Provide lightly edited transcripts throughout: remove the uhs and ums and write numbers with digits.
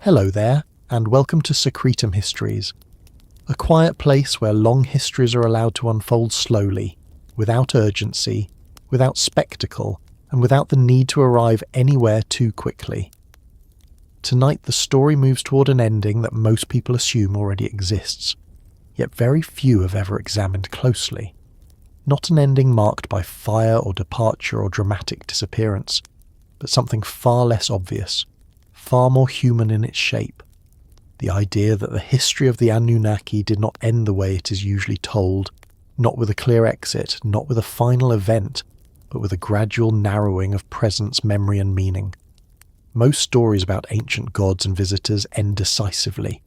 Hello there, and welcome to Secretum Histories, a quiet place where long histories are allowed to unfold slowly, without urgency, without spectacle, and without the need to arrive anywhere too quickly. Tonight the story moves toward an ending that most people assume already exists, yet very few have ever examined closely. Not an ending marked by fire or departure or dramatic disappearance, but something far less obvious, far more human in its shape. The idea that the history of the Anunnaki did not end the way it is usually told, not with a clear exit, not with a final event, but with a gradual narrowing of presence, memory and meaning. Most stories about ancient gods and visitors end decisively.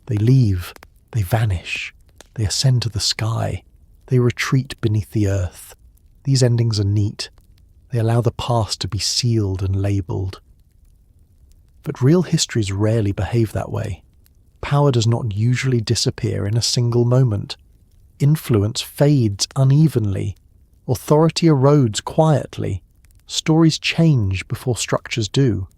They leave, they vanish, they ascend to the sky, they retreat beneath the earth. These endings are neat. They allow the past to be sealed and labelled. But real histories rarely behave that way. Power does not usually disappear in a single moment. Influence fades unevenly. Authority erodes quietly. Stories change before structures do.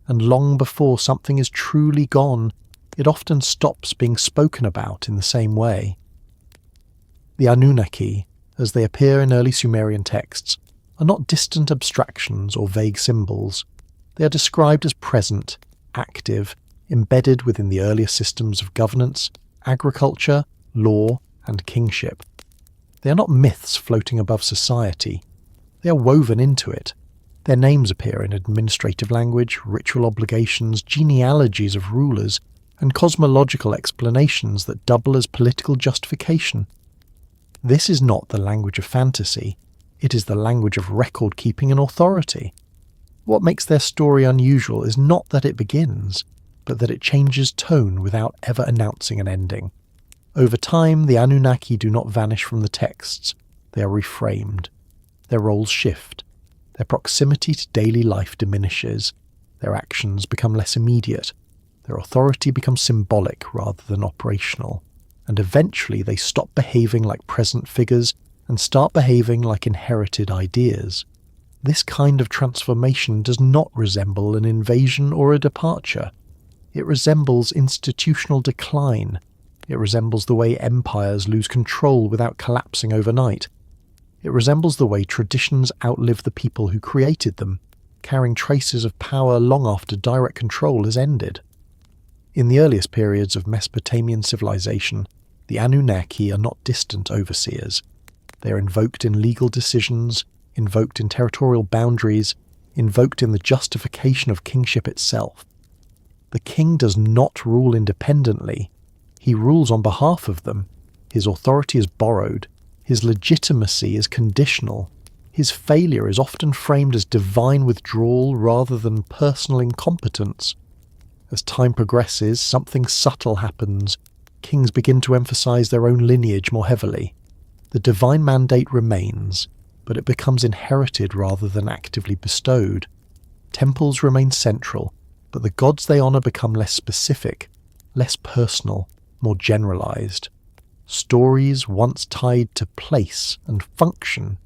And long before something is truly gone, it often stops being spoken about in the same way. The Anunnaki, as they appear in early Sumerian texts, are not distant abstractions or vague symbols. They are described as present, active, embedded within the earlier systems of governance, agriculture, law, and kingship. They are not myths floating above society. They are woven into it. Their names appear in administrative language, ritual obligations, genealogies of rulers, and cosmological explanations that double as political justification. This is not the language of fantasy. It is the language of record-keeping and authority. What makes their story unusual is not that it begins, but that it changes tone without ever announcing an ending. Over time, the Anunnaki do not vanish from the texts. They are reframed. Their roles shift. Their proximity to daily life diminishes. Their actions become less immediate. Their authority becomes symbolic rather than operational. And eventually they stop behaving like present figures and start behaving like inherited ideas. This kind of transformation does not resemble an invasion or a departure. It resembles institutional decline. It resembles the way empires lose control without collapsing overnight. It resembles the way traditions outlive the people who created them, carrying traces of power long after direct control has ended. In the earliest periods of Mesopotamian civilization, the Anunnaki are not distant overseers. They are invoked in legal decisions, invoked in territorial boundaries, invoked in the justification of kingship itself. The king does not rule independently. He rules on behalf of them. His authority is borrowed. His legitimacy is conditional. His failure is often framed as divine withdrawal rather than personal incompetence. As time progresses, something subtle happens. Kings begin to emphasize their own lineage more heavily. The divine mandate remains, but it becomes inherited rather than actively bestowed. Temples remain central, but the gods they honor become less specific, less personal, more generalized. Stories once tied to place and function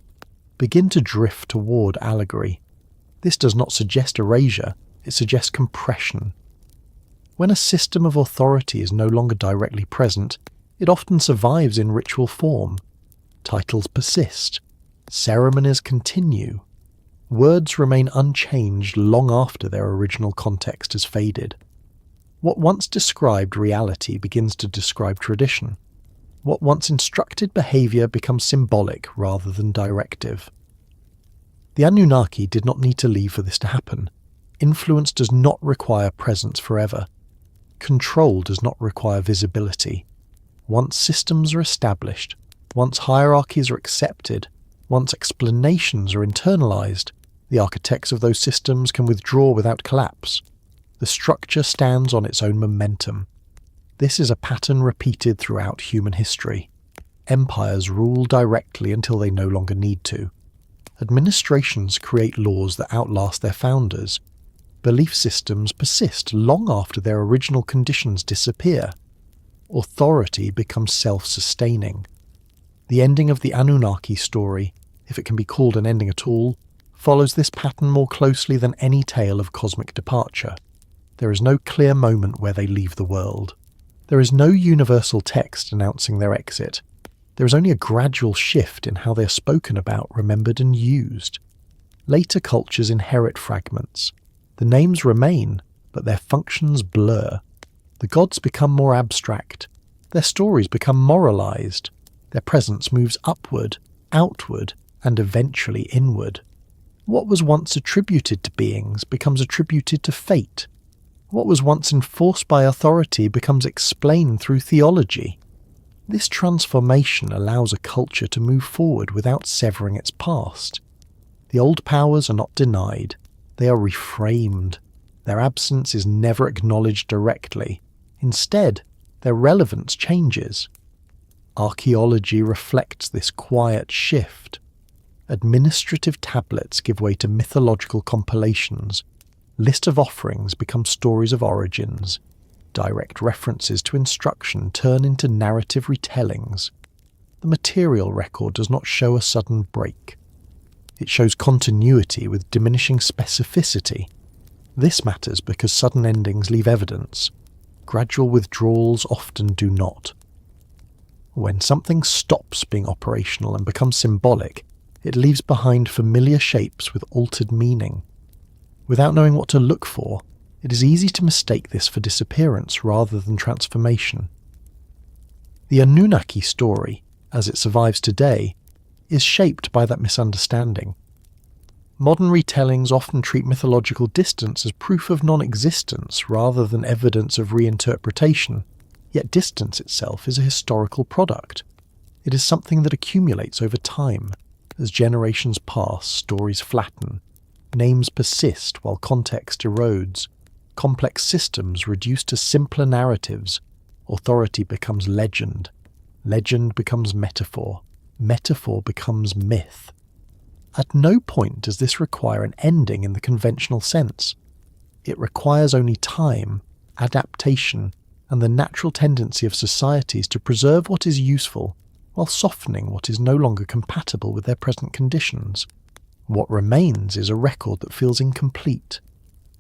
begin to drift toward allegory. This does not suggest erasure, it suggests compression. When a system of authority is no longer directly present, it often survives in ritual form. Titles persist. Ceremonies continue. Words remain unchanged long after their original context has faded. What once described reality begins to describe tradition. What once instructed behavior becomes symbolic rather than directive. The Anunnaki did not need to leave for this to happen. Influence does not require presence forever. Control does not require visibility. Once systems are established, once hierarchies are accepted, once explanations are internalized, the architects of those systems can withdraw without collapse. The structure stands on its own momentum. This is a pattern repeated throughout human history. Empires rule directly until they no longer need to. Administrations create laws that outlast their founders. Belief systems persist long after their original conditions disappear. Authority becomes self-sustaining. The ending of the Anunnaki story, if it can be called an ending at all, follows this pattern more closely than any tale of cosmic departure. There is no clear moment where they leave the world. There is no universal text announcing their exit. There is only a gradual shift in how they are spoken about, remembered and used. Later cultures inherit fragments. The names remain, but their functions blur. The gods become more abstract. Their stories become moralized. Their presence moves upward, outward, and eventually inward. What was once attributed to beings becomes attributed to fate. What was once enforced by authority becomes explained through theology. This transformation allows a culture to move forward without severing its past. The old powers are not denied, they are reframed. Their absence is never acknowledged directly. Instead, their relevance changes. Archaeology reflects this quiet shift. Administrative tablets give way to mythological compilations. List of offerings become stories of origins. Direct references to instruction turn into narrative retellings. The material record does not show a sudden break. It shows continuity with diminishing specificity. This matters because sudden endings leave evidence. Gradual withdrawals often do not. When something stops being operational and becomes symbolic, it leaves behind familiar shapes with altered meaning. Without knowing what to look for, it is easy to mistake this for disappearance rather than transformation. The Anunnaki story, as it survives today, is shaped by that misunderstanding. Modern retellings often treat mythological distance as proof of non-existence rather than evidence of reinterpretation, yet distance itself is a historical product. It is something that accumulates over time. As generations pass, stories flatten. Names persist while context erodes. Complex systems reduce to simpler narratives. Authority becomes legend. Legend becomes metaphor. Metaphor becomes myth. At no point does this require an ending in the conventional sense. It requires only time, adaptation, and the natural tendency of societies to preserve what is useful while softening what is no longer compatible with their present conditions. What remains is a record that feels incomplete,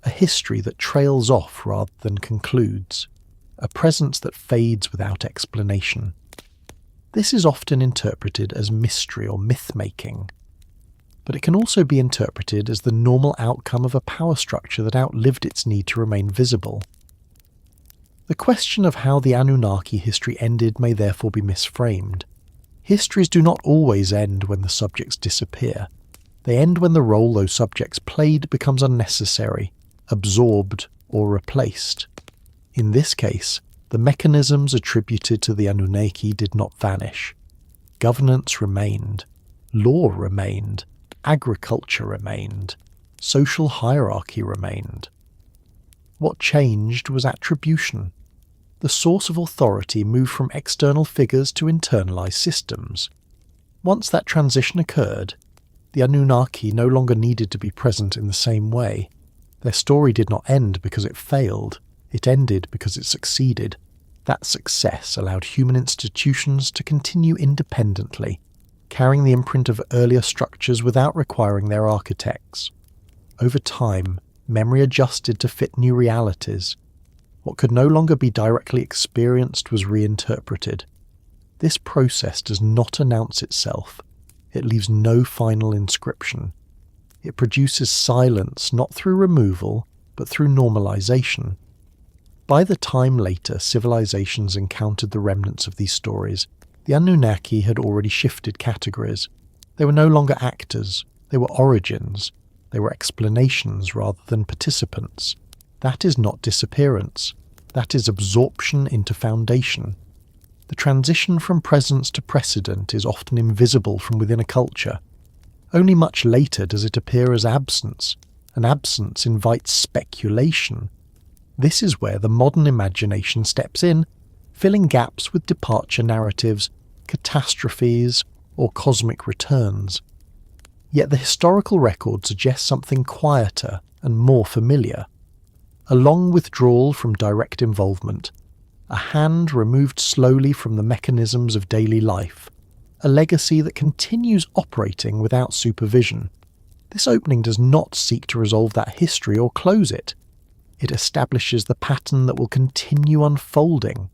a history that trails off rather than concludes, a presence that fades without explanation. This is often interpreted as mystery or myth-making, but it can also be interpreted as the normal outcome of a power structure that outlived its need to remain visible. The question of how the Anunnaki history ended may therefore be misframed. Histories do not always end when the subjects disappear. They end when the role those subjects played becomes unnecessary, absorbed, or replaced. In this case, the mechanisms attributed to the Anunnaki did not vanish. Governance remained, law remained, agriculture remained, social hierarchy remained. What changed was attribution. The source of authority moved from external figures to internalized systems. Once that transition occurred, the Anunnaki no longer needed to be present in the same way. Their story did not end because it failed, it ended because it succeeded. That success allowed human institutions to continue independently, carrying the imprint of earlier structures without requiring their architects. Over time, memory adjusted to fit new realities. What could no longer be directly experienced was reinterpreted. This process does not announce itself. It leaves no final inscription. It produces silence not through removal, but through normalization. By the time later civilizations encountered the remnants of these stories, the Anunnaki had already shifted categories. They were no longer actors, they were origins. They were explanations rather than participants. That is not disappearance. That is absorption into foundation. The transition from presence to precedent is often invisible from within a culture. Only much later does it appear as absence, and absence invites speculation. This is where the modern imagination steps in, filling gaps with departure narratives, catastrophes, or cosmic returns. Yet the historical record suggests something quieter and more familiar. A long withdrawal from direct involvement, a hand removed slowly from the mechanisms of daily life, a legacy that continues operating without supervision. This opening does not seek to resolve that history or close it. It establishes the pattern that will continue unfolding.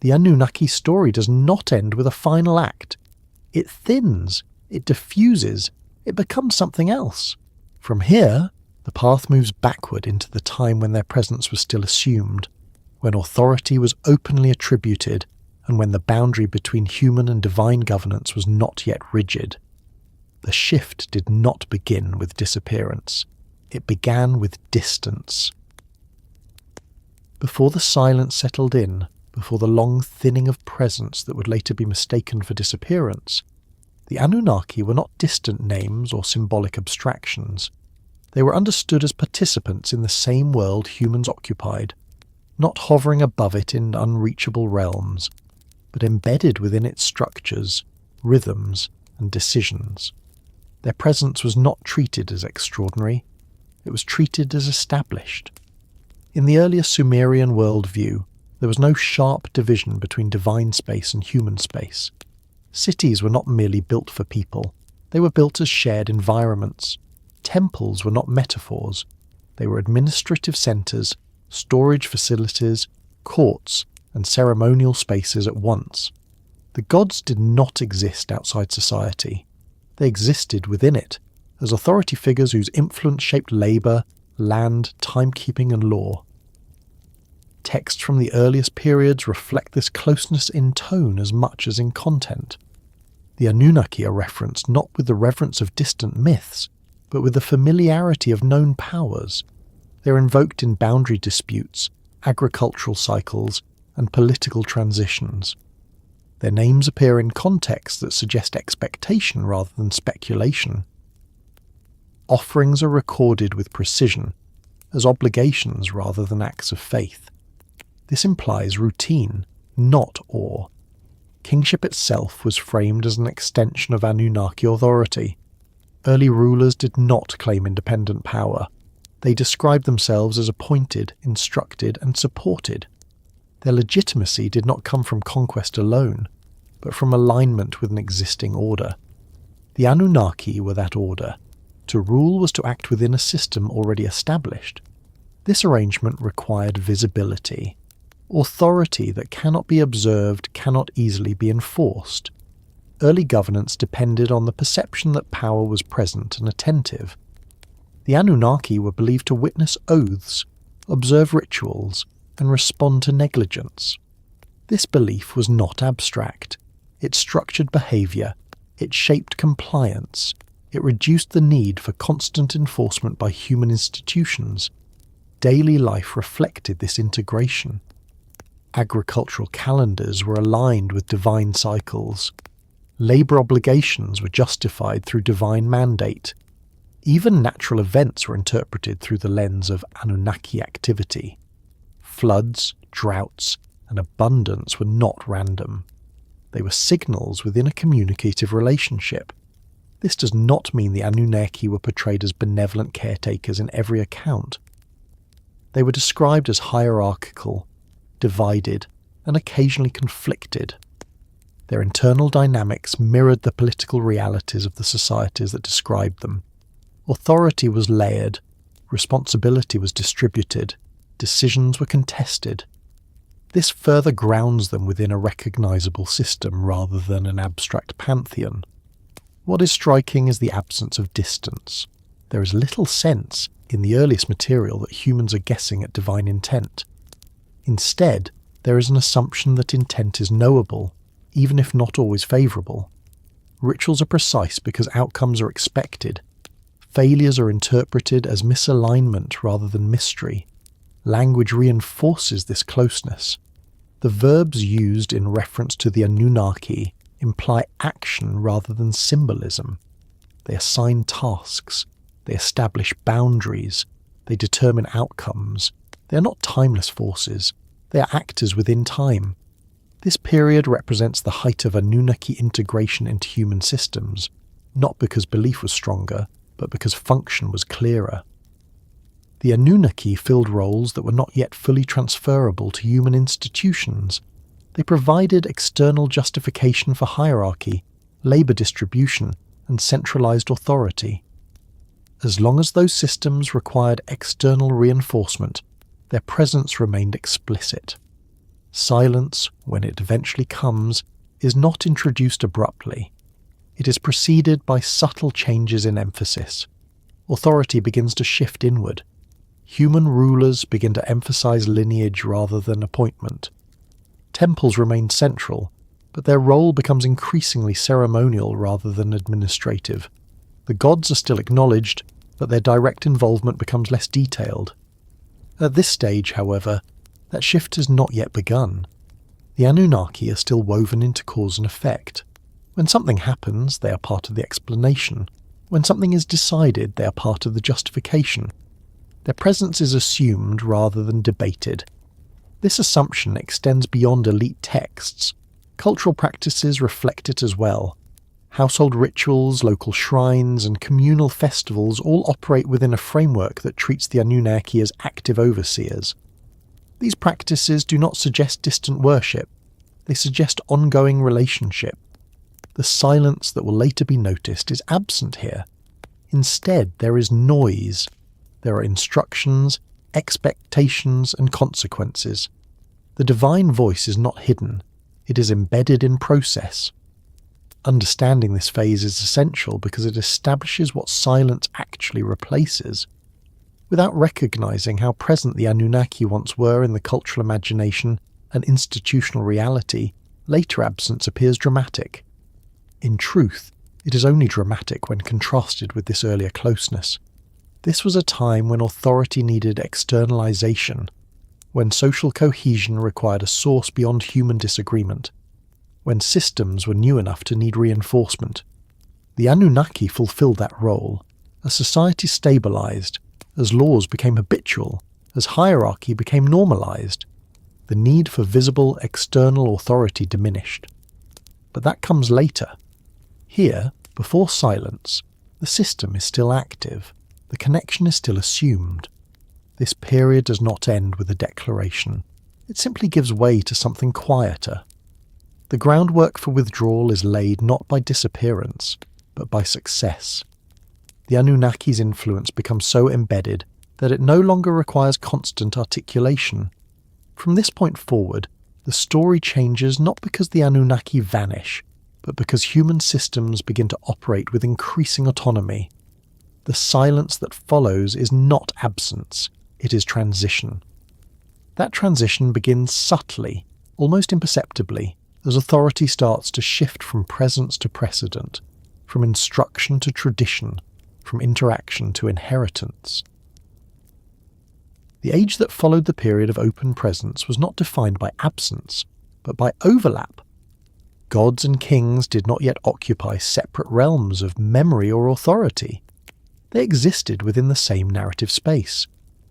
The Anunnaki story does not end with a final act. It thins, it diffuses, it becomes something else. From here, the path moves backward into the time when their presence was still assumed, when authority was openly attributed, and when the boundary between human and divine governance was not yet rigid. The shift did not begin with disappearance. It began with distance. Before the silence settled in, before the long thinning of presence that would later be mistaken for disappearance, the Anunnaki were not distant names or symbolic abstractions. They were understood as participants in the same world humans occupied, not hovering above it in unreachable realms, but embedded within its structures, rhythms, and decisions. Their presence was not treated as extraordinary, it was treated as established. In the earlier Sumerian worldview, there was no sharp division between divine space and human space. Cities were not merely built for people, they were built as shared environments. Temples were not metaphors, they were administrative centres, storage facilities, courts, and ceremonial spaces at once. The gods did not exist outside society. They existed within it, as authority figures whose influence shaped labour, land, timekeeping and law. Texts from the earliest periods reflect this closeness in tone as much as in content. The Anunnaki are referenced not with the reverence of distant myths, but with the familiarity of known powers. They are invoked in boundary disputes, agricultural cycles, and political transitions. Their names appear in contexts that suggest expectation rather than speculation. Offerings are recorded with precision, as obligations rather than acts of faith. This implies routine, not awe. Kingship itself was framed as an extension of Anunnaki authority. Early rulers did not claim independent power. They described themselves as appointed, instructed, and supported. Their legitimacy did not come from conquest alone, but from alignment with an existing order. The Anunnaki were that order. To rule was to act within a system already established. This arrangement required visibility. Authority that cannot be observed cannot easily be enforced. Early governance depended on the perception that power was present and attentive. The Anunnaki were believed to witness oaths, observe rituals, and respond to negligence. This belief was not abstract. It structured behaviour, it shaped compliance, it reduced the need for constant enforcement by human institutions. Daily life reflected this integration. Agricultural calendars were aligned with divine cycles. Labour obligations were justified through divine mandate. Even natural events were interpreted through the lens of Anunnaki activity. Floods, droughts, and abundance were not random. They were signals within a communicative relationship. This does not mean the Anunnaki were portrayed as benevolent caretakers in every account. They were described as hierarchical, divided, and occasionally conflicted. Their internal dynamics mirrored the political realities of the societies that described them. Authority was layered, responsibility was distributed, decisions were contested. This further grounds them within a recognizable system rather than an abstract pantheon. What is striking is the absence of distance. There is little sense in the earliest material that humans are guessing at divine intent. Instead, there is an assumption that intent is knowable, even if not always favourable. Rituals are precise because outcomes are expected. Failures are interpreted as misalignment rather than mystery. Language reinforces this closeness. The verbs used in reference to the Anunnaki imply action rather than symbolism. They assign tasks. They establish boundaries. They determine outcomes. They are not timeless forces. They are actors within time. This period represents the height of Anunnaki integration into human systems, not because belief was stronger, but because function was clearer. The Anunnaki filled roles that were not yet fully transferable to human institutions. They provided external justification for hierarchy, labour distribution, and centralised authority. As long as those systems required external reinforcement, their presence remained explicit. Silence, when it eventually comes, is not introduced abruptly. It is preceded by subtle changes in emphasis. Authority begins to shift inward. Human rulers begin to emphasize lineage rather than appointment. Temples remain central, but their role becomes increasingly ceremonial rather than administrative. The gods are still acknowledged, but their direct involvement becomes less detailed. At this stage, however, that shift has not yet begun. The Anunnaki are still woven into cause and effect. When something happens, they are part of the explanation. When something is decided, they are part of the justification. Their presence is assumed rather than debated. This assumption extends beyond elite texts. Cultural practices reflect it as well. Household rituals, local shrines, and communal festivals all operate within a framework that treats the Anunnaki as active overseers. These practices do not suggest distant worship. They suggest ongoing relationship. The silence that will later be noticed is absent here. Instead, there is noise. There are instructions, expectations, and consequences. The divine voice is not hidden. It is embedded in process. Understanding this phase is essential because it establishes what silence actually replaces. Without recognizing how present the Anunnaki once were in the cultural imagination and institutional reality, later absence appears dramatic. In truth, it is only dramatic when contrasted with this earlier closeness. This was a time when authority needed externalization, when social cohesion required a source beyond human disagreement, when systems were new enough to need reinforcement. The Anunnaki fulfilled that role. As society stabilized, as laws became habitual, as hierarchy became normalized, the need for visible external authority diminished. But that comes later. Here, before silence, the system is still active. The connection is still assumed. This period does not end with a declaration. It simply gives way to something quieter. The groundwork for withdrawal is laid not by disappearance, but by success. The Anunnaki's influence becomes so embedded that it no longer requires constant articulation. From this point forward, the story changes not because the Anunnaki vanish, but because human systems begin to operate with increasing autonomy. The silence that follows is not absence, it is transition. That transition begins subtly, almost imperceptibly, as authority starts to shift from presence to precedent, from instruction to tradition, from interaction to inheritance. The age that followed the period of open presence was not defined by absence, but by overlap. Gods and kings did not yet occupy separate realms of memory or authority. They existed within the same narrative space,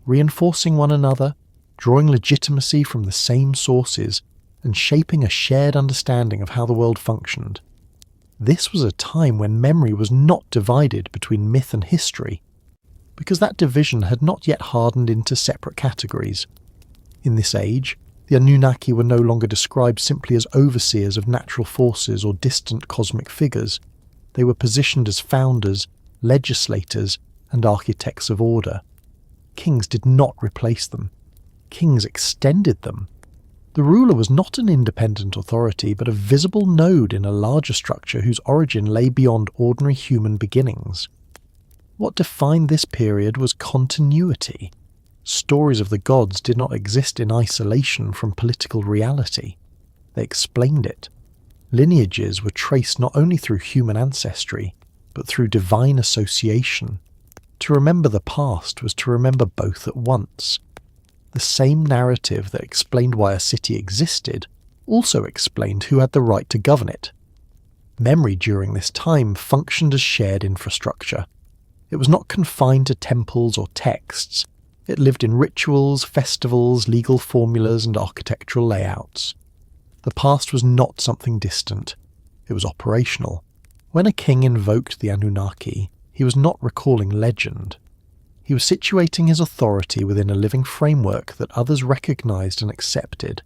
reinforcing one another, drawing legitimacy from the same sources, and shaping a shared understanding of how the world functioned. This was a time when memory was not divided between myth and history, because that division had not yet hardened into separate categories. In this age, the Anunnaki were no longer described simply as overseers of natural forces or distant cosmic figures. They were positioned as founders, legislators, and architects of order. Kings did not replace them. Kings extended them. The ruler was not an independent authority, but a visible node in a larger structure whose origin lay beyond ordinary human beginnings. What defined this period was continuity. Stories of the gods did not exist in isolation from political reality. They explained it. Lineages were traced not only through human ancestry, but through divine association. To remember the past was to remember both at once. The same narrative that explained why a city existed also explained who had the right to govern it. Memory during this time functioned as shared infrastructure. It was not confined to temples or texts. It lived in rituals, festivals, legal formulas, and architectural layouts. The past was not something distant. It was operational. When a king invoked the Anunnaki, he was not recalling legend. He was situating his authority within a living framework that others recognized and accepted.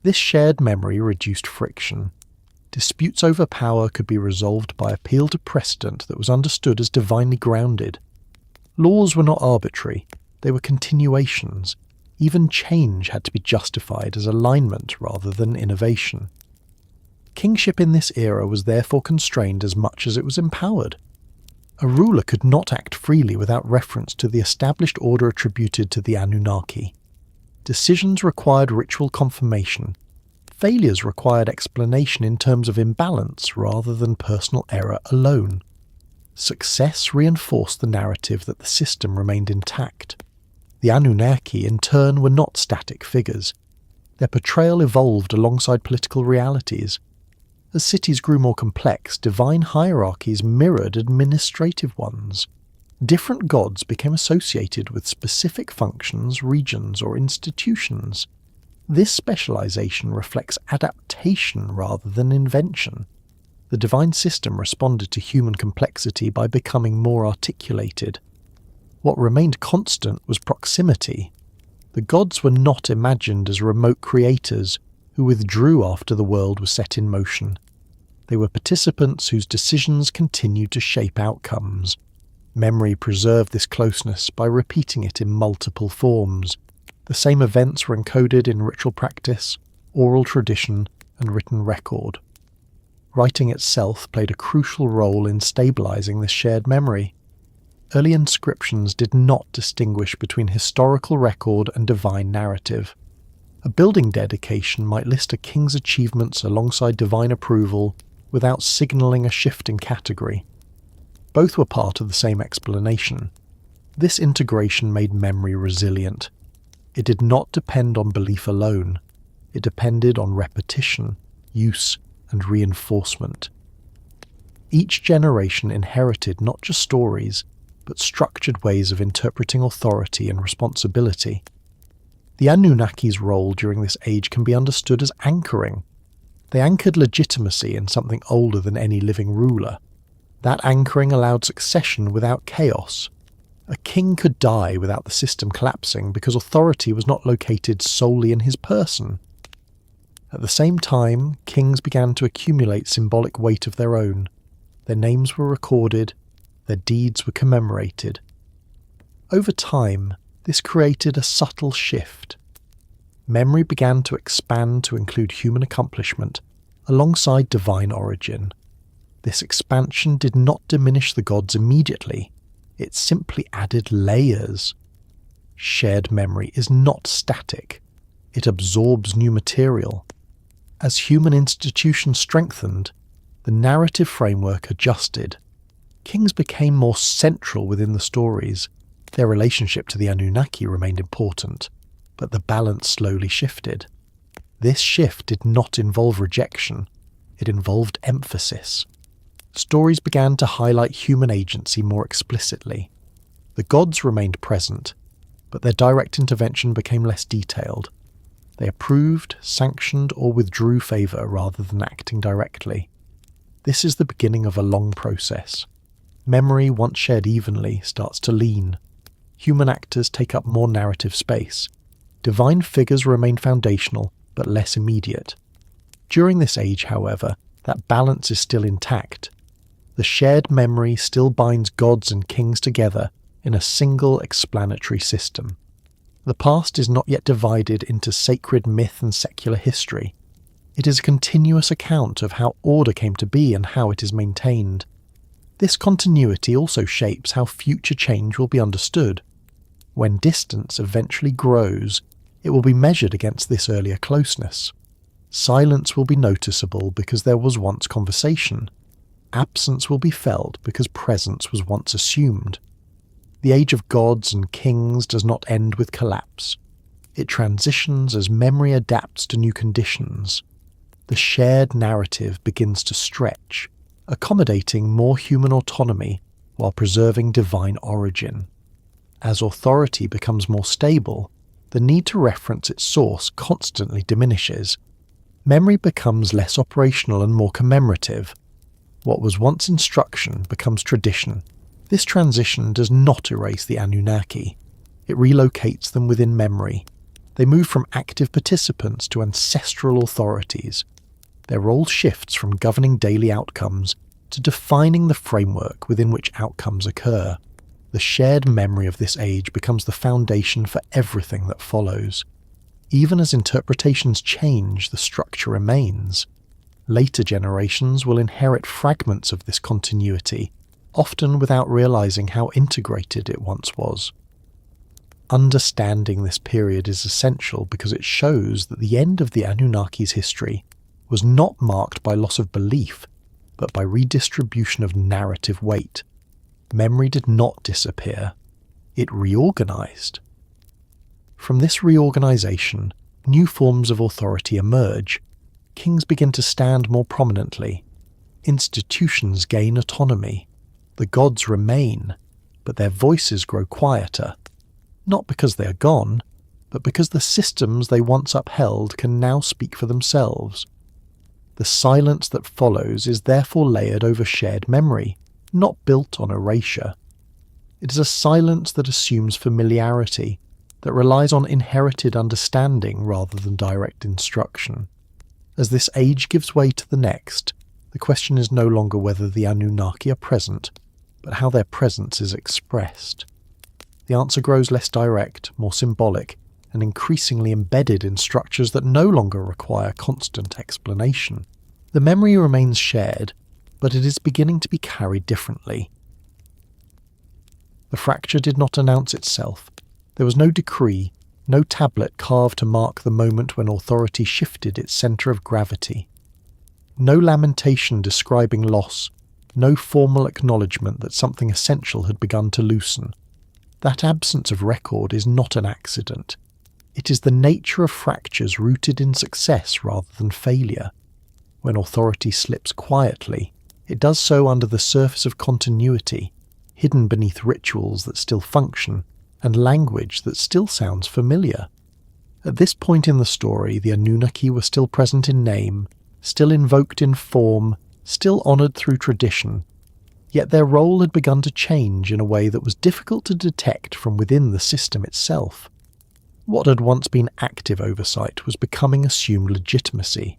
This shared memory reduced friction. Disputes over power could be resolved by appeal to precedent that was understood as divinely grounded. Laws were not arbitrary, they were continuations. Even change had to be justified as alignment rather than innovation. Kingship in this era was therefore constrained as much as it was empowered. A ruler could not act freely without reference to the established order attributed to the Anunnaki. Decisions required ritual confirmation. Failures required explanation in terms of imbalance rather than personal error alone. Success reinforced the narrative that the system remained intact. The Anunnaki, in turn, were not static figures. Their portrayal evolved alongside political realities. As cities grew more complex, divine hierarchies mirrored administrative ones. Different gods became associated with specific functions, regions, or institutions. This specialization reflects adaptation rather than invention. The divine system responded to human complexity by becoming more articulated. What remained constant was proximity. The gods were not imagined as remote creators who withdrew after the world was set in motion. They were participants whose decisions continued to shape outcomes. Memory preserved this closeness by repeating it in multiple forms. The same events were encoded in ritual practice, oral tradition, and written record. Writing itself played a crucial role in stabilizing this shared memory. Early inscriptions did not distinguish between historical record and divine narrative. A building dedication might list a king's achievements alongside divine approval without signalling a shift in category. Both were part of the same explanation. This integration made memory resilient. It did not depend on belief alone. It depended on repetition, use, and reinforcement. Each generation inherited not just stories, but structured ways of interpreting authority and responsibility. The Anunnaki's role during this age can be understood as anchoring. They anchored legitimacy in something older than any living ruler. That anchoring allowed succession without chaos. A king could die without the system collapsing because authority was not located solely in his person. At the same time, kings began to accumulate symbolic weight of their own. Their names were recorded, their deeds were commemorated. Over time, this created a subtle shift. Memory began to expand to include human accomplishment, alongside divine origin. This expansion did not diminish the gods immediately, it simply added layers. Shared memory is not static, it absorbs new material. As human institutions strengthened, the narrative framework adjusted. Kings became more central within the stories. Their relationship to the Anunnaki remained important, but the balance slowly shifted. This shift did not involve rejection, it involved emphasis. Stories began to highlight human agency more explicitly. The gods remained present, but their direct intervention became less detailed. They approved, sanctioned, or withdrew favour rather than acting directly. This is the beginning of a long process. Memory, once shared evenly, starts to lean. Human actors take up more narrative space. Divine figures remain foundational, but less immediate. During this age, however, that balance is still intact. The shared memory still binds gods and kings together in a single explanatory system. The past is not yet divided into sacred myth and secular history. It is a continuous account of how order came to be and how it is maintained. This continuity also shapes how future change will be understood. When distance eventually grows, it will be measured against this earlier closeness. Silence will be noticeable because there was once conversation. Absence will be felt because presence was once assumed. The age of gods and kings does not end with collapse. It transitions as memory adapts to new conditions. The shared narrative begins to stretch, accommodating more human autonomy while preserving divine origin. As authority becomes more stable, the need to reference its source constantly diminishes. Memory becomes less operational and more commemorative. What was once instruction becomes tradition. This transition does not erase the Anunnaki. It relocates them within memory. They move from active participants to ancestral authorities. Their role shifts from governing daily outcomes to defining the framework within which outcomes occur. The shared memory of this age becomes the foundation for everything that follows. Even as interpretations change, the structure remains. Later generations will inherit fragments of this continuity, often without realizing how integrated it once was. Understanding this period is essential because it shows that the end of the Anunnaki's history was not marked by loss of belief, but by redistribution of narrative weight. Memory did not disappear, it reorganized. From this reorganization, new forms of authority emerge. Kings begin to stand more prominently. Institutions gain autonomy. The gods remain, but their voices grow quieter. Not because they are gone, but because the systems they once upheld can now speak for themselves. The silence that follows is therefore layered over shared memory, not built on erasure. It is a silence that assumes familiarity, that relies on inherited understanding rather than direct instruction. As this age gives way to the next, the question is no longer whether the Anunnaki are present, but how their presence is expressed. The answer grows less direct, more symbolic, and increasingly embedded in structures that no longer require constant explanation. The memory remains shared, but it is beginning to be carried differently. The fracture did not announce itself. There was no decree, no tablet carved to mark the moment when authority shifted its centre of gravity. No lamentation describing loss, no formal acknowledgement that something essential had begun to loosen. That absence of record is not an accident. It is the nature of fractures rooted in success rather than failure. When authority slips quietly, it does so under the surface of continuity, hidden beneath rituals that still function, and language that still sounds familiar. At this point in the story, the Anunnaki were still present in name, still invoked in form, still honoured through tradition. Yet their role had begun to change in a way that was difficult to detect from within the system itself. What had once been active oversight was becoming assumed legitimacy.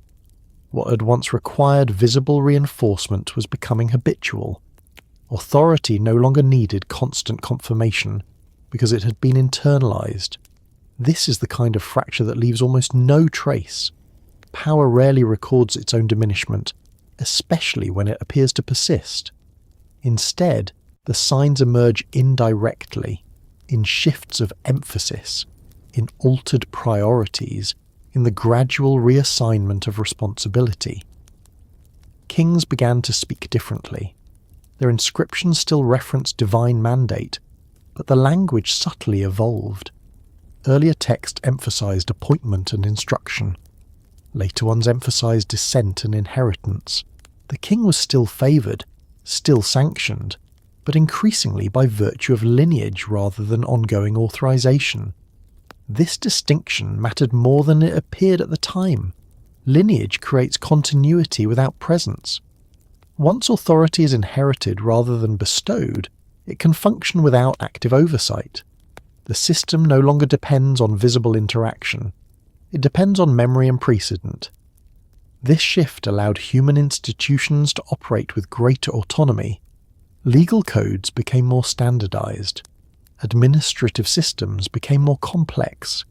What had once required visible reinforcement was becoming habitual. Authority no longer needed constant confirmation because it had been internalized. This is the kind of fracture that leaves almost no trace. Power rarely records its own diminishment, especially when it appears to persist. Instead, the signs emerge indirectly, in shifts of emphasis, in altered priorities, in the gradual reassignment of responsibility. Kings began to speak differently. Their inscriptions still referenced divine mandate, but the language subtly evolved. Earlier text emphasized appointment and instruction. Later ones emphasized descent and inheritance. The king was still favored, still sanctioned, but increasingly by virtue of lineage rather than ongoing authorization. This distinction mattered more than it appeared at the time. Lineage creates continuity without presence. Once authority is inherited rather than bestowed, it can function without active oversight. The system no longer depends on visible interaction. It depends on memory and precedent. This shift allowed human institutions to operate with greater autonomy. Legal codes became more standardized. Administrative systems became more complex.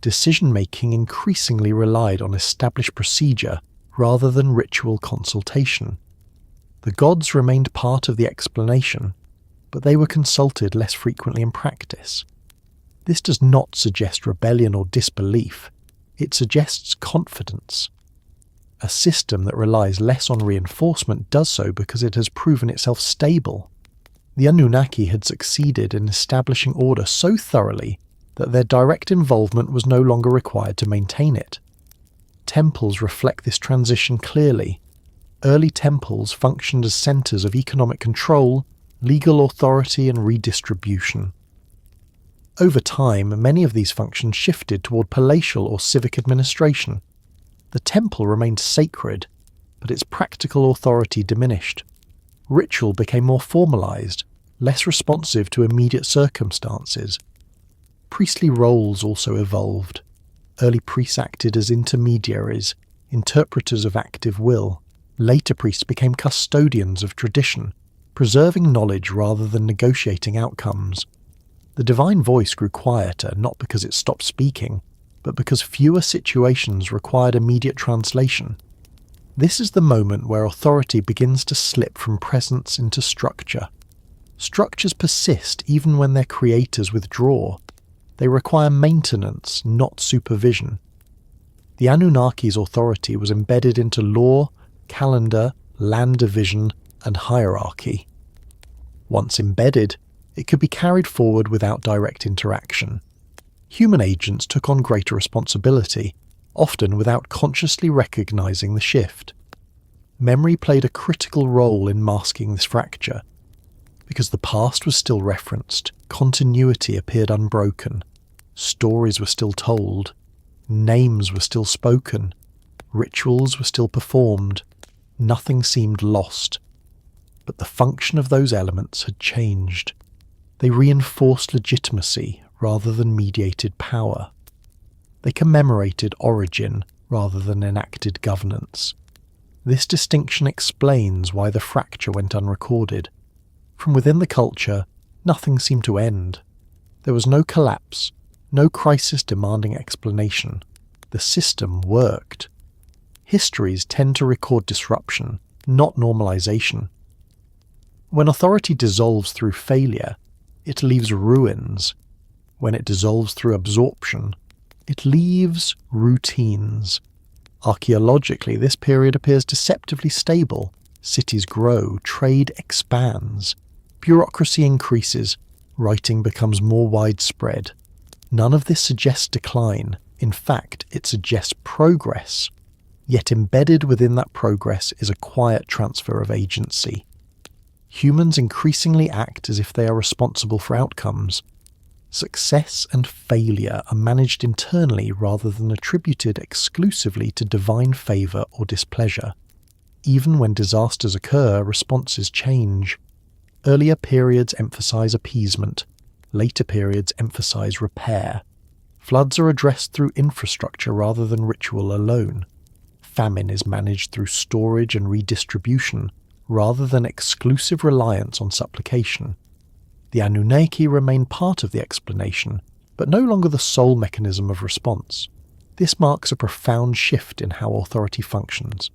Decision-making increasingly relied on established procedure rather than ritual consultation. The gods remained part of the explanation, but they were consulted less frequently in practice. This does not suggest rebellion or disbelief. It suggests confidence. A system that relies less on reinforcement does so because it has proven itself stable. The Anunnaki had succeeded in establishing order so thoroughly that their direct involvement was no longer required to maintain it. Temples reflect this transition clearly. Early temples functioned as centers of economic control, legal authority, and redistribution. Over time, many of these functions shifted toward palatial or civic administration. The temple remained sacred, but its practical authority diminished. Ritual became more formalized, less responsive to immediate circumstances. Priestly roles also evolved. Early priests acted as intermediaries, interpreters of active will. Later priests became custodians of tradition, preserving knowledge rather than negotiating outcomes. The divine voice grew quieter not because it stopped speaking, but because fewer situations required immediate translation. This is the moment where authority begins to slip from presence into structure. Structures persist even when their creators withdraw. They require maintenance, not supervision. The Anunnaki's authority was embedded into law, calendar, land division, and hierarchy. Once embedded, it could be carried forward without direct interaction. Human agents took on greater responsibility, often without consciously recognizing the shift. Memory played a critical role in masking this fracture. Because the past was still referenced, continuity appeared unbroken. Stories were still told. Names were still spoken. Rituals were still performed. Nothing seemed lost. But the function of those elements had changed. They reinforced legitimacy rather than mediated power. They commemorated origin rather than enacted governance. This distinction explains why the fracture went unrecorded. From within the culture, nothing seemed to end. There was no collapse, no crisis demanding explanation. The system worked. Histories tend to record disruption, not normalization. When authority dissolves through failure, it leaves ruins. When it dissolves through absorption, it leaves routines. Archaeologically, this period appears deceptively stable. Cities grow, trade expands. Bureaucracy increases, writing becomes more widespread. None of this suggests decline. In fact, it suggests progress. Yet embedded within that progress is a quiet transfer of agency. Humans increasingly act as if they are responsible for outcomes. Success and failure are managed internally rather than attributed exclusively to divine favour or displeasure. Even when disasters occur, responses change. Earlier periods emphasize appeasement. Later periods emphasize repair. Floods are addressed through infrastructure rather than ritual alone. Famine is managed through storage and redistribution, rather than exclusive reliance on supplication. The Anunnaki remain part of the explanation, but no longer the sole mechanism of response. This marks a profound shift in how authority functions.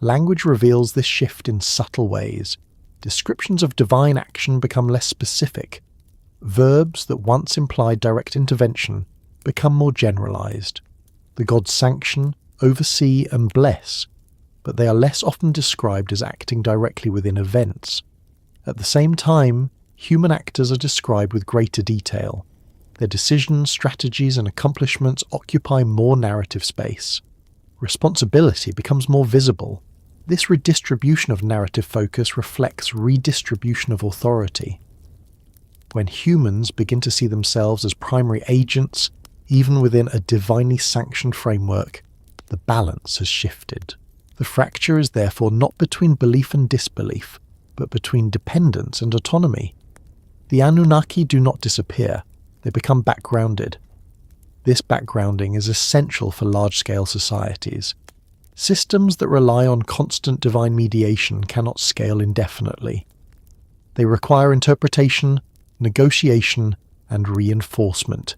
Language reveals this shift in subtle ways. Descriptions of divine action become less specific. Verbs that once implied direct intervention become more generalized. The gods sanction, oversee, and bless, but they are less often described as acting directly within events. At the same time, human actors are described with greater detail. Their decisions, strategies, and accomplishments occupy more narrative space. Responsibility becomes more visible. This redistribution of narrative focus reflects redistribution of authority. When humans begin to see themselves as primary agents, even within a divinely sanctioned framework, the balance has shifted. The fracture is therefore not between belief and disbelief, but between dependence and autonomy. The Anunnaki do not disappear, they become backgrounded. This backgrounding is essential for large-scale societies. Systems that rely on constant divine mediation cannot scale indefinitely. They require interpretation, negotiation, and reinforcement.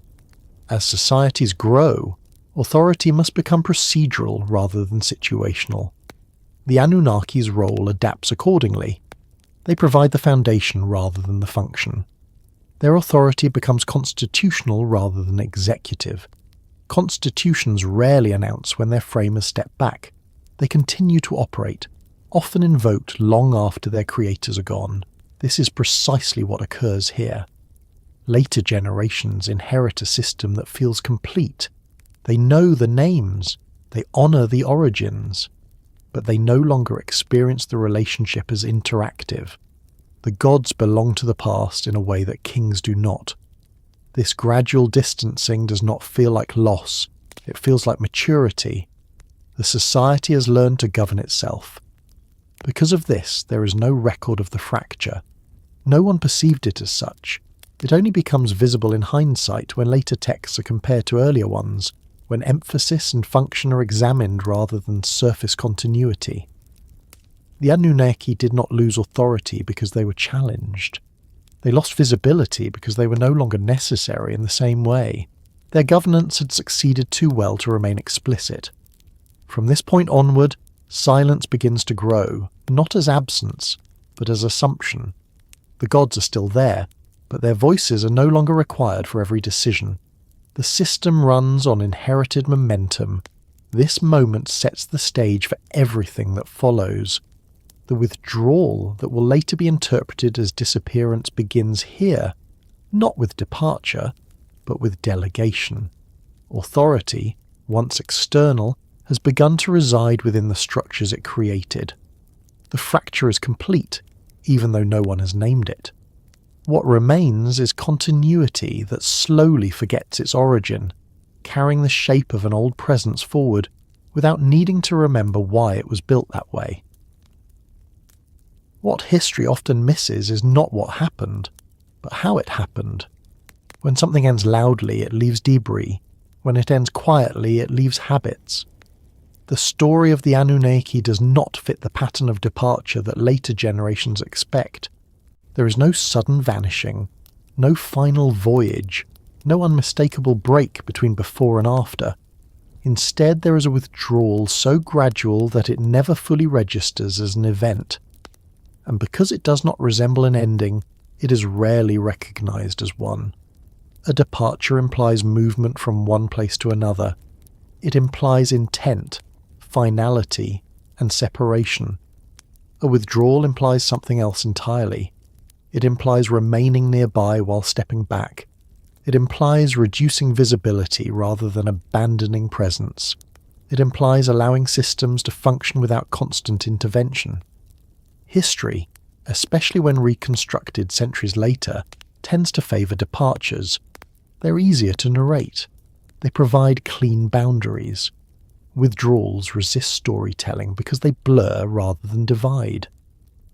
As societies grow, authority must become procedural rather than situational. The Anunnaki's role adapts accordingly. They provide the foundation rather than the function. Their authority becomes constitutional rather than executive. Constitutions rarely announce when their framers step back. They continue to operate, often invoked long after their creators are gone. This is precisely what occurs here. Later generations inherit a system that feels complete. They know the names, they honour the origins, but they no longer experience the relationship as interactive. The gods belong to the past in a way that kings do not. This gradual distancing does not feel like loss, it feels like maturity. The society has learned to govern itself. Because of this, there is no record of the fracture. No one perceived it as such. It only becomes visible in hindsight when later texts are compared to earlier ones, when emphasis and function are examined rather than surface continuity. The Anunnaki did not lose authority because they were challenged. They lost visibility because they were no longer necessary in the same way. Their governance had succeeded too well to remain explicit. From this point onward, silence begins to grow, not as absence, but as assumption. The gods are still there, but their voices are no longer required for every decision. The system runs on inherited momentum. This moment sets the stage for everything that follows. The withdrawal that will later be interpreted as disappearance begins here, not with departure, but with delegation. Authority, once external, has begun to reside within the structures it created. The fracture is complete, even though no one has named it. What remains is continuity that slowly forgets its origin, carrying the shape of an old presence forward without needing to remember why it was built that way. What history often misses is not what happened, but how it happened. When something ends loudly, it leaves debris. When it ends quietly, it leaves habits. The story of the Anunnaki does not fit the pattern of departure that later generations expect. There is no sudden vanishing, no final voyage, no unmistakable break between before and after. Instead, there is a withdrawal so gradual that it never fully registers as an event. And because it does not resemble an ending, it is rarely recognized as one. A departure implies movement from one place to another. It implies intent, finality, and separation. A withdrawal implies something else entirely. It implies remaining nearby while stepping back. It implies reducing visibility rather than abandoning presence. It implies allowing systems to function without constant intervention. History, especially when reconstructed centuries later, tends to favour departures. They're easier to narrate. They provide clean boundaries. Withdrawals resist storytelling because they blur rather than divide.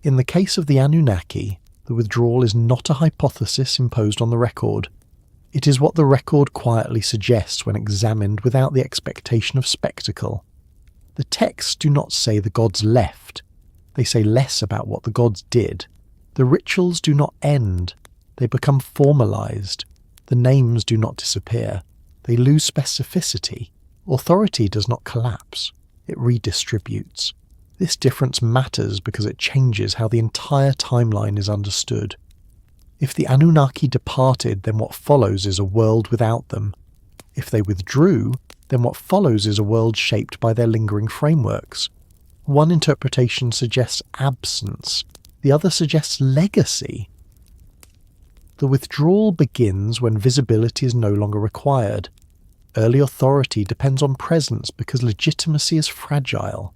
In the case of the Anunnaki, the withdrawal is not a hypothesis imposed on the record. It is what the record quietly suggests when examined without the expectation of spectacle. The texts do not say the gods left. They say less about what the gods did. The rituals do not end. They become formalized. The names do not disappear. They lose specificity. Authority does not collapse. It redistributes. This difference matters because it changes how the entire timeline is understood. If the Anunnaki departed, then what follows is a world without them. If they withdrew, then what follows is a world shaped by their lingering frameworks. One interpretation suggests absence, the other suggests legacy. The withdrawal begins when visibility is no longer required. Early authority depends on presence because legitimacy is fragile.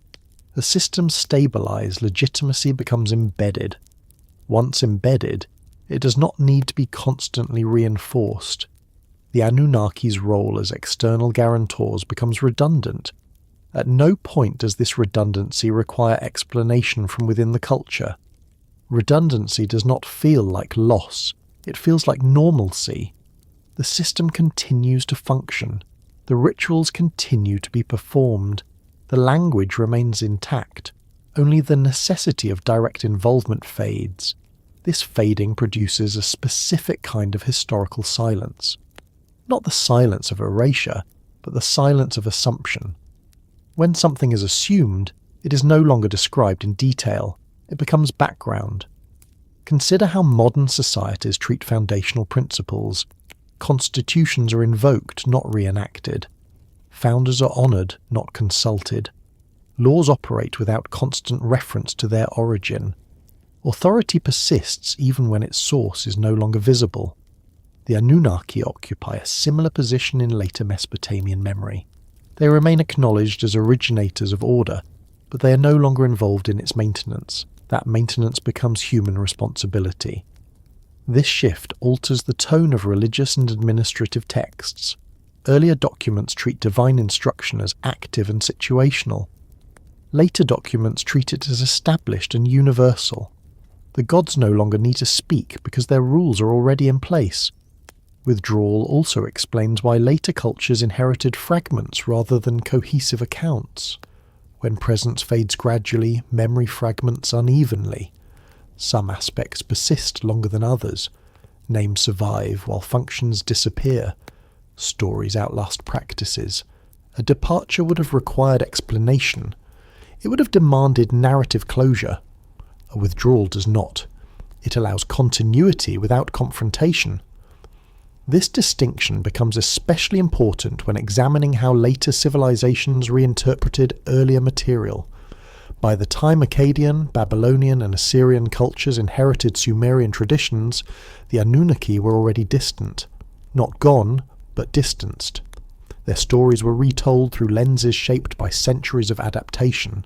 The systems stabilize, legitimacy becomes embedded. Once embedded, it does not need to be constantly reinforced. The Anunnaki's role as external guarantors becomes redundant. At no point does this redundancy require explanation from within the culture. Redundancy does not feel like loss, it feels like normalcy. The system continues to function. The rituals continue to be performed. The language remains intact. Only the necessity of direct involvement fades. This fading produces a specific kind of historical silence. Not the silence of erasure, but the silence of assumption. When something is assumed, it is no longer described in detail. It becomes background. Consider how modern societies treat foundational principles. Constitutions are invoked, not reenacted. Founders are honoured, not consulted. Laws operate without constant reference to their origin. Authority persists even when its source is no longer visible. The Anunnaki occupy a similar position in later Mesopotamian memory. They remain acknowledged as originators of order, but they are no longer involved in its maintenance. That maintenance becomes human responsibility. This shift alters the tone of religious and administrative texts. Earlier documents treat divine instruction as active and situational. Later documents treat it as established and universal. The gods no longer need to speak because their rules are already in place. Withdrawal also explains why later cultures inherited fragments rather than cohesive accounts. When presence fades gradually, memory fragments unevenly. Some aspects persist longer than others. Names survive while functions disappear. Stories outlast practices. A departure would have required explanation. It would have demanded narrative closure. A withdrawal does not. It allows continuity without confrontation. This distinction becomes especially important when examining how later civilizations reinterpreted earlier material. By the time Akkadian, Babylonian and Assyrian cultures inherited Sumerian traditions, the Anunnaki were already distant. Not gone, but distanced. Their stories were retold through lenses shaped by centuries of adaptation.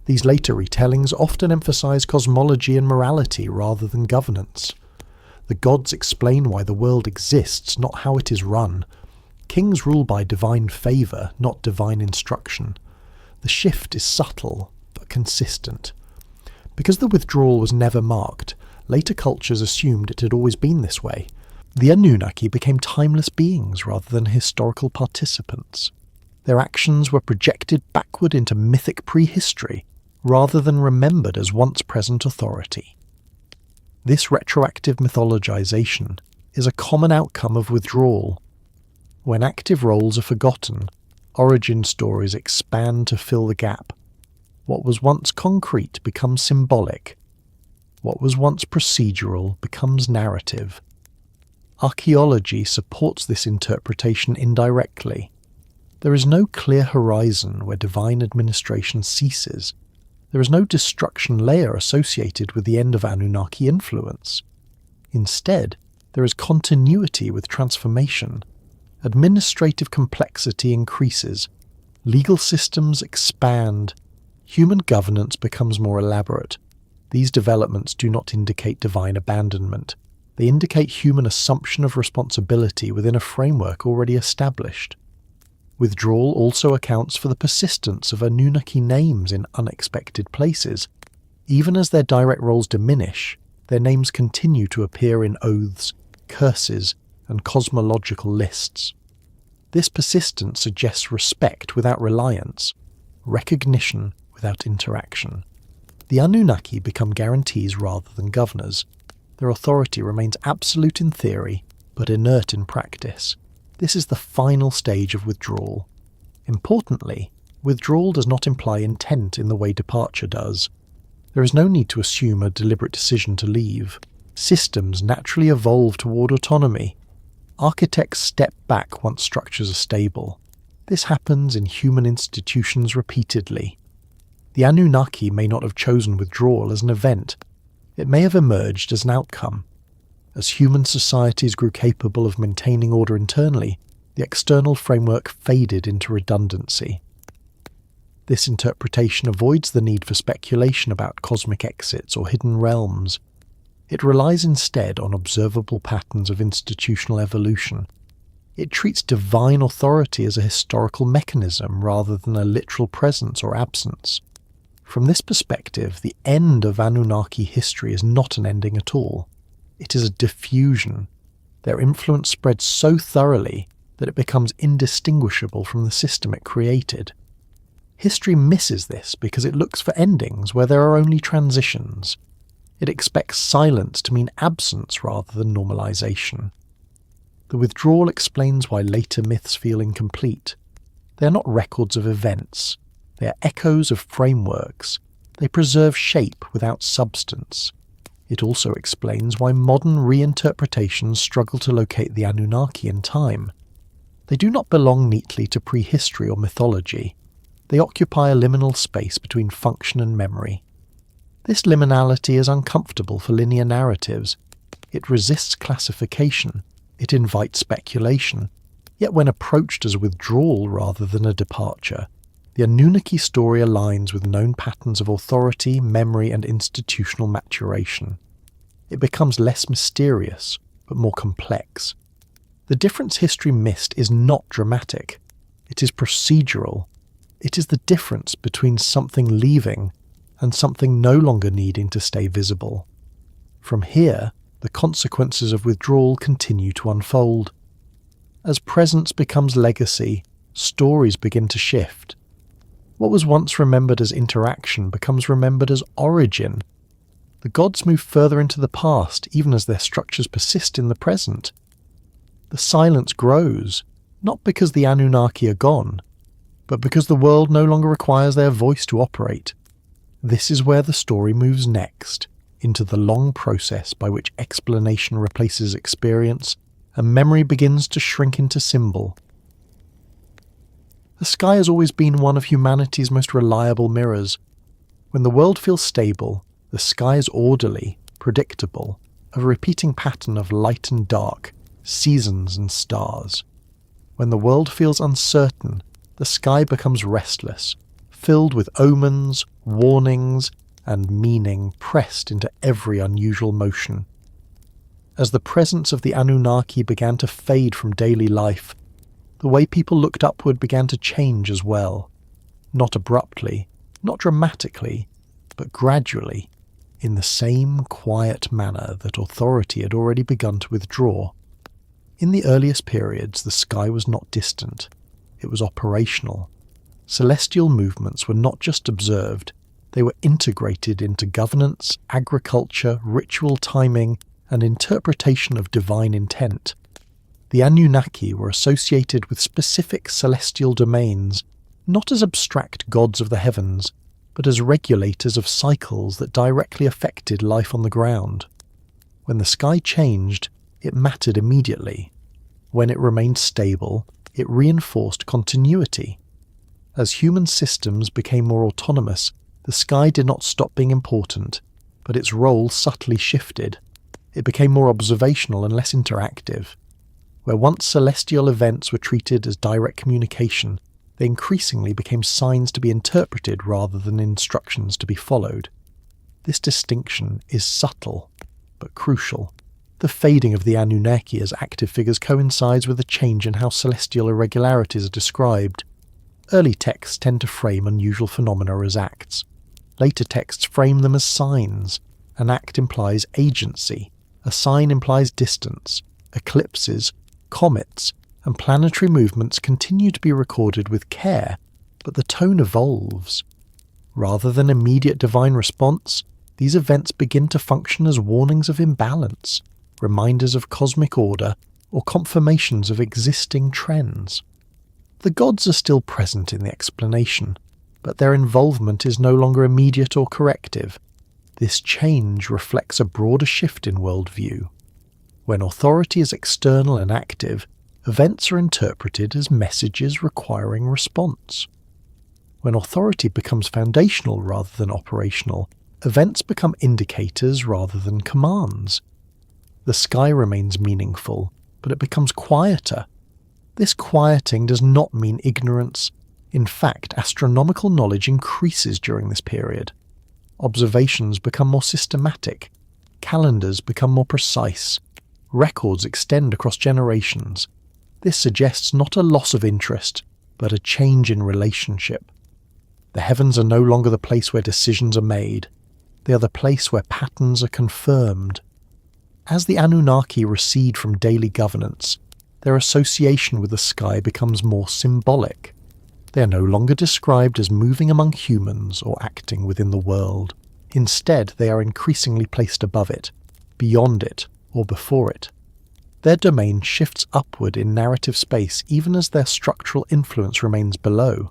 These later retellings often emphasize cosmology and morality rather than governance. The gods explain why the world exists, not how it is run. Kings rule by divine favour, not divine instruction. The shift is subtle, but consistent. Because the withdrawal was never marked, later cultures assumed it had always been this way. The Anunnaki became timeless beings rather than historical participants. Their actions were projected backward into mythic prehistory, rather than remembered as once-present authority. This retroactive mythologization is a common outcome of withdrawal. When active roles are forgotten, origin stories expand to fill the gap. What was once concrete becomes symbolic. What was once procedural becomes narrative. Archaeology supports this interpretation indirectly. There is no clear horizon where divine administration ceases. There is no destruction layer associated with the end of Anunnaki influence. Instead, there is continuity with transformation. Administrative complexity increases. Legal systems expand. Human governance becomes more elaborate. These developments do not indicate divine abandonment. They indicate human assumption of responsibility within a framework already established. Withdrawal also accounts for the persistence of Anunnaki names in unexpected places. Even as their direct roles diminish, their names continue to appear in oaths, curses, and cosmological lists. This persistence suggests respect without reliance, recognition without interaction. The Anunnaki become guarantees rather than governors. Their authority remains absolute in theory, but inert in practice. This is the final stage of withdrawal. Importantly, withdrawal does not imply intent in the way departure does. There is no need to assume a deliberate decision to leave. Systems naturally evolve toward autonomy. Architects step back once structures are stable. This happens in human institutions repeatedly. The Anunnaki may not have chosen withdrawal as an event. It may have emerged as an outcome. As human societies grew capable of maintaining order internally, the external framework faded into redundancy. This interpretation avoids the need for speculation about cosmic exits or hidden realms. It relies instead on observable patterns of institutional evolution. It treats divine authority as a historical mechanism rather than a literal presence or absence. From this perspective, the end of Anunnaki history is not an ending at all. It is a diffusion. Their influence spreads so thoroughly that it becomes indistinguishable from the system it created. History misses this because it looks for endings where there are only transitions. It expects silence to mean absence rather than normalization. The withdrawal explains why later myths feel incomplete. They are not records of events. They are echoes of frameworks. They preserve shape without substance. It also explains why modern reinterpretations struggle to locate the Anunnaki in time. They do not belong neatly to prehistory or mythology. They occupy a liminal space between function and memory. This liminality is uncomfortable for linear narratives. It resists classification. It invites speculation. Yet when approached as a withdrawal rather than a departure, the Anunnaki story aligns with known patterns of authority, memory, and institutional maturation. It becomes less mysterious, but more complex. The difference history missed is not dramatic. It is procedural. It is the difference between something leaving and something no longer needing to stay visible. From here, the consequences of withdrawal continue to unfold. As presence becomes legacy, stories begin to shift. What was once remembered as interaction becomes remembered as origin. The gods move further into the past, even as their structures persist in the present. The silence grows, not because the Anunnaki are gone, but because the world no longer requires their voice to operate. This is where the story moves next, into the long process by which explanation replaces experience, and memory begins to shrink into symbol. The sky has always been one of humanity's most reliable mirrors. When the world feels stable, the sky is orderly, predictable, a repeating pattern of light and dark, seasons and stars. When the world feels uncertain, the sky becomes restless, filled with omens, warnings, and meaning pressed into every unusual motion. As the presence of the Anunnaki began to fade from daily life, the way people looked upward began to change as well. Not abruptly, not dramatically, but gradually, in the same quiet manner that authority had already begun to withdraw. In the earliest periods, the sky was not distant. It was operational. Celestial movements were not just observed, they were integrated into governance, agriculture, ritual timing, and interpretation of divine intent. The Anunnaki were associated with specific celestial domains, not as abstract gods of the heavens, but as regulators of cycles that directly affected life on the ground. When the sky changed, it mattered immediately. When it remained stable, it reinforced continuity. As human systems became more autonomous, the sky did not stop being important, but its role subtly shifted. It became more observational and less interactive. Where once celestial events were treated as direct communication, they increasingly became signs to be interpreted rather than instructions to be followed. This distinction is subtle, but crucial. The fading of the Anunnaki as active figures coincides with a change in how celestial irregularities are described. Early texts tend to frame unusual phenomena as acts. Later texts frame them as signs. An act implies agency. A sign implies distance. Eclipses, comets, and planetary movements continue to be recorded with care, but the tone evolves. Rather than immediate divine response, these events begin to function as warnings of imbalance, reminders of cosmic order, or confirmations of existing trends. The gods are still present in the explanation, but their involvement is no longer immediate or corrective. This change reflects a broader shift in worldview. When authority is external and active, events are interpreted as messages requiring response. When authority becomes foundational rather than operational, events become indicators rather than commands. The sky remains meaningful, but it becomes quieter. This quieting does not mean ignorance. In fact, astronomical knowledge increases during this period. Observations become more systematic. Calendars become more precise. Records extend across generations. This suggests not a loss of interest, but a change in relationship. The heavens are no longer the place where decisions are made. They are the place where patterns are confirmed. As the Anunnaki recede from daily governance, their association with the sky becomes more symbolic. They are no longer described as moving among humans or acting within the world. Instead, they are increasingly placed above it, beyond it, or before it. Their domain shifts upward in narrative space even as their structural influence remains below.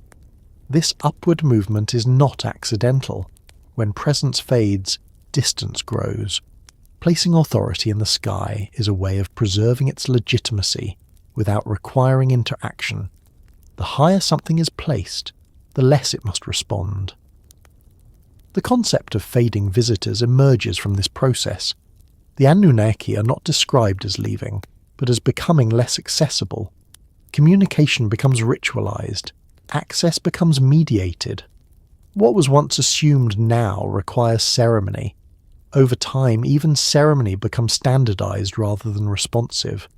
This upward movement is not accidental. When presence fades, distance grows. Placing authority in the sky is a way of preserving its legitimacy without requiring interaction. The higher something is placed, the less it must respond. The concept of fading visitors emerges from this process. The Anunnaki are not described as leaving, but as becoming less accessible. Communication becomes ritualized. Access becomes mediated. What was once assumed now requires ceremony. Over time, even ceremony becomes standardized rather than responsive.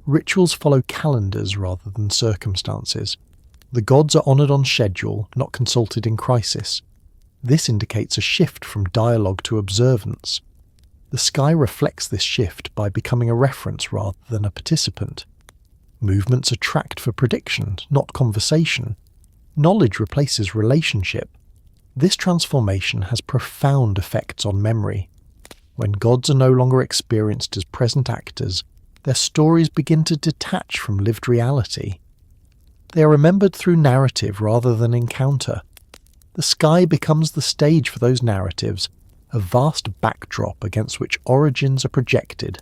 Rituals follow calendars rather than circumstances. The gods are honored on schedule, not consulted in crisis. This indicates a shift from dialogue to observance. The sky reflects this shift by becoming a reference rather than a participant. Movements are tracked for prediction, not conversation. Knowledge replaces relationship. This transformation has profound effects on memory. When gods are no longer experienced as present actors, their stories begin to detach from lived reality. They are remembered through narrative rather than encounter. The sky becomes the stage for those narratives, a vast backdrop against which origins are projected.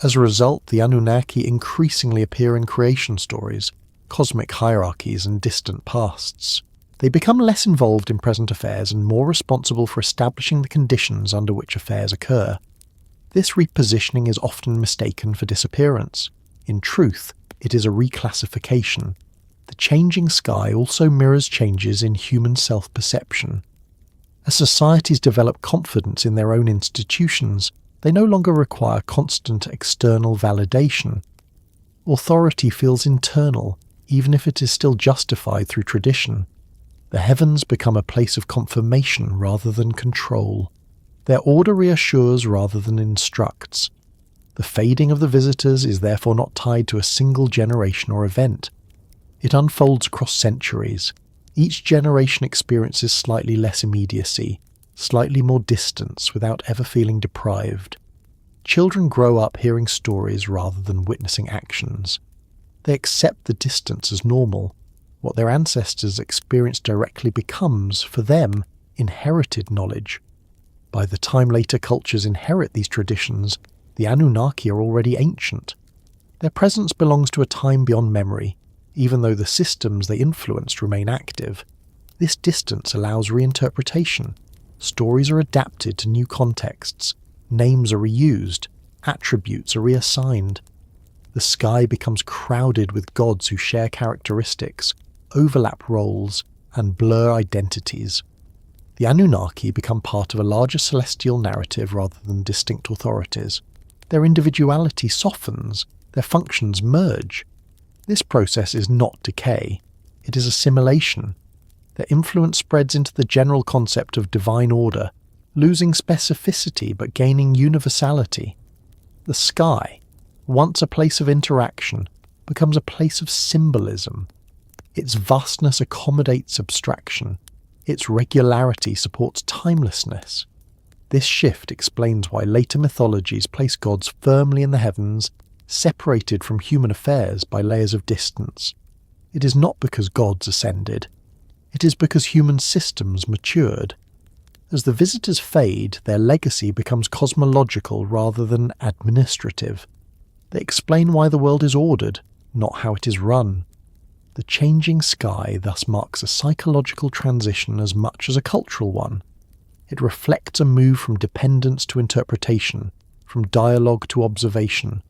As a result, the Anunnaki increasingly appear in creation stories, cosmic hierarchies and distant pasts. They become less involved in present affairs and more responsible for establishing the conditions under which affairs occur. This repositioning is often mistaken for disappearance. In truth, it is a reclassification. The changing sky also mirrors changes in human self-perception. As societies develop confidence in their own institutions, they no longer require constant external validation. Authority feels internal, even if it is still justified through tradition. The heavens become a place of confirmation rather than control. Their order reassures rather than instructs. The fading of the visitors is therefore not tied to a single generation or event. It unfolds across centuries. Each generation experiences slightly less immediacy, slightly more distance without ever feeling deprived. Children grow up hearing stories rather than witnessing actions. They accept the distance as normal. What their ancestors experienced directly becomes, for them, inherited knowledge. By the time later cultures inherit these traditions, the Anunnaki are already ancient. Their presence belongs to a time beyond memory, even though the systems they influenced remain active. This distance allows reinterpretation. Stories are adapted to new contexts. Names are reused. Attributes are reassigned. The sky becomes crowded with gods who share characteristics, overlap roles, and blur identities. The Anunnaki become part of a larger celestial narrative rather than distinct authorities. Their individuality softens, their functions merge. This process is not decay, it is assimilation. Their influence spreads into the general concept of divine order, losing specificity but gaining universality. The sky, once a place of interaction, becomes a place of symbolism. Its vastness accommodates abstraction. Its regularity supports timelessness. This shift explains why later mythologies place gods firmly in the heavens, separated from human affairs by layers of distance. It is not because gods ascended. It is because human systems matured. As the visitors fade, their legacy becomes cosmological rather than administrative. They explain why the world is ordered, not how it is run. The changing sky thus marks a psychological transition as much as a cultural one. It reflects a move from dependence to interpretation, from dialogue to observation.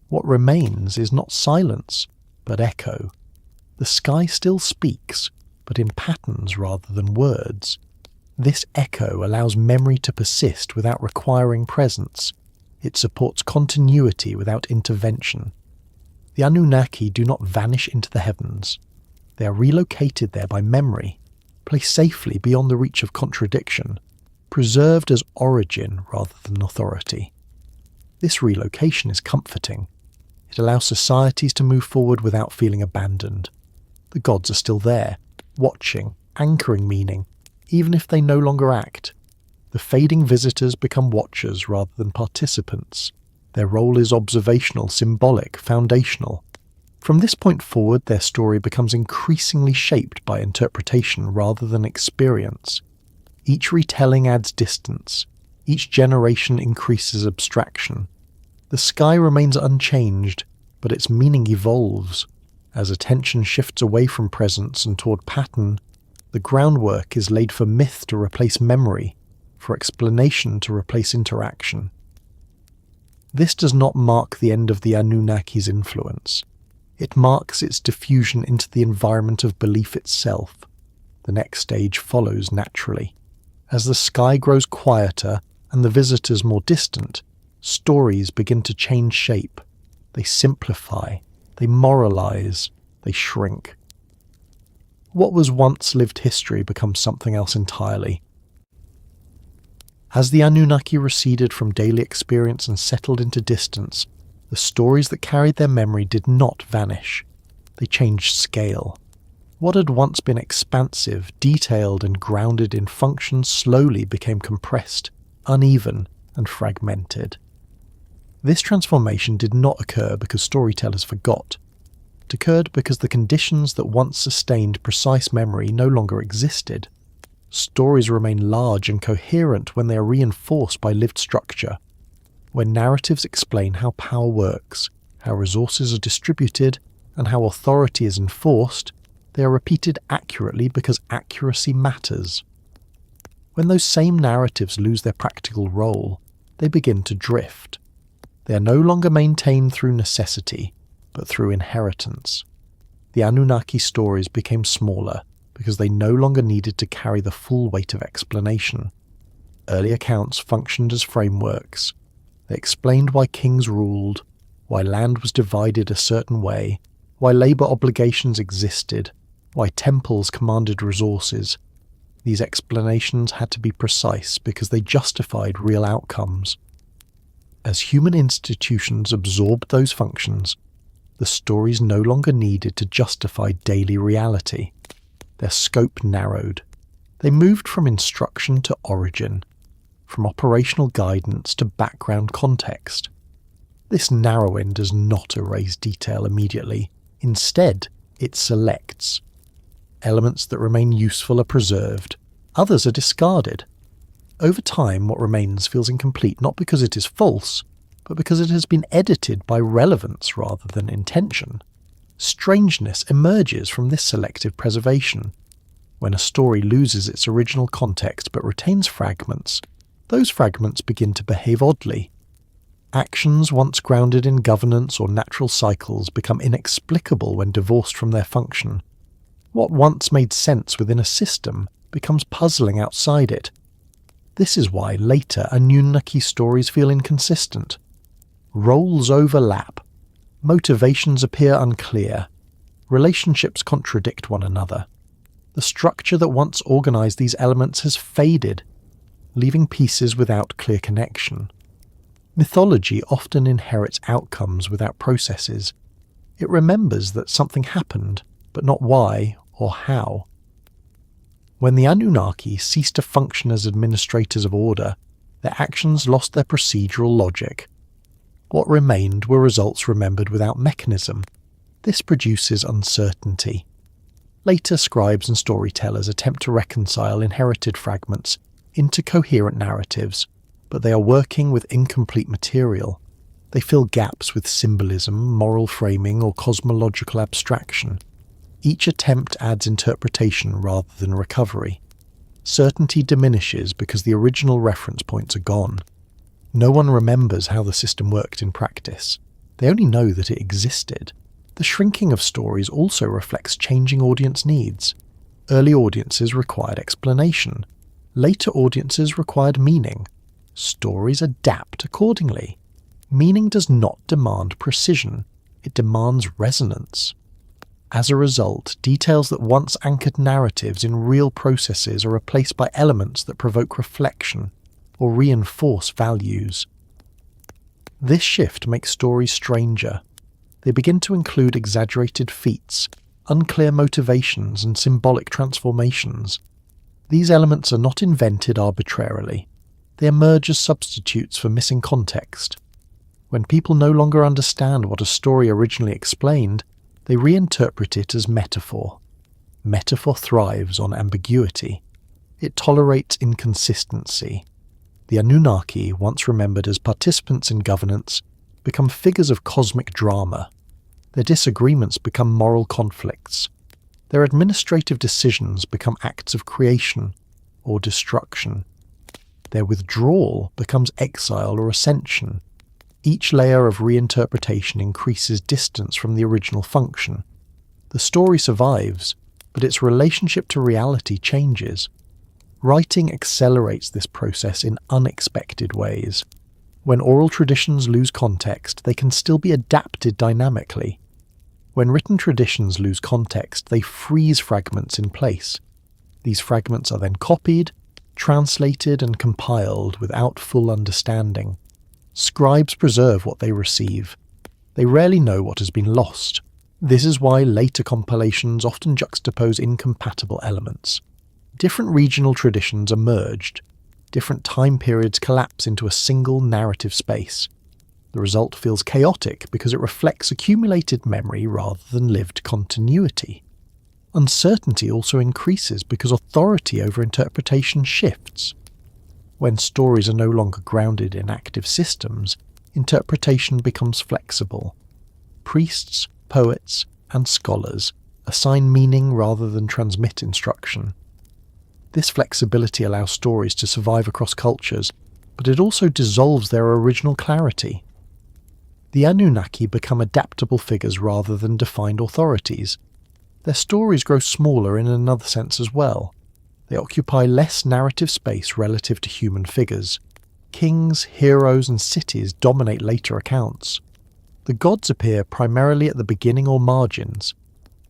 What remains is not silence, but echo. The sky still speaks, but in patterns rather than words. This echo allows memory to persist without requiring presence. It supports continuity without intervention. The Anunnaki do not vanish into the heavens. They are relocated there by memory, placed safely beyond the reach of contradiction, preserved as origin rather than authority. This relocation is comforting. It allows societies to move forward without feeling abandoned. The gods are still there, watching, anchoring meaning, even if they no longer act. The fading visitors become watchers rather than participants. Their role is observational, symbolic, foundational. From this point forward, their story becomes increasingly shaped by interpretation rather than experience. Each retelling adds distance. Each generation increases abstraction. The sky remains unchanged, but its meaning evolves. As attention shifts away from presence and toward pattern, the groundwork is laid for myth to replace memory, for explanation to replace interaction. This does not mark the end of the Anunnaki's influence. It marks its diffusion into the environment of belief itself. The next stage follows naturally. As the sky grows quieter and the visitors more distant, stories begin to change shape. They simplify, they moralize, they shrink. What was once lived history becomes something else entirely. As the Anunnaki receded from daily experience and settled into distance, the stories that carried their memory did not vanish. They changed scale. What had once been expansive, detailed, and grounded in function slowly became compressed, uneven, and fragmented. This transformation did not occur because storytellers forgot. It occurred because the conditions that once sustained precise memory no longer existed. Stories remain large and coherent when they are reinforced by lived structure. When narratives explain how power works, how resources are distributed, and how authority is enforced, they are repeated accurately because accuracy matters. When those same narratives lose their practical role, they begin to drift. They are no longer maintained through necessity, but through inheritance. The Anunnaki stories became smaller because they no longer needed to carry the full weight of explanation. Early accounts functioned as frameworks. They explained why kings ruled, why land was divided a certain way, why labor obligations existed, why temples commanded resources. These explanations had to be precise because they justified real outcomes. As human institutions absorbed those functions, the stories no longer needed to justify daily reality. Their scope narrowed. They moved from instruction to origin, from operational guidance to background context. This narrowing does not erase detail immediately. Instead, it selects. Elements that remain useful are preserved. Others are discarded. Over time, what remains feels incomplete not because it is false, but because it has been edited by relevance rather than intention. Strangeness emerges from this selective preservation. When a story loses its original context but retains fragments, those fragments begin to behave oddly. Actions once grounded in governance or natural cycles become inexplicable when divorced from their function. What once made sense within a system becomes puzzling outside it. This is why later Anunnaki stories feel inconsistent. Roles overlap. Motivations appear unclear. Relationships contradict one another. The structure that once organized these elements has faded, leaving pieces without clear connection. Mythology often inherits outcomes without processes. It remembers that something happened, but not why or how. When the Anunnaki ceased to function as administrators of order, their actions lost their procedural logic. What remained were results remembered without mechanism. This produces uncertainty. Later scribes and storytellers attempt to reconcile inherited fragments into coherent narratives, but they are working with incomplete material. They fill gaps with symbolism, moral framing, or cosmological abstraction. Each attempt adds interpretation rather than recovery. Certainty diminishes because the original reference points are gone. No one remembers how the system worked in practice. They only know that it existed. The shrinking of stories also reflects changing audience needs. Early audiences required explanation. Later audiences required meaning. Stories adapt accordingly. Meaning does not demand precision. It demands resonance. As a result, details that once anchored narratives in real processes are replaced by elements that provoke reflection or reinforce values. This shift makes stories stranger. They begin to include exaggerated feats, unclear motivations, and symbolic transformations. These elements are not invented arbitrarily. They emerge as substitutes for missing context. When people no longer understand what a story originally explained, they reinterpret it as metaphor. Metaphor thrives on ambiguity. It tolerates inconsistency. The Anunnaki, once remembered as participants in governance, become figures of cosmic drama. Their disagreements become moral conflicts. Their administrative decisions become acts of creation or destruction. Their withdrawal becomes exile or ascension. Each layer of reinterpretation increases distance from the original function. The story survives, but its relationship to reality changes. Writing accelerates this process in unexpected ways. When oral traditions lose context, they can still be adapted dynamically. When written traditions lose context, they freeze fragments in place. These fragments are then copied, translated, and compiled without full understanding. Scribes preserve what they receive. They rarely know what has been lost. This is why later compilations often juxtapose incompatible elements. Different regional traditions are merged. Different time periods collapse into a single narrative space. The result feels chaotic because it reflects accumulated memory rather than lived continuity. Uncertainty also increases because authority over interpretation shifts. When stories are no longer grounded in active systems, interpretation becomes flexible. Priests, poets, and scholars assign meaning rather than transmit instruction. This flexibility allows stories to survive across cultures, but it also dissolves their original clarity. The Anunnaki become adaptable figures rather than defined authorities. Their stories grow smaller in another sense as well. They occupy less narrative space relative to human figures. Kings, heroes, and cities dominate later accounts. The gods appear primarily at the beginning or margins.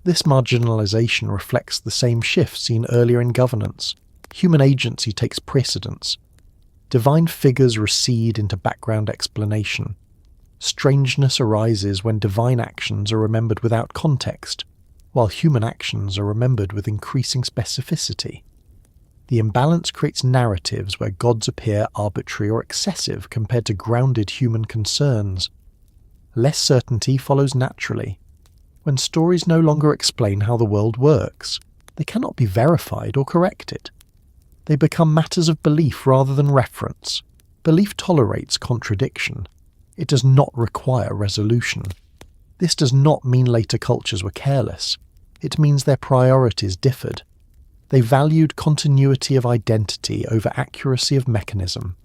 This marginalization reflects the same shift seen earlier in governance. Human agency takes precedence. Divine figures recede into background explanation. Strangeness arises when divine actions are remembered without context, while human actions are remembered with increasing specificity. The imbalance creates narratives where gods appear arbitrary or excessive compared to grounded human concerns. Less certainty follows naturally. When stories no longer explain how the world works, they cannot be verified or corrected. They become matters of belief rather than reference. Belief tolerates contradiction. It does not require resolution. This does not mean later cultures were careless. It means their priorities differed. They valued continuity of identity over accuracy of mechanism.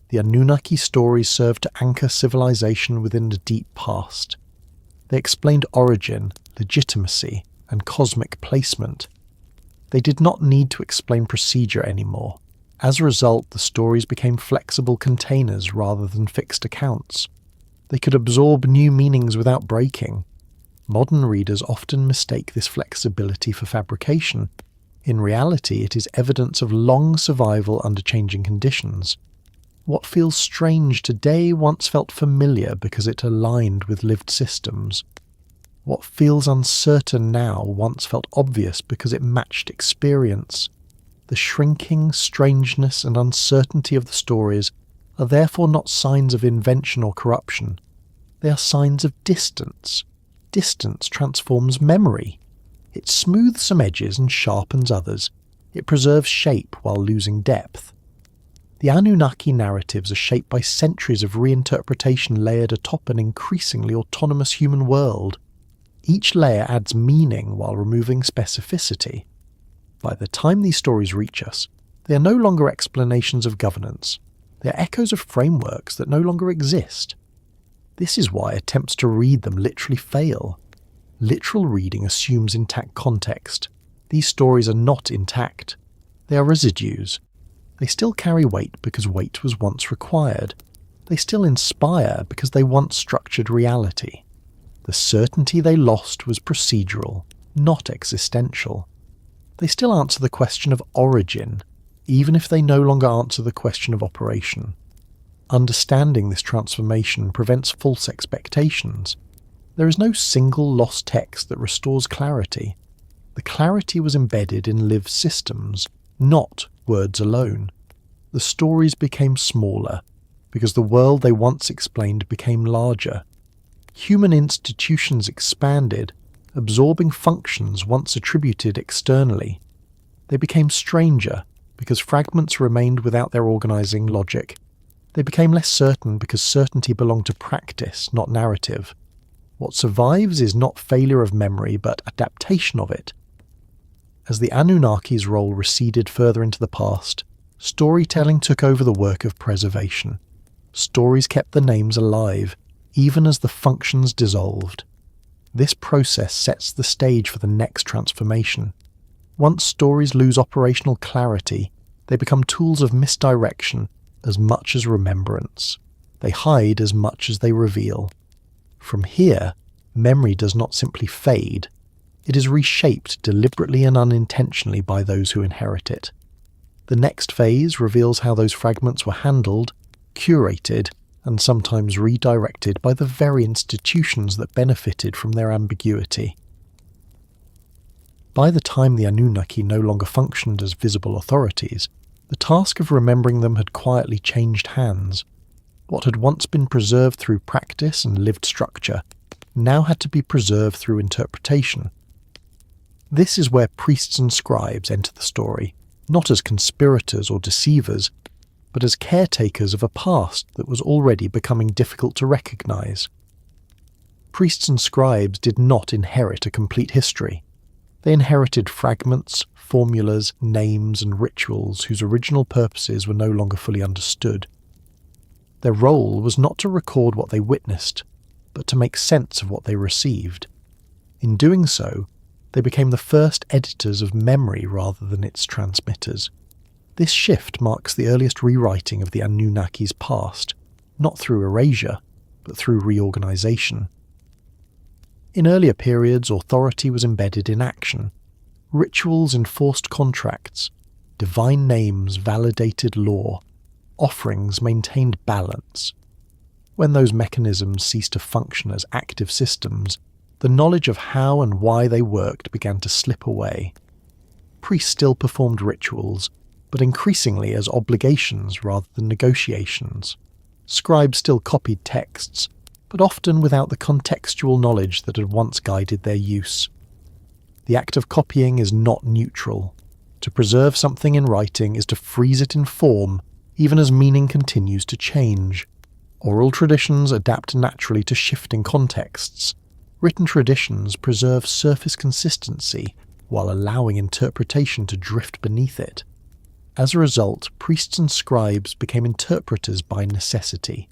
The Anunnaki stories served to anchor civilization within the deep past. They explained origin, legitimacy, and cosmic placement. They did not need to explain procedure anymore. As a result, the stories became flexible containers rather than fixed accounts. They could absorb new meanings without breaking. Modern readers often mistake this flexibility for fabrication. In reality, it is evidence of long survival under changing conditions. What feels strange today once felt familiar because it aligned with lived systems. What feels uncertain now once felt obvious because it matched experience. The shrinking, strangeness, and uncertainty of the stories are therefore not signs of invention or corruption. They are signs of distance. Distance transforms memory. It smooths some edges and sharpens others. It preserves shape while losing depth. The Anunnaki narratives are shaped by centuries of reinterpretation layered atop an increasingly autonomous human world. Each layer adds meaning while removing specificity. By the time these stories reach us, they are no longer explanations of governance. They are echoes of frameworks that no longer exist. This is why attempts to read them literally fail. Literal reading assumes intact context. These stories are not intact. They are residues. They still carry weight because weight was once required. They still inspire because they once structured reality. The certainty they lost was procedural, not existential. They still answer the question of origin, even if they no longer answer the question of operation. Understanding this transformation prevents false expectations. There is no single lost text that restores clarity. The clarity was embedded in lived systems, not words alone. The stories became smaller, because the world they once explained became larger. Human institutions expanded, absorbing functions once attributed externally. They became stranger, because fragments remained without their organizing logic. They became less certain because certainty belonged to practice, not narrative. What survives is not failure of memory, but adaptation of it. As the Anunnaki's role receded further into the past, storytelling took over the work of preservation. Stories kept the names alive, even as the functions dissolved. This process sets the stage for the next transformation. Once stories lose operational clarity, they become tools of misdirection as much as remembrance. They hide as much as they reveal. From here, memory does not simply fade. It is reshaped deliberately and unintentionally by those who inherit it. The next phase reveals how those fragments were handled, curated, and sometimes redirected by the very institutions that benefited from their ambiguity. By the time the Anunnaki no longer functioned as visible authorities, the task of remembering them had quietly changed hands. What had once been preserved through practice and lived structure now had to be preserved through interpretation. This is where priests and scribes enter the story, not as conspirators or deceivers, but as caretakers of a past that was already becoming difficult to recognize. Priests and scribes did not inherit a complete history. They inherited fragments, formulas, names, and rituals whose original purposes were no longer fully understood. Their role was not to record what they witnessed, but to make sense of what they received. In doing so, they became the first editors of memory rather than its transmitters. This shift marks the earliest rewriting of the Anunnaki's past, not through erasure, but through reorganization. In earlier periods, authority was embedded in action. Rituals enforced contracts, divine names validated law, offerings maintained balance. When those mechanisms ceased to function as active systems, the knowledge of how and why they worked began to slip away. Priests still performed rituals, but increasingly as obligations rather than negotiations. Scribes still copied texts, but often without the contextual knowledge that had once guided their use. The act of copying is not neutral. To preserve something in writing is to freeze it in form, even as meaning continues to change. Oral traditions adapt naturally to shifting contexts. Written traditions preserve surface consistency while allowing interpretation to drift beneath it. As a result, priests and scribes became interpreters by necessity.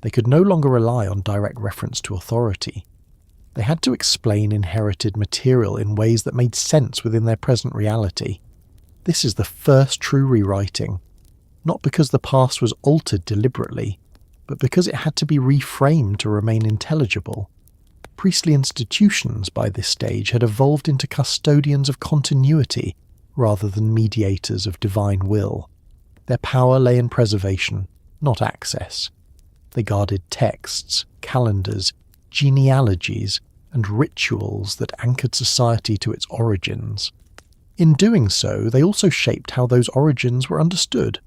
They could no longer rely on direct reference to authority. They had to explain inherited material in ways that made sense within their present reality. This is the first true rewriting, not because the past was altered deliberately, but because it had to be reframed to remain intelligible. Priestly institutions by this stage had evolved into custodians of continuity rather than mediators of divine will. Their power lay in preservation, not access. They guarded texts, calendars, genealogies, and rituals that anchored society to its origins. In doing so, they also shaped how those origins were understood.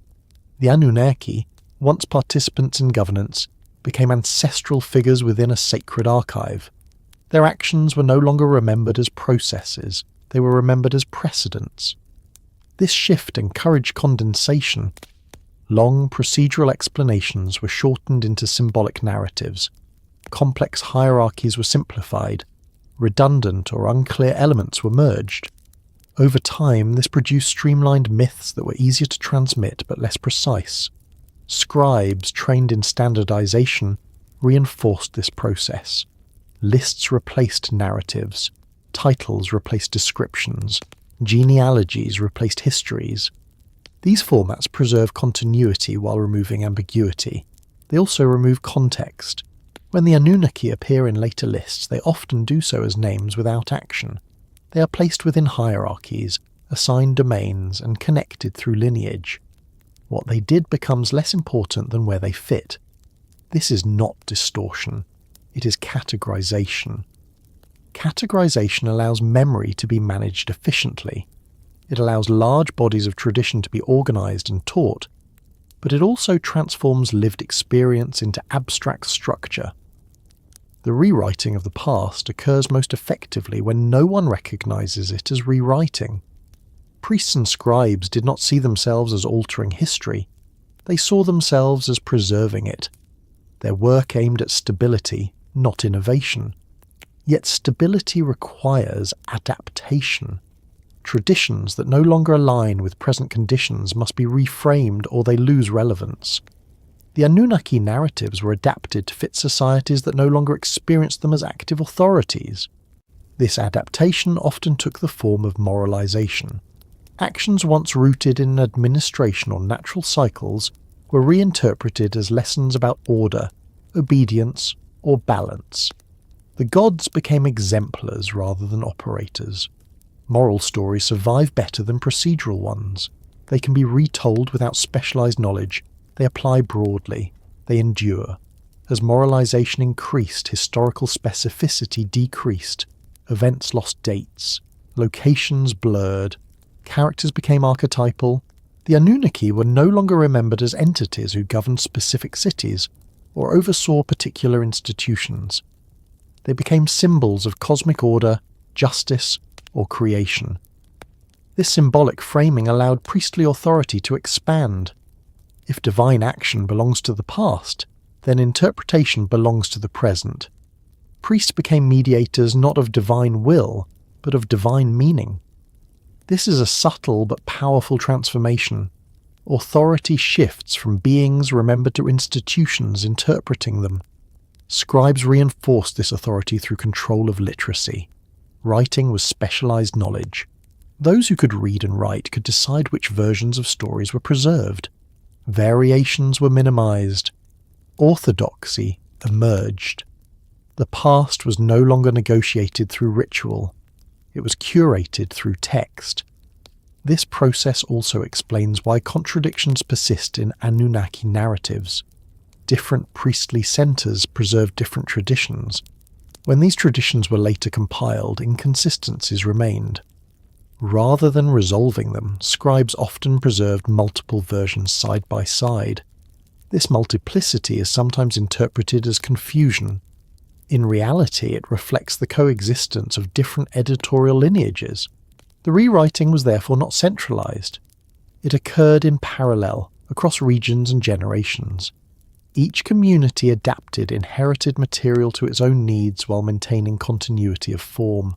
The Anunnaki, once participants in governance, became ancestral figures within a sacred archive. Their actions were no longer remembered as processes, they were remembered as precedents. This shift encouraged condensation. Long procedural explanations were shortened into symbolic narratives. Complex hierarchies were simplified. Redundant or unclear elements were merged. Over time, this produced streamlined myths that were easier to transmit but less precise. Scribes trained in standardization reinforced this process. Lists replaced narratives. Titles replaced descriptions. Genealogies replaced histories. These formats preserve continuity while removing ambiguity. They also remove context. When the Anunnaki appear in later lists, they often do so as names without action. They are placed within hierarchies, assigned domains, and connected through lineage. What they did becomes less important than where they fit. This is not distortion. It is categorization. Categorization allows memory to be managed efficiently. It allows large bodies of tradition to be organized and taught, but it also transforms lived experience into abstract structure. The rewriting of the past occurs most effectively when no one recognizes it as rewriting. Priests and scribes did not see themselves as altering history. They saw themselves as preserving it. Their work aimed at stability, not innovation. Yet stability requires adaptation. Traditions that no longer align with present conditions must be reframed or they lose relevance. The Anunnaki narratives were adapted to fit societies that no longer experienced them as active authorities. This adaptation often took the form of moralization. Actions once rooted in administration or natural cycles were reinterpreted as lessons about order, obedience, or balance. The gods became exemplars rather than operators. Moral stories survive better than procedural ones. They can be retold without specialized knowledge. They apply broadly. They endure. As moralization increased, historical specificity decreased, events lost dates, locations blurred, characters became archetypal. The Anunnaki were no longer remembered as entities who governed specific cities or oversaw particular institutions. They became symbols of cosmic order, justice, or creation. This symbolic framing allowed priestly authority to expand. If divine action belongs to the past, then interpretation belongs to the present. Priests became mediators not of divine will, but of divine meaning. This is a subtle but powerful transformation. Authority shifts from beings remembered to institutions interpreting them. Scribes reinforced this authority through control of literacy. Writing was specialized knowledge. Those who could read and write could decide which versions of stories were preserved. Variations were minimized. Orthodoxy emerged. The past was no longer negotiated through ritual. It was curated through text. This process also explains why contradictions persist in Anunnaki narratives. Different priestly centers preserved different traditions. When these traditions were later compiled, inconsistencies remained. Rather than resolving them, scribes often preserved multiple versions side by side. This multiplicity is sometimes interpreted as confusion. In reality, it reflects the coexistence of different editorial lineages. The rewriting was therefore not centralized. It occurred in parallel, across regions and generations. Each community adapted inherited material to its own needs while maintaining continuity of form.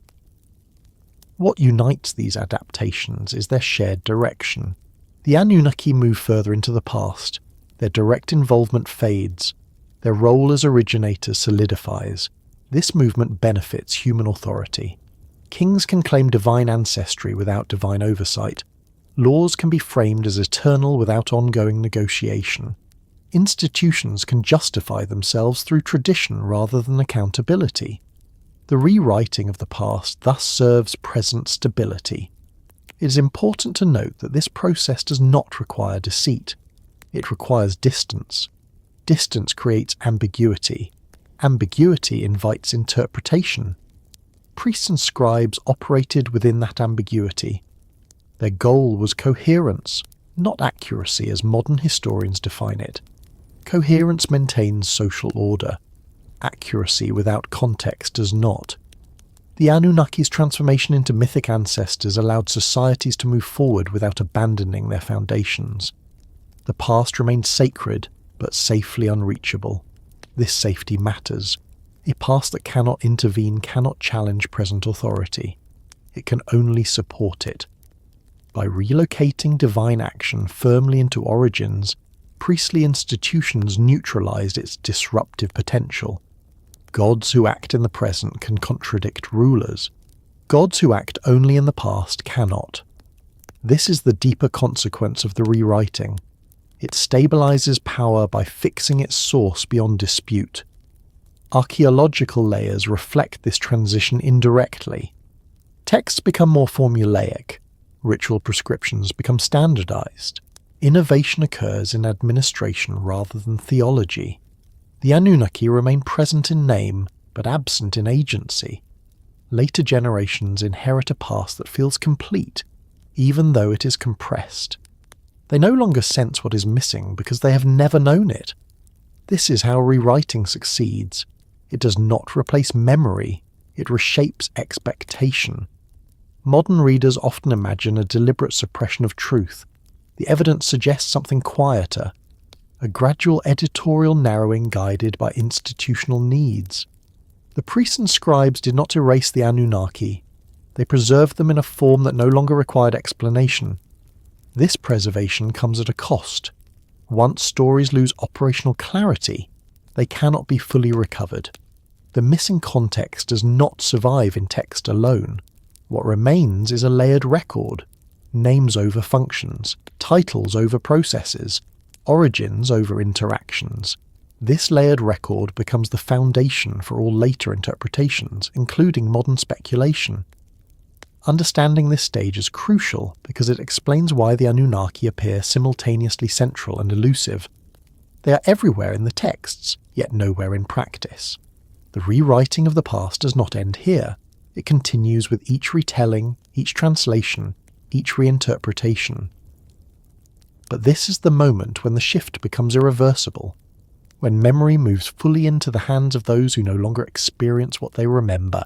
What unites these adaptations is their shared direction. The Anunnaki move further into the past. Their direct involvement fades. Their role as originators solidifies. This movement benefits human authority. Kings can claim divine ancestry without divine oversight. Laws can be framed as eternal without ongoing negotiation. Institutions can justify themselves through tradition rather than accountability. The rewriting of the past thus serves present stability. It is important to note that this process does not require deceit. It requires distance. Distance creates ambiguity. Ambiguity invites interpretation. Priests and scribes operated within that ambiguity. Their goal was coherence, not accuracy as modern historians define it. Coherence maintains social order. Accuracy without context does not. The Anunnaki's transformation into mythic ancestors allowed societies to move forward without abandoning their foundations. The past remained sacred, but safely unreachable. This safety matters. A past that cannot intervene cannot challenge present authority. It can only support it. By relocating divine action firmly into origins, priestly institutions neutralized its disruptive potential. Gods who act in the present can contradict rulers. Gods who act only in the past cannot. This is the deeper consequence of the rewriting. It stabilizes power by fixing its source beyond dispute. Archaeological layers reflect this transition indirectly. Texts become more formulaic. Ritual prescriptions become standardized. Innovation occurs in administration rather than theology. The Anunnaki remain present in name, but absent in agency. Later generations inherit a past that feels complete, even though it is compressed. They no longer sense what is missing because they have never known it. This is how rewriting succeeds. It does not replace memory, it reshapes expectation. Modern readers often imagine a deliberate suppression of truth. The evidence suggests something quieter, a gradual editorial narrowing guided by institutional needs. The priests and scribes did not erase the Anunnaki. They preserved them in a form that no longer required explanation. This preservation comes at a cost. Once stories lose operational clarity, they cannot be fully recovered. The missing context does not survive in text alone. What remains is a layered record. Names over functions, titles over processes, origins over interactions. This layered record becomes the foundation for all later interpretations, including modern speculation. Understanding this stage is crucial because it explains why the Anunnaki appear simultaneously central and elusive. They are everywhere in the texts, yet nowhere in practice. The rewriting of the past does not end here. It continues with each retelling, each translation, each reinterpretation. But this is the moment when the shift becomes irreversible, when memory moves fully into the hands of those who no longer experience what they remember.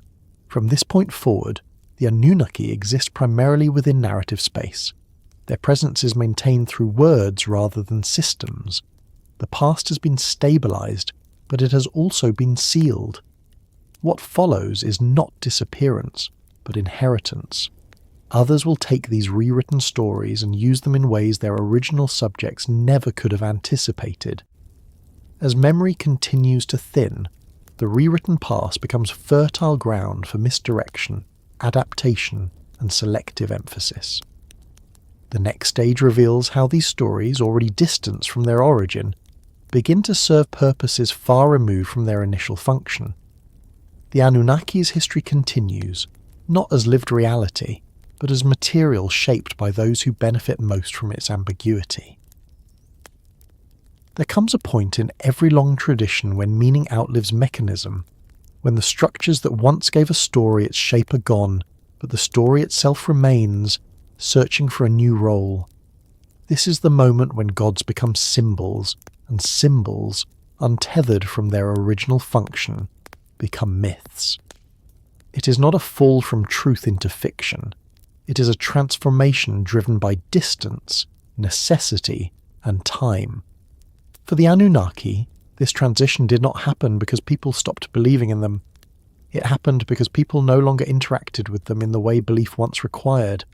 From this point forward, the Anunnaki exist primarily within narrative space. Their presence is maintained through words rather than systems. The past has been stabilized, but it has also been sealed. What follows is not disappearance, but inheritance. Others will take these rewritten stories and use them in ways their original subjects never could have anticipated. As memory continues to thin, the rewritten past becomes fertile ground for misdirection, adaptation, and selective emphasis. The next stage reveals how these stories, already distanced from their origin, begin to serve purposes far removed from their initial function. The Anunnaki's history continues, not as lived reality, but as material shaped by those who benefit most from its ambiguity. There comes a point in every long tradition when meaning outlives mechanism, when the structures that once gave a story its shape are gone, but the story itself remains, searching for a new role. This is the moment when gods become symbols, and symbols, untethered from their original function, become myths. It is not a fall from truth into fiction. It is a transformation driven by distance, necessity, and time. For the Anunnaki, this transition did not happen because people stopped believing in them. It happened because people no longer interacted with them in the way belief once required.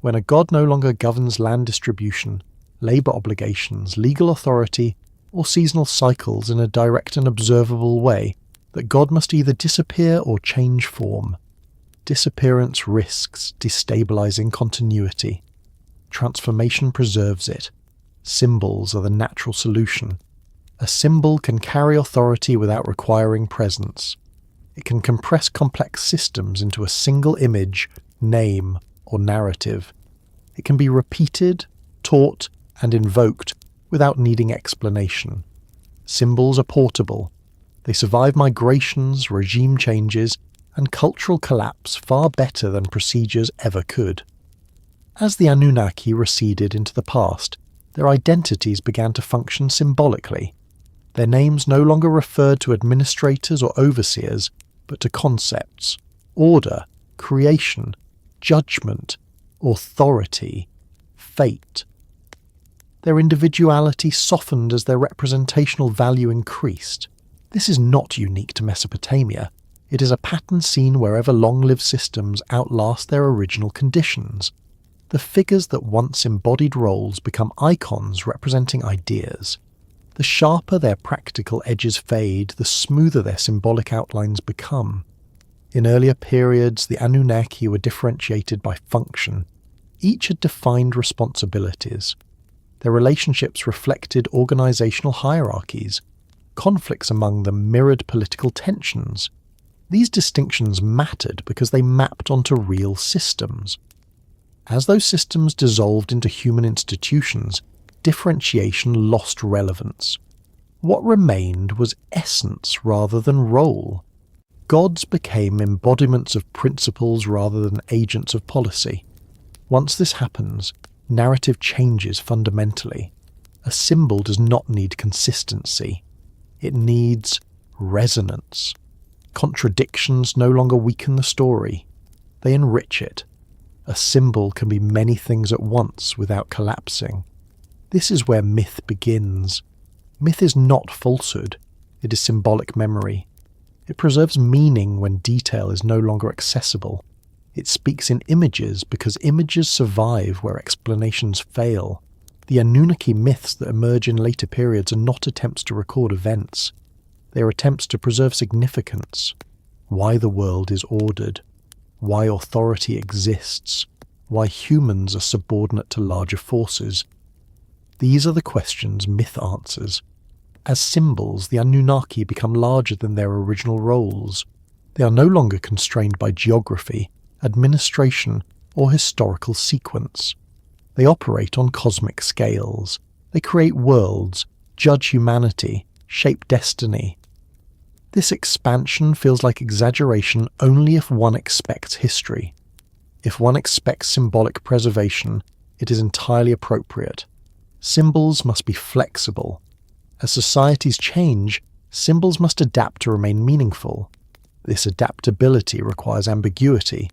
When a god no longer governs land distribution, labour obligations, legal authority, or seasonal cycles in a direct and observable way, that God must either disappear or change form. Disappearance risks destabilizing continuity. Transformation preserves it. Symbols are the natural solution. A symbol can carry authority without requiring presence. It can compress complex systems into a single image, name, or narrative. It can be repeated, taught, and invoked without needing explanation. Symbols are portable. They survive migrations, regime changes, and cultural collapse far better than procedures ever could. As the Anunnaki receded into the past, their identities began to function symbolically. Their names no longer referred to administrators or overseers, but to concepts, order, creation, judgment, authority, fate. Their individuality softened as their representational value increased. This is not unique to Mesopotamia. It is a pattern seen wherever long-lived systems outlast their original conditions. The figures that once embodied roles become icons representing ideas. The sharper their practical edges fade, the smoother their symbolic outlines become. In earlier periods, the Anunnaki were differentiated by function. Each had defined responsibilities. Their relationships reflected organizational hierarchies. Conflicts among them mirrored political tensions. These distinctions mattered because they mapped onto real systems. As those systems dissolved into human institutions, differentiation lost relevance. What remained was essence rather than role. Gods became embodiments of principles rather than agents of policy. Once this happens, narrative changes fundamentally. A symbol does not need consistency. It needs resonance. Contradictions no longer weaken the story. They enrich it. A symbol can be many things at once without collapsing. This is where myth begins. Myth is not falsehood. It is symbolic memory. It preserves meaning when detail is no longer accessible. It speaks in images because images survive where explanations fail. The Anunnaki myths that emerge in later periods are not attempts to record events. They are attempts to preserve significance. Why the world is ordered. Why authority exists. Why humans are subordinate to larger forces. These are the questions myth answers. As symbols, the Anunnaki become larger than their original roles. They are no longer constrained by geography, administration, or historical sequence. They operate on cosmic scales. They create worlds, judge humanity, shape destiny. This expansion feels like exaggeration only if one expects history. If one expects symbolic preservation, it is entirely appropriate. Symbols must be flexible. As societies change, symbols must adapt to remain meaningful. This adaptability requires ambiguity.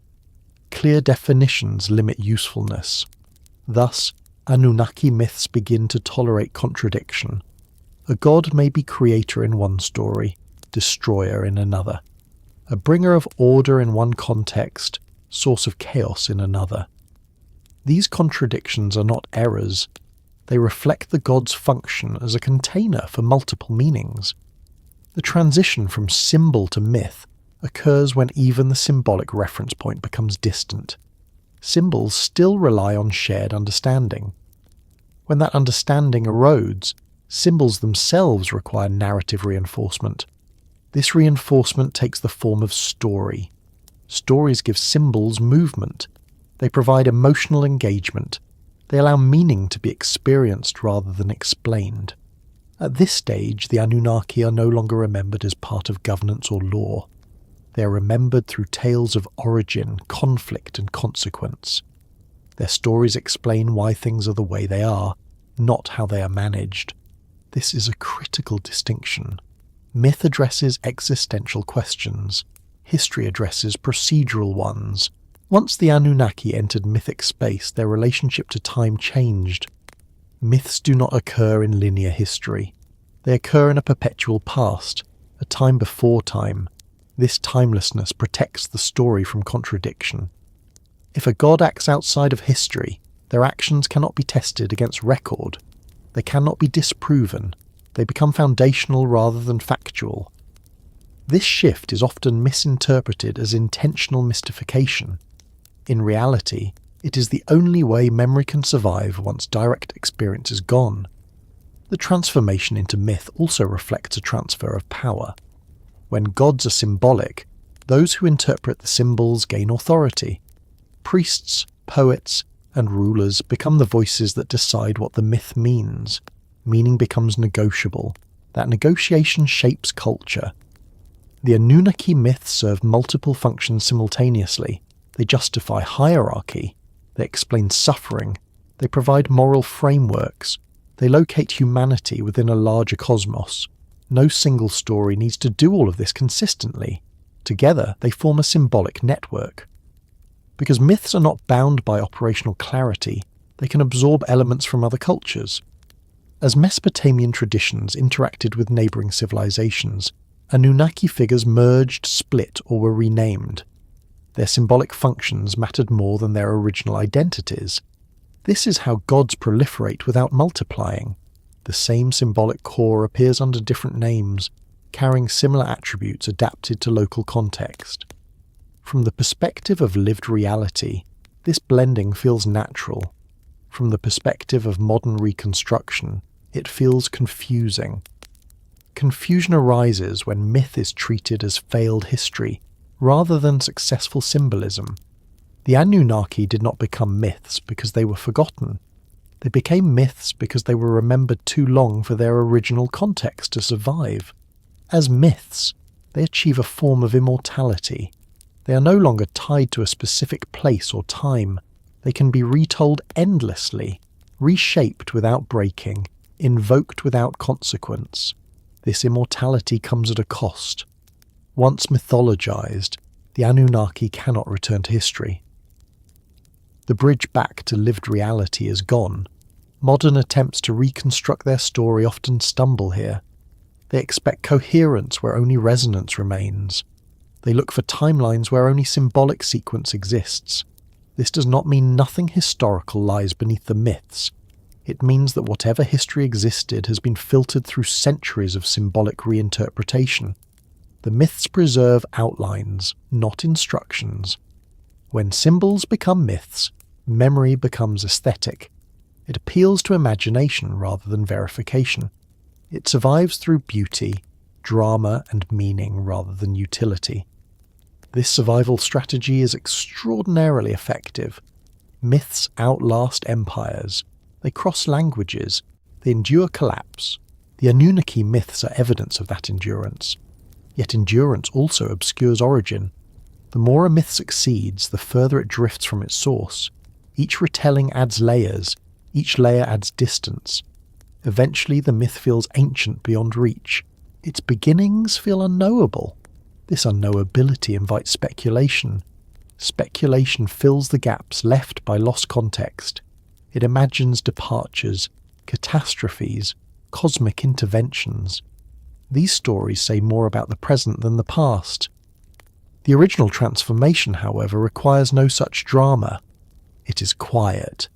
Clear definitions limit usefulness. Thus, Anunnaki myths begin to tolerate contradiction. A god may be creator in one story, destroyer in another. A bringer of order in one context, source of chaos in another. These contradictions are not errors. They reflect the god's function as a container for multiple meanings. The transition from symbol to myth occurs when even the symbolic reference point becomes distant. Symbols still rely on shared understanding. When that understanding erodes, symbols themselves require narrative reinforcement. This reinforcement takes the form of story. Stories give symbols movement. They provide emotional engagement. They allow meaning to be experienced rather than explained. At this stage, the Anunnaki are no longer remembered as part of governance or law. They are remembered through tales of origin, conflict, and consequence. Their stories explain why things are the way they are, not how they are managed. This is a critical distinction. Myth addresses existential questions. History addresses procedural ones. Once the Anunnaki entered mythic space, their relationship to time changed. Myths do not occur in linear history. They occur in a perpetual past, a time before time. This timelessness protects the story from contradiction. If a god acts outside of history, their actions cannot be tested against record. They cannot be disproven. They become foundational rather than factual. This shift is often misinterpreted as intentional mystification. In reality, it is the only way memory can survive once direct experience is gone. The transformation into myth also reflects a transfer of power. When gods are symbolic, those who interpret the symbols gain authority. Priests, poets, and rulers become the voices that decide what the myth means. Meaning becomes negotiable. That negotiation shapes culture. The Anunnaki myths serve multiple functions simultaneously. They justify hierarchy. They explain suffering. They provide moral frameworks. They locate humanity within a larger cosmos. No single story needs to do all of this consistently. Together, they form a symbolic network. Because myths are not bound by operational clarity, they can absorb elements from other cultures. As Mesopotamian traditions interacted with neighbouring civilizations, Anunnaki figures merged, split, or were renamed. Their symbolic functions mattered more than their original identities. This is how gods proliferate without multiplying. The same symbolic core appears under different names, carrying similar attributes adapted to local context. From the perspective of lived reality, this blending feels natural. From the perspective of modern reconstruction, it feels confusing. Confusion arises when myth is treated as failed history, rather than successful symbolism. The Anunnaki did not become myths because they were forgotten. They became myths because they were remembered too long for their original context to survive. As myths, they achieve a form of immortality. They are no longer tied to a specific place or time. They can be retold endlessly, reshaped without breaking, invoked without consequence. This immortality comes at a cost. Once mythologized, the Anunnaki cannot return to history. The bridge back to lived reality is gone. Modern attempts to reconstruct their story often stumble here. They expect coherence where only resonance remains. They look for timelines where only symbolic sequence exists. This does not mean nothing historical lies beneath the myths. It means that whatever history existed has been filtered through centuries of symbolic reinterpretation. The myths preserve outlines, not instructions. When symbols become myths, memory becomes aesthetic. It appeals to imagination rather than verification. It survives through beauty, drama, and meaning rather than utility. This survival strategy is extraordinarily effective. Myths outlast empires. They cross languages. They endure collapse. The Anunnaki myths are evidence of that endurance. Yet endurance also obscures origin. The more a myth succeeds, the further it drifts from its source. Each retelling adds layers, each layer adds distance. Eventually the myth feels ancient beyond reach. Its beginnings feel unknowable. This unknowability invites speculation. Speculation fills the gaps left by lost context. It imagines departures, catastrophes, cosmic interventions. These stories say more about the present than the past. The original transformation, however, requires no such drama. It is quiet.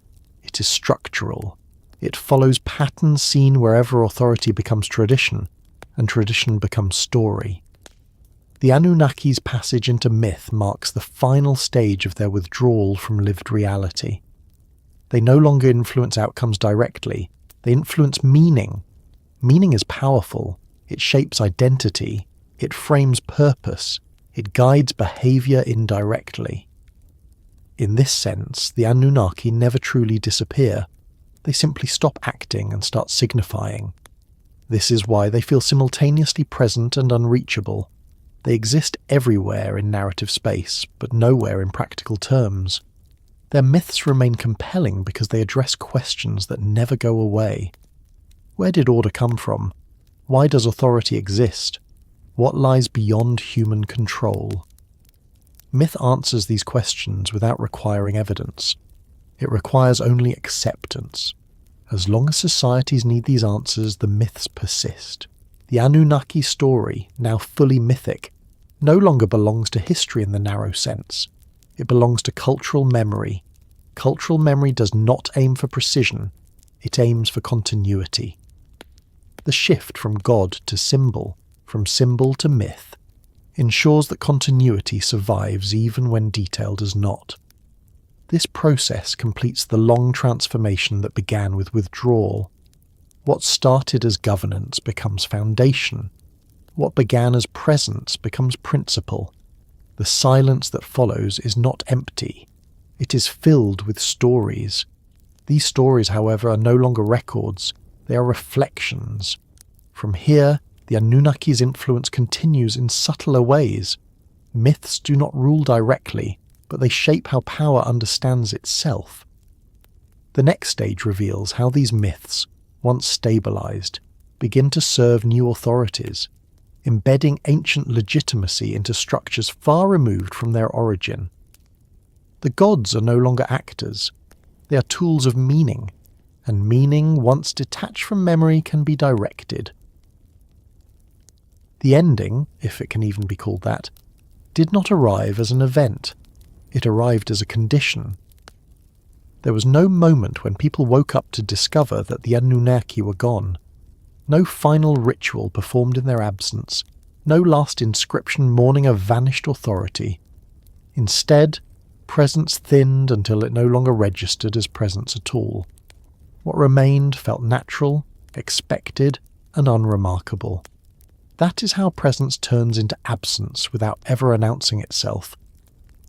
It is structural. It follows patterns seen wherever authority becomes tradition, and tradition becomes story. The Anunnaki's passage into myth marks the final stage of their withdrawal from lived reality. They no longer influence outcomes directly. They influence meaning. Meaning is powerful. It shapes identity. It frames purpose. It guides behavior indirectly. In this sense, the Anunnaki never truly disappear. They simply stop acting and start signifying. This is why they feel simultaneously present and unreachable. They exist everywhere in narrative space, but nowhere in practical terms. Their myths remain compelling because they address questions that never go away. Where did order come from? Why does authority exist? What lies beyond human control? Myth answers these questions without requiring evidence. It requires only acceptance. As long as societies need these answers, the myths persist. The Anunnaki story, now fully mythic, no longer belongs to history in the narrow sense. It belongs to cultural memory. Cultural memory does not aim for precision. It aims for continuity. The shift from God to symbol, from symbol to myth, ensures that continuity survives even when detail does not. This process completes the long transformation that began with withdrawal. What started as governance becomes foundation. What began as presence becomes principle. The silence that follows is not empty. It is filled with stories. These stories, however, are no longer records. They are reflections. From here, the Anunnaki's influence continues in subtler ways. Myths do not rule directly, but they shape how power understands itself. The next stage reveals how these myths, once stabilized, begin to serve new authorities, embedding ancient legitimacy into structures far removed from their origin. The gods are no longer actors. They are tools of meaning, and meaning, once detached from memory, can be directed. The ending, if it can even be called that, did not arrive as an event. It arrived as a condition. There was no moment when people woke up to discover that the Anunnaki were gone. No final ritual performed in their absence. No last inscription mourning a vanished authority. Instead, presence thinned until it no longer registered as presence at all. What remained felt natural, expected, and unremarkable. That is how presence turns into absence without ever announcing itself.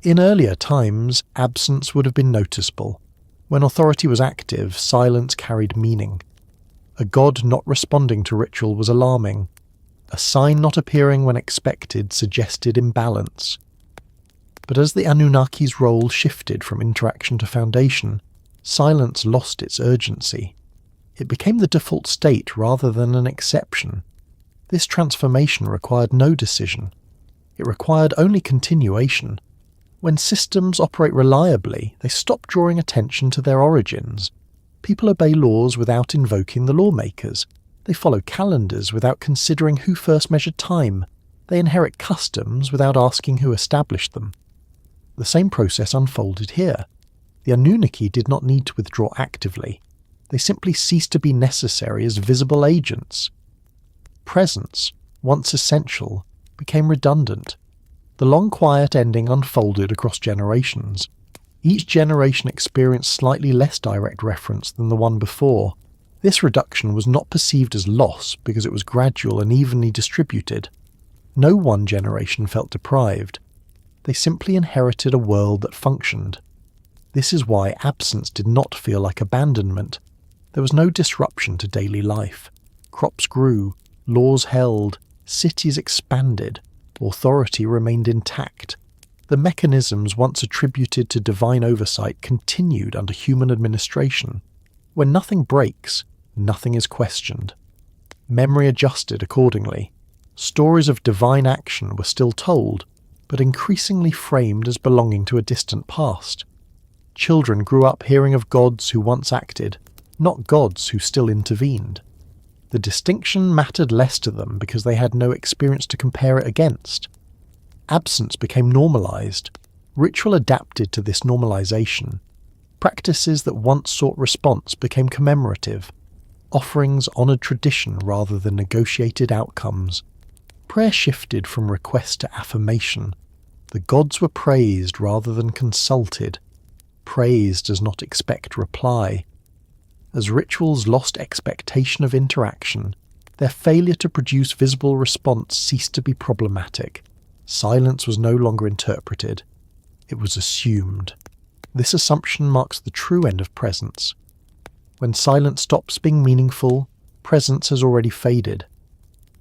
In earlier times, absence would have been noticeable. When authority was active, silence carried meaning. A god not responding to ritual was alarming. A sign not appearing when expected suggested imbalance. But as the Anunnaki's role shifted from interaction to foundation, silence lost its urgency. It became the default state rather than an exception. This transformation required no decision. It required only continuation. When systems operate reliably, they stop drawing attention to their origins. People obey laws without invoking the lawmakers. They follow calendars without considering who first measured time. They inherit customs without asking who established them. The same process unfolded here. The Anunnaki did not need to withdraw actively. They simply ceased to be necessary as visible agents. Presence, once essential, became redundant. The long quiet ending unfolded across generations. Each generation experienced slightly less direct reference than the one before. This reduction was not perceived as loss because it was gradual and evenly distributed. No one generation felt deprived. They simply inherited a world that functioned. This is why absence did not feel like abandonment. There was no disruption to daily life. crops grew, laws held, cities expanded, authority remained intact. The mechanisms once attributed to divine oversight continued under human administration. When nothing breaks, nothing is questioned. Memory adjusted accordingly. Stories of divine action were still told, but increasingly framed as belonging to a distant past. Children grew up hearing of gods who once acted, not gods who still intervened. The distinction mattered less to them because they had no experience to compare it against. Absence became normalized. Ritual adapted to this normalization. Practices that once sought response became commemorative. Offerings honored tradition rather than negotiated outcomes. Prayer shifted from request to affirmation. The gods were praised rather than consulted. Praise does not expect reply. As rituals lost expectation of interaction, their failure to produce visible response ceased to be problematic. Silence was no longer interpreted. It was assumed. This assumption marks the true end of presence. When silence stops being meaningful, presence has already faded.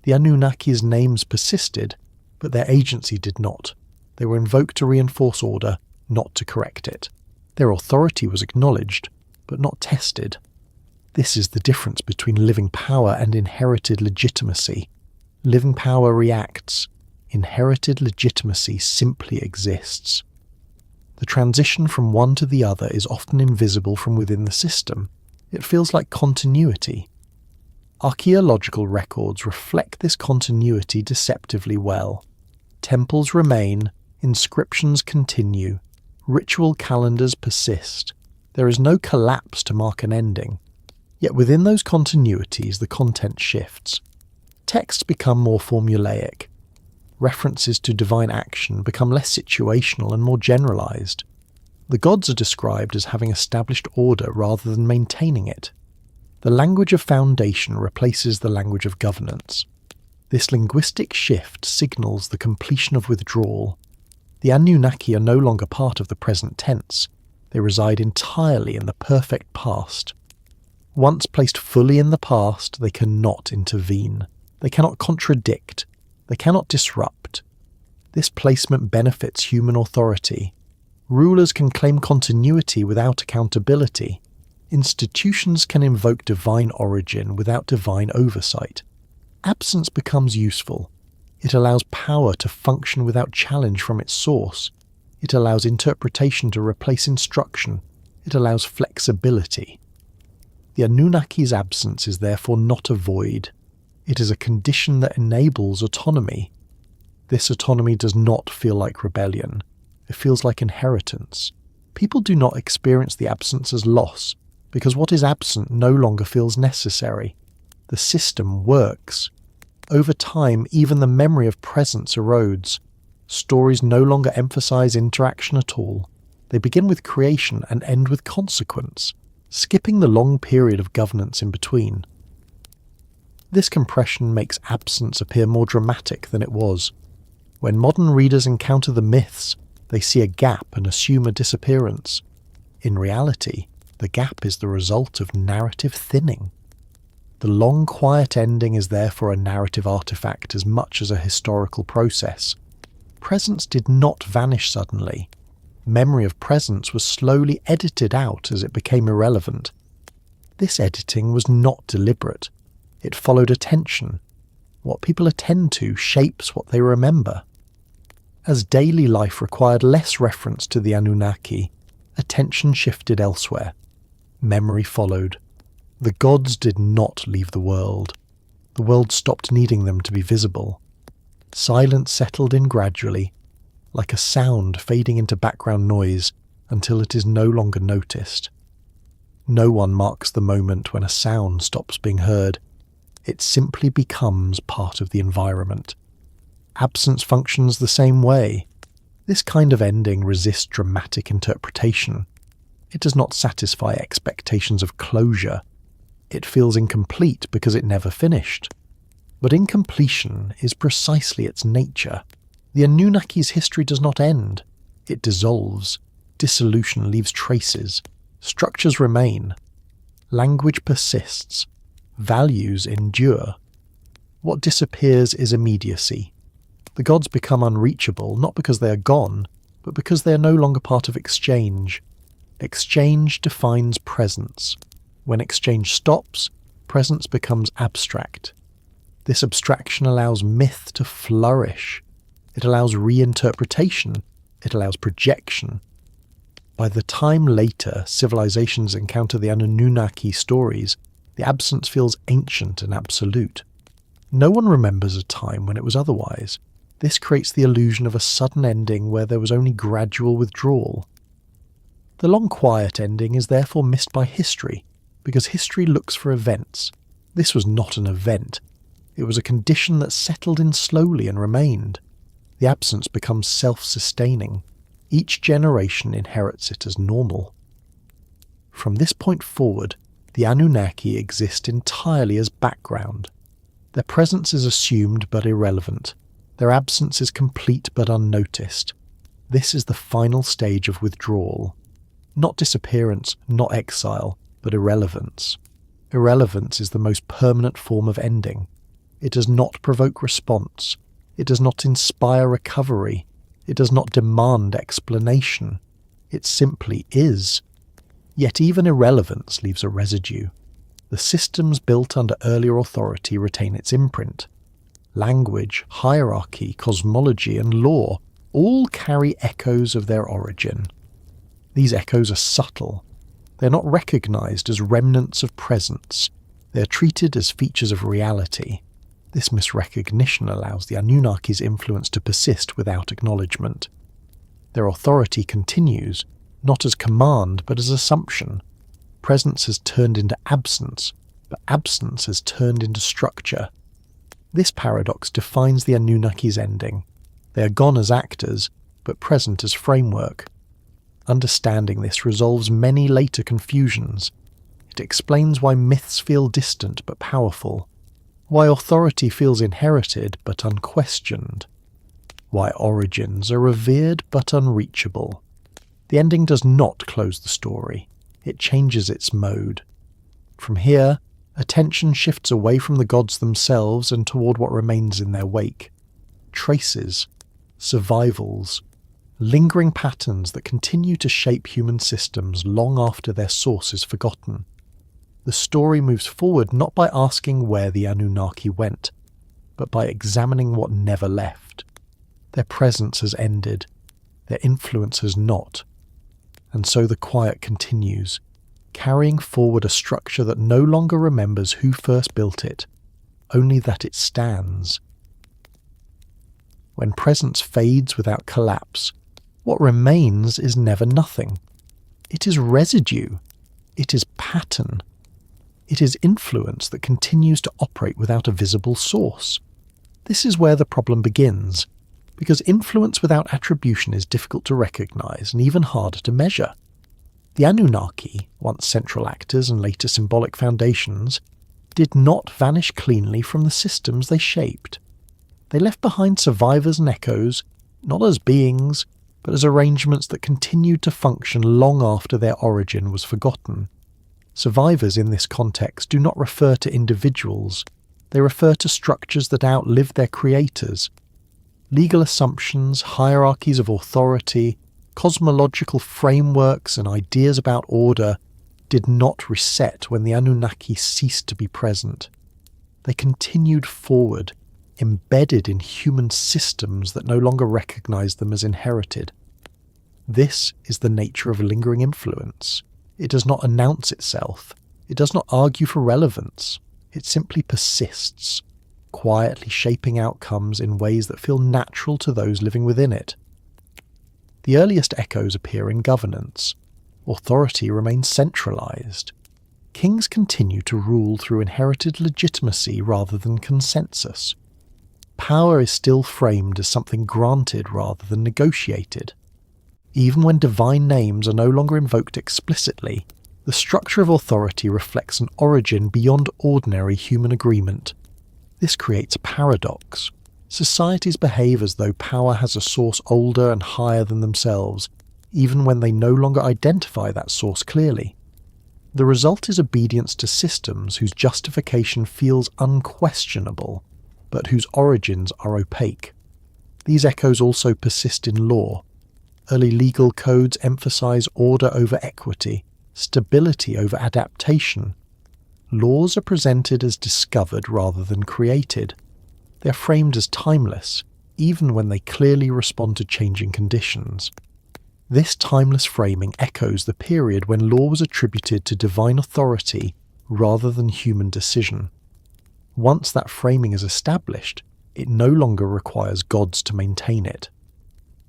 The Anunnaki's names persisted, but their agency did not. They were invoked to reinforce order, not to correct it. Their authority was acknowledged, but not tested. This is the difference between living power and inherited legitimacy. Living power reacts. Inherited legitimacy simply exists. The transition from one to the other is often invisible from within the system. It feels like continuity. Archaeological records reflect this continuity deceptively well. Temples remain, inscriptions continue, ritual calendars persist. There is no collapse to mark an ending. Yet within those continuities, the content shifts. Texts become more formulaic. References to divine action become less situational and more generalized. The gods are described as having established order rather than maintaining it. The language of foundation replaces the language of governance. This linguistic shift signals the completion of withdrawal. The Anunnaki are no longer part of the present tense. They reside entirely in the perfect past. Once placed fully in the past, they cannot intervene. They cannot contradict. They cannot disrupt. This placement benefits human authority. Rulers can claim continuity without accountability. Institutions can invoke divine origin without divine oversight. Absence becomes useful. It allows power to function without challenge from its source. It allows interpretation to replace instruction. It allows flexibility. The Anunnaki's absence is therefore not a void. It is a condition that enables autonomy. This autonomy does not feel like rebellion. It feels like inheritance. People do not experience the absence as loss, because what is absent no longer feels necessary. The system works. Over time, even the memory of presence erodes. Stories no longer emphasize interaction at all. They begin with creation and end with consequence, skipping the long period of governance in between. This compression makes absence appear more dramatic than it was. When modern readers encounter the myths, they see a gap and assume a disappearance. In reality, the gap is the result of narrative thinning. The long, quiet ending is therefore a narrative artifact as much as a historical process. Presence did not vanish suddenly. Memory of presence was slowly edited out as it became irrelevant. This editing was not deliberate. It followed attention. What people attend to shapes what they remember. As daily life required less reference to the Anunnaki, attention shifted elsewhere. Memory followed. The gods did not leave the world. The world stopped needing them to be visible. Silence settled in gradually, like a sound fading into background noise until it is no longer noticed. No one marks the moment when a sound stops being heard. It simply becomes part of the environment. Absence functions the same way. This kind of ending resists dramatic interpretation. It does not satisfy expectations of closure. It feels incomplete because it never finished. But incompletion is precisely its nature. The Anunnaki's history does not end. It dissolves. Dissolution leaves traces. Structures remain. Language persists. Values endure. What disappears is immediacy. The gods become unreachable not because they are gone, but because they are no longer part of exchange. Exchange defines presence. When exchange stops, presence becomes abstract. This abstraction allows myth to flourish. It allows reinterpretation. It allows projection. By the time later civilizations encounter the Anunnaki stories, the absence feels ancient and absolute. No one remembers a time when it was otherwise. This creates the illusion of a sudden ending where there was only gradual withdrawal. The long quiet ending is therefore missed by history, because history looks for events. This was not an event. It was a condition that settled in slowly and remained. The absence becomes self-sustaining. Each generation inherits it as normal. From this point forward, the Anunnaki exist entirely as background. Their presence is assumed but irrelevant. Their absence is complete but unnoticed. This is the final stage of withdrawal. Not disappearance, not exile, but irrelevance. Irrelevance is the most permanent form of ending. It does not provoke response. It does not inspire recovery. It does not demand explanation. It simply is. Yet even irrelevance leaves a residue. The systems built under earlier authority retain its imprint. Language, hierarchy, cosmology, and law all carry echoes of their origin. These echoes are subtle. They are not recognized as remnants of presence. They are treated as features of reality. This misrecognition allows the Anunnaki's influence to persist without acknowledgement. Their authority continues, not as command but as assumption. Presence has turned into absence, but absence has turned into structure. This paradox defines the Anunnaki's ending. They are gone as actors, but present as framework. Understanding this resolves many later confusions. It explains why myths feel distant but powerful, why authority feels inherited but unquestioned, why origins are revered but unreachable. The ending does not close the story. It changes its mode. From here, attention shifts away from the gods themselves and toward what remains in their wake. Traces, survivals, lingering patterns that continue to shape human systems long after their source is forgotten. The story moves forward not by asking where the Anunnaki went, but by examining what never left. Their presence has ended, their influence has not. And so the quiet continues, carrying forward a structure that no longer remembers who first built it, only that it stands. When presence fades without collapse, what remains is never nothing. It is residue. It is pattern. It is influence that continues to operate without a visible source. This is where the problem begins, because influence without attribution is difficult to recognize and even harder to measure. The Anunnaki, once central actors and later symbolic foundations, did not vanish cleanly from the systems they shaped. They left behind survivors and echoes, not as beings, but as arrangements that continued to function long after their origin was forgotten. Survivors in this context do not refer to individuals. They refer to structures that outlived their creators. Legal assumptions, hierarchies of authority, cosmological frameworks and ideas about order did not reset when the Anunnaki ceased to be present. They continued forward, embedded in human systems that no longer recognize them as inherited. This is the nature of lingering influence. It does not announce itself. It does not argue for relevance. It simply persists, quietly shaping outcomes in ways that feel natural to those living within it. The earliest echoes appear in governance. Authority remains centralized. Kings continue to rule through inherited legitimacy rather than consensus. Power is still framed as something granted rather than negotiated. Even when divine names are no longer invoked explicitly, the structure of authority reflects an origin beyond ordinary human agreement. This creates a paradox. Societies behave as though power has a source older and higher than themselves, even when they no longer identify that source clearly. The result is obedience to systems whose justification feels unquestionable, but whose origins are opaque. These echoes also persist in law. Early legal codes emphasize order over equity, stability over adaptation. Laws are presented as discovered rather than created. They are framed as timeless, even when they clearly respond to changing conditions. This timeless framing echoes the period when law was attributed to divine authority rather than human decision. Once that framing is established, it no longer requires gods to maintain it.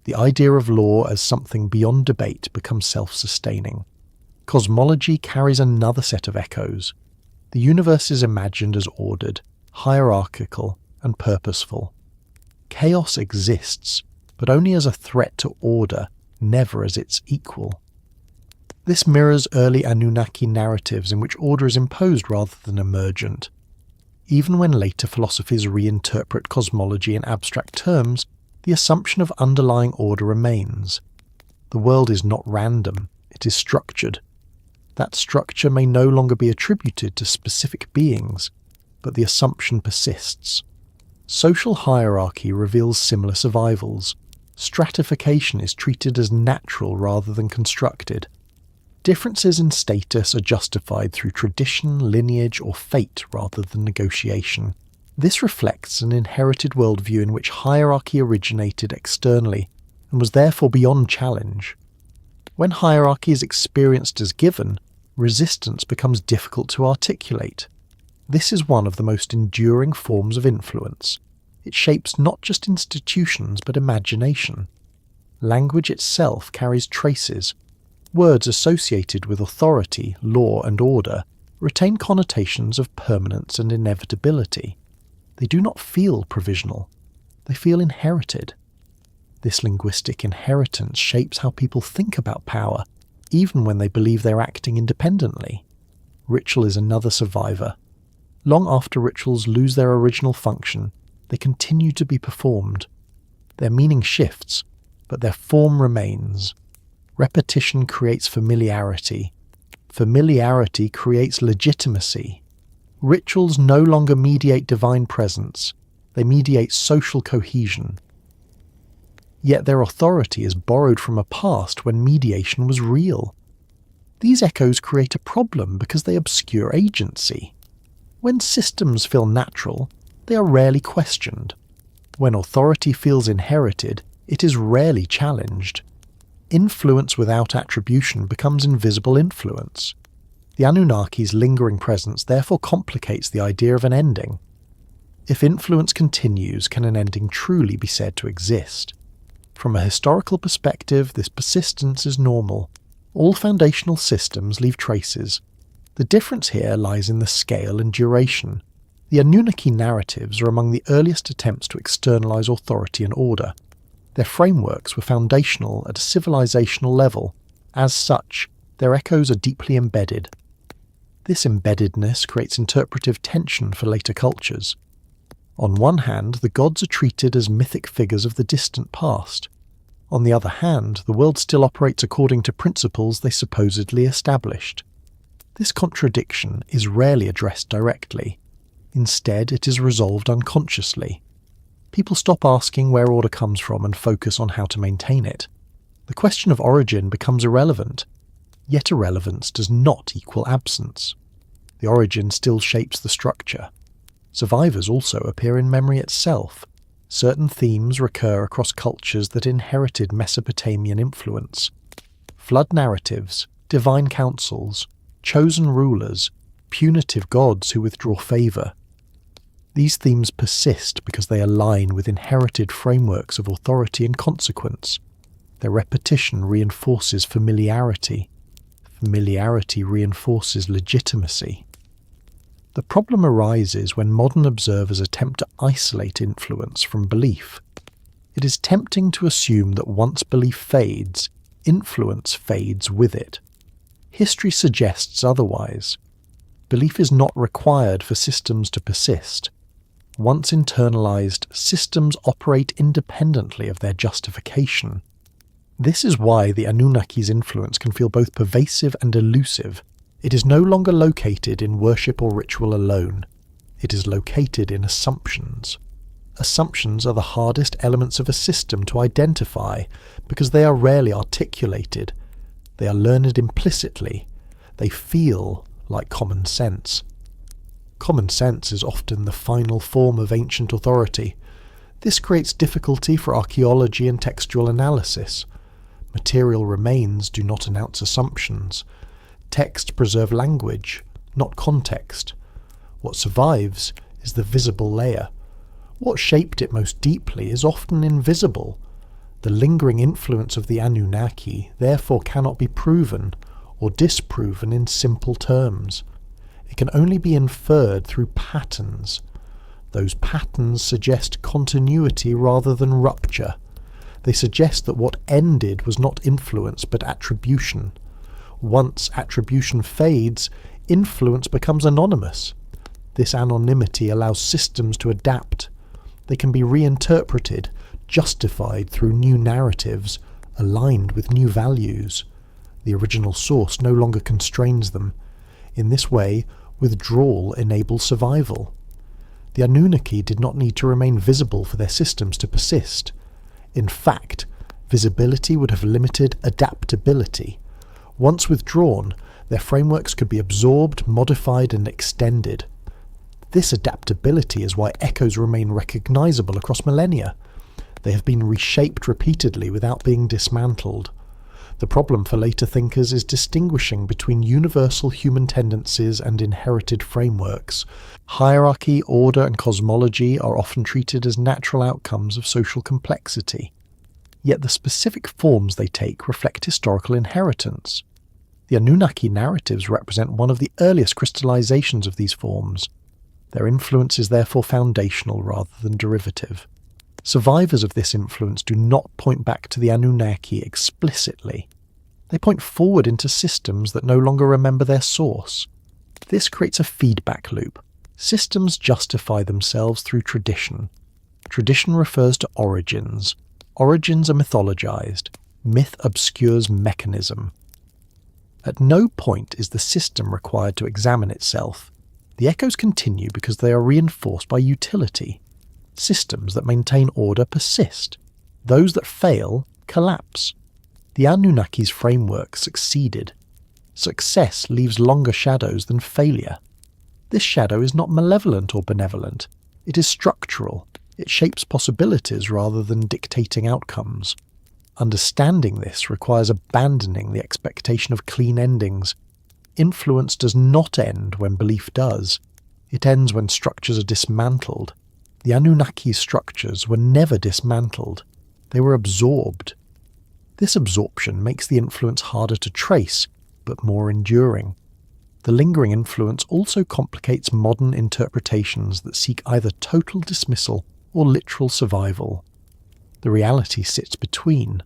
The idea of law as something beyond debate becomes self-sustaining. Cosmology carries another set of echoes. The universe is imagined as ordered, hierarchical, and purposeful. Chaos exists, but only as a threat to order, never as its equal. This mirrors early Anunnaki narratives in which order is imposed rather than emergent. Even when later philosophies reinterpret cosmology in abstract terms, the assumption of underlying order remains. The world is not random, it is structured. That structure may no longer be attributed to specific beings, but the assumption persists. Social hierarchy reveals similar survivals. Stratification is treated as natural rather than constructed. Differences in status are justified through tradition, lineage, or fate rather than negotiation. This reflects an inherited worldview in which hierarchy originated externally and was therefore beyond challenge. When hierarchy is experienced as given, resistance becomes difficult to articulate. This is one of the most enduring forms of influence. It shapes not just institutions but imagination. Language itself carries traces. Words associated with authority, law, and order retain connotations of permanence and inevitability. They do not feel provisional. They feel inherited. This linguistic inheritance shapes how people think about power, even when they believe they're acting independently. Ritual is another survivor. Long after rituals lose their original function, they continue to be performed. Their meaning shifts, but their form remains. Repetition creates familiarity. Familiarity creates legitimacy. Rituals no longer mediate divine presence. They mediate social cohesion. Yet their authority is borrowed from a past when mediation was real. These echoes create a problem because they obscure agency. When systems feel natural, they are rarely questioned. When authority feels inherited, it is rarely challenged. Influence without attribution becomes invisible influence. The Anunnaki's lingering presence therefore complicates the idea of an ending. If influence continues, can an ending truly be said to exist? From a historical perspective, this persistence is normal. All foundational systems leave traces. The difference here lies in the scale and duration. The Anunnaki narratives are among the earliest attempts to externalize authority and order. Their frameworks were foundational at a civilizational level. As such, their echoes are deeply embedded. This embeddedness creates interpretive tension for later cultures. On one hand, the gods are treated as mythic figures of the distant past. On the other hand, the world still operates according to principles they supposedly established. This contradiction is rarely addressed directly. Instead, it is resolved unconsciously. People stop asking where order comes from and focus on how to maintain it. The question of origin becomes irrelevant. Yet irrelevance does not equal absence. The origin still shapes the structure. Survivors also appear in memory itself. Certain themes recur across cultures that inherited Mesopotamian influence. Flood narratives, divine councils, chosen rulers, punitive gods who withdraw favour. These themes persist because they align with inherited frameworks of authority and consequence. Their repetition reinforces familiarity. Familiarity reinforces legitimacy. The problem arises when modern observers attempt to isolate influence from belief. It is tempting to assume that once belief fades, influence fades with it. History suggests otherwise. Belief is not required for systems to persist. Once internalized, systems operate independently of their justification. This is why the Anunnaki's influence can feel both pervasive and elusive. It is no longer located in worship or ritual alone. It is located in assumptions. Assumptions are the hardest elements of a system to identify because they are rarely articulated. They are learned implicitly. They feel like common sense. Common sense is often the final form of ancient authority. This creates difficulty for archaeology and textual analysis. Material remains do not announce assumptions. Texts preserve language, not context. What survives is the visible layer. What shaped it most deeply is often invisible. The lingering influence of the Anunnaki therefore cannot be proven or disproven in simple terms. It can only be inferred through patterns. Those patterns suggest continuity rather than rupture. They suggest that what ended was not influence but attribution. Once attribution fades, influence becomes anonymous. This anonymity allows systems to adapt. They can be reinterpreted, justified through new narratives, aligned with new values. The original source no longer constrains them. In this way, withdrawal enables survival. The Anunnaki did not need to remain visible for their systems to persist. In fact, visibility would have limited adaptability. Once withdrawn, their frameworks could be absorbed, modified, and extended. This adaptability is why echoes remain recognizable across millennia. They have been reshaped repeatedly without being dismantled. The problem for later thinkers is distinguishing between universal human tendencies and inherited frameworks. Hierarchy, order, and cosmology are often treated as natural outcomes of social complexity. Yet the specific forms they take reflect historical inheritance. The Anunnaki narratives represent one of the earliest crystallizations of these forms. Their influence is therefore foundational rather than derivative. Survivors of this influence do not point back to the Anunnaki explicitly. They point forward into systems that no longer remember their source. This creates a feedback loop. Systems justify themselves through tradition. Tradition refers to origins. Origins are mythologized. Myth obscures mechanism. At no point is the system required to examine itself. The echoes continue because they are reinforced by utility. Systems that maintain order persist. Those that fail collapse. The Anunnaki's framework succeeded. Success leaves longer shadows than failure. This shadow is not malevolent or benevolent. It is structural. It shapes possibilities rather than dictating outcomes. Understanding this requires abandoning the expectation of clean endings. Influence does not end when belief does. It ends when structures are dismantled. The Anunnaki's structures were never dismantled. They were absorbed. This absorption makes the influence harder to trace, but more enduring. The lingering influence also complicates modern interpretations that seek either total dismissal or literal survival. The reality sits between.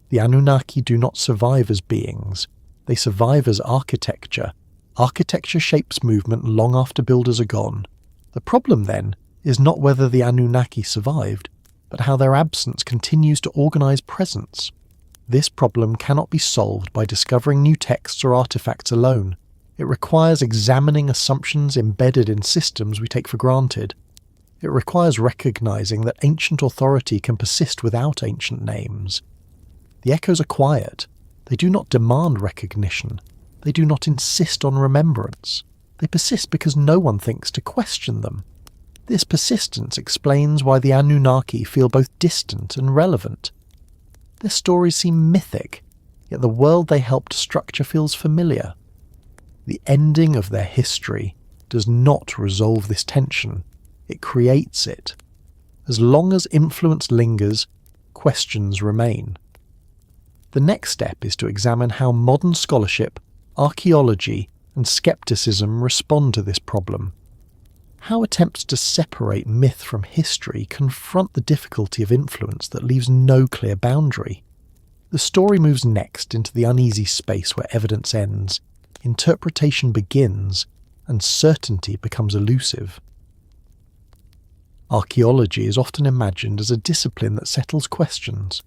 The Anunnaki do not survive as beings. They survive as architecture. Architecture shapes movement long after builders are gone. The problem, then, is not whether the Anunnaki survived, but how their absence continues to organize presence. This problem cannot be solved by discovering new texts or artifacts alone. It requires examining assumptions embedded in systems we take for granted. It requires recognizing that ancient authority can persist without ancient names. The echoes are quiet. They do not demand recognition. They do not insist on remembrance. They persist because no one thinks to question them. This persistence explains why the Anunnaki feel both distant and relevant. Their stories seem mythic, yet the world they helped structure feels familiar. The ending of their history does not resolve this tension. It creates it. As long as influence lingers, questions remain. The next step is to examine how modern scholarship, archaeology, and skepticism respond to this problem. How attempts to separate myth from history confront the difficulty of influence that leaves no clear boundary. The story moves next into the uneasy space where evidence ends, interpretation begins, and certainty becomes elusive. Archaeology is often imagined as a discipline that settles questions.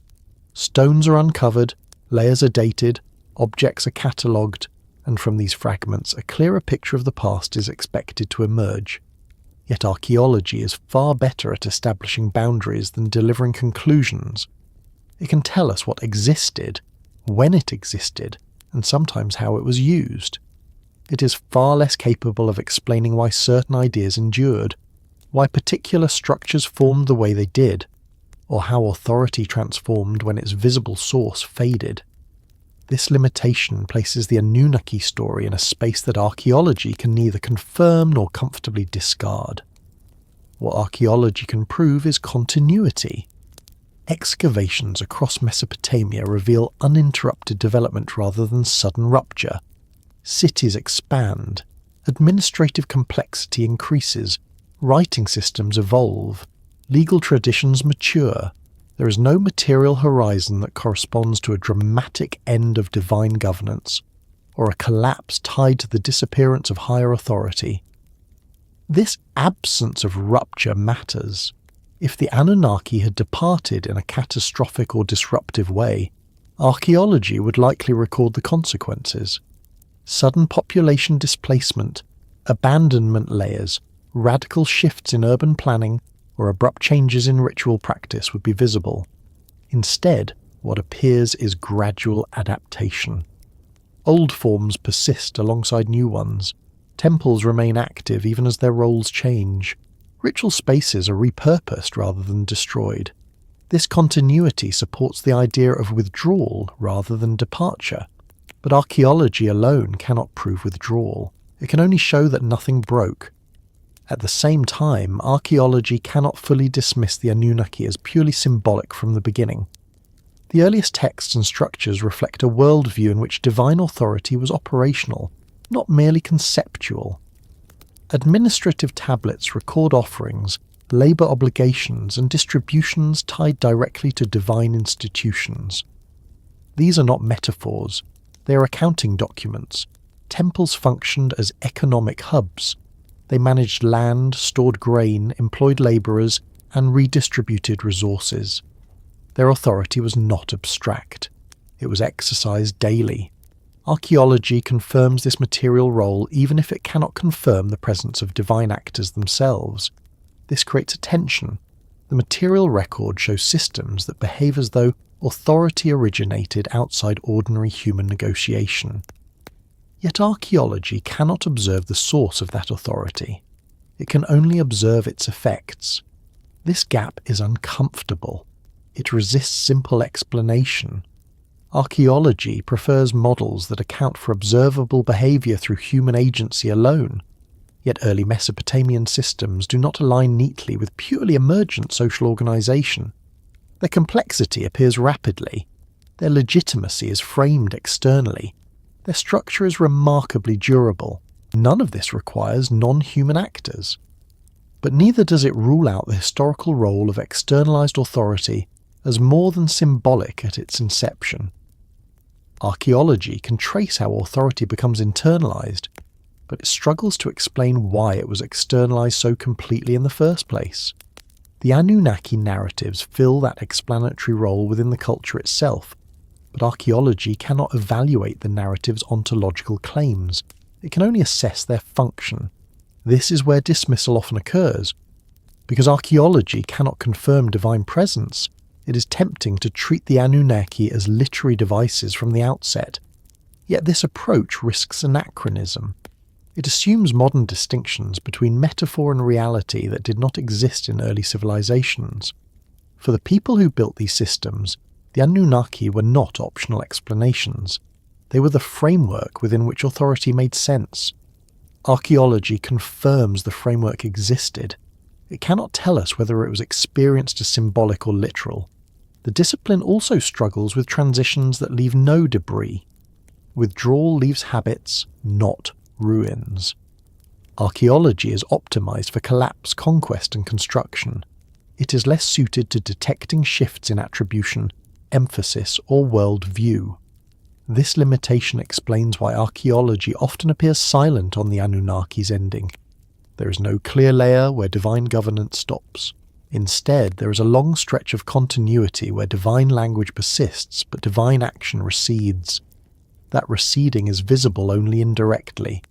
Stones are uncovered, layers are dated, objects are catalogued, and from these fragments a clearer picture of the past is expected to emerge. Yet archaeology is far better at establishing boundaries than delivering conclusions. It can tell us what existed, when it existed, and sometimes how it was used. It is far less capable of explaining why certain ideas endured, why particular structures formed the way they did, or how authority transformed when its visible source faded. This limitation places the Anunnaki story in a space that archaeology can neither confirm nor comfortably discard. What archaeology can prove is continuity. Excavations across Mesopotamia reveal uninterrupted development rather than sudden rupture. Cities expand, administrative complexity increases, writing systems evolve, legal traditions mature. There is no material horizon that corresponds to a dramatic end of divine governance, or a collapse tied to the disappearance of higher authority. This absence of rupture matters. If the Anunnaki had departed in a catastrophic or disruptive way, archaeology would likely record the consequences. Sudden population displacement, abandonment layers, radical shifts in urban planning, or abrupt changes in ritual practice would be visible. Instead, what appears is gradual adaptation. Old forms persist alongside new ones. Temples remain active even as their roles change. Ritual spaces are repurposed rather than destroyed. This continuity supports the idea of withdrawal rather than departure. But archaeology alone cannot prove withdrawal. It can only show that nothing broke. At the same time, archaeology cannot fully dismiss the Anunnaki as purely symbolic from the beginning. The earliest texts and structures reflect a worldview in which divine authority was operational, not merely conceptual. Administrative tablets record offerings, labour obligations, and distributions tied directly to divine institutions. These are not metaphors, they are accounting documents. Temples functioned as economic hubs. They managed land, stored grain, employed labourers, and redistributed resources. Their authority was not abstract. It was exercised daily. Archaeology confirms this material role even if it cannot confirm the presence of divine actors themselves. This creates a tension. The material record shows systems that behave as though authority originated outside ordinary human negotiation. Yet archaeology cannot observe the source of that authority. It can only observe its effects. This gap is uncomfortable. It resists simple explanation. Archaeology prefers models that account for observable behaviour through human agency alone. Yet early Mesopotamian systems do not align neatly with purely emergent social organisation. Their complexity appears rapidly. Their legitimacy is framed externally. Their structure is remarkably durable. None of this requires non-human actors. But neither does it rule out the historical role of externalized authority as more than symbolic at its inception. Archaeology can trace how authority becomes internalized, but it struggles to explain why it was externalized so completely in the first place. The Anunnaki narratives fill that explanatory role within the culture itself, but archaeology cannot evaluate the narrative's ontological claims. It can only assess their function. This is where dismissal often occurs. Because archaeology cannot confirm divine presence, it is tempting to treat the Anunnaki as literary devices from the outset. Yet this approach risks anachronism. It assumes modern distinctions between metaphor and reality that did not exist in early civilizations. For the people who built these systems, the Anunnaki were not optional explanations. They were the framework within which authority made sense. Archaeology confirms the framework existed. It cannot tell us whether it was experienced as symbolic or literal. The discipline also struggles with transitions that leave no debris. Withdrawal leaves habits, not ruins. Archaeology is optimized for collapse, conquest, and construction. It is less suited to detecting shifts in attribution, emphasis, or world view. This limitation explains why archaeology often appears silent on the Anunnaki's ending. There is no clear layer where divine governance stops. Instead, there is a long stretch of continuity where divine language persists but divine action recedes. That receding is visible only indirectly.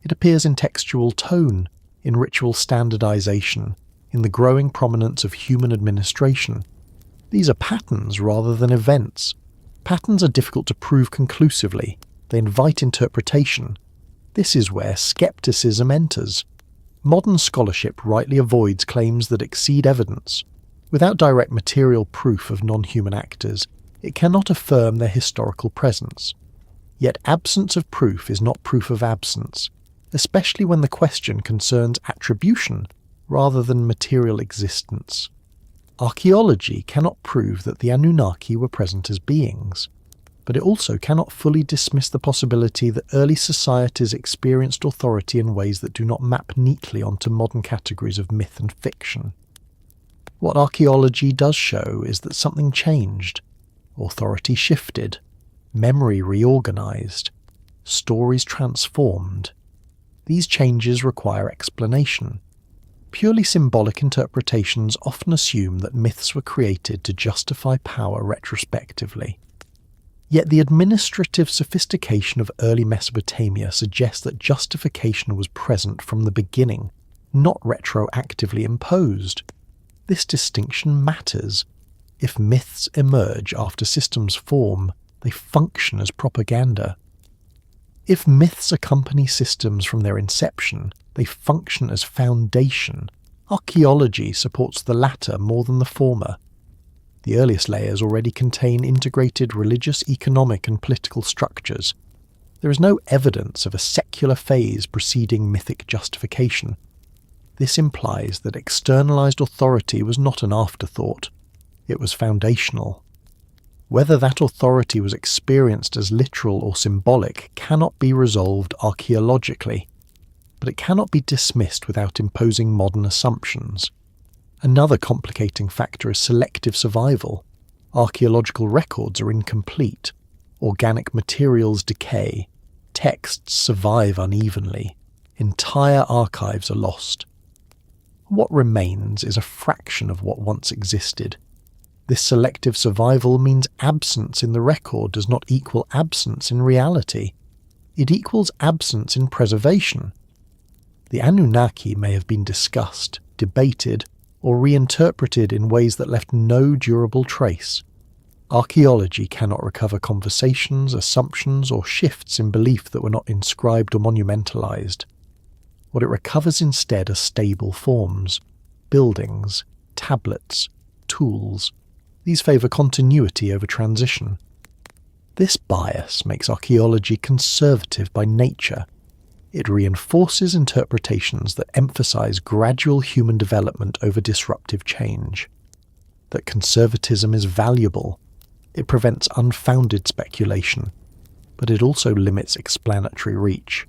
It appears in textual tone, in ritual standardization, in the growing prominence of human administration. These are patterns rather than events. Patterns are difficult to prove conclusively. They invite interpretation. This is where skepticism enters. Modern scholarship rightly avoids claims that exceed evidence. Without direct material proof of non-human actors, it cannot affirm their historical presence. Yet absence of proof is not proof of absence, especially when the question concerns attribution rather than material existence. Archaeology cannot prove that the Anunnaki were present as beings, but it also cannot fully dismiss the possibility that early societies experienced authority in ways that do not map neatly onto modern categories of myth and fiction. What archaeology does show is that something changed. Authority shifted, memory reorganized, stories transformed. These changes require explanation. Purely symbolic interpretations often assume that myths were created to justify power retrospectively. Yet the administrative sophistication of early Mesopotamia suggests that justification was present from the beginning, not retroactively imposed. This distinction matters. If myths emerge after systems form, they function as propaganda. If myths accompany systems from their inception, they function as foundation. Archaeology supports the latter more than the former. The earliest layers already contain integrated religious, economic and political structures. There is no evidence of a secular phase preceding mythic justification. This implies that externalized authority was not an afterthought. It was foundational. Whether that authority was experienced as literal or symbolic cannot be resolved archaeologically, but it cannot be dismissed without imposing modern assumptions. Another complicating factor is selective survival. Archaeological records are incomplete. Organic materials decay. Texts survive unevenly. Entire archives are lost. What remains is a fraction of what once existed. This selective survival means absence in the record does not equal absence in reality. It equals absence in preservation. The Anunnaki may have been discussed, debated, or reinterpreted in ways that left no durable trace. Archaeology cannot recover conversations, assumptions, or shifts in belief that were not inscribed or monumentalized. What it recovers instead are stable forms, buildings, tablets, tools. These favor continuity over transition. This bias makes archaeology conservative by nature. It reinforces interpretations that emphasize gradual human development over disruptive change. That conservatism is valuable. It prevents unfounded speculation, but it also limits explanatory reach.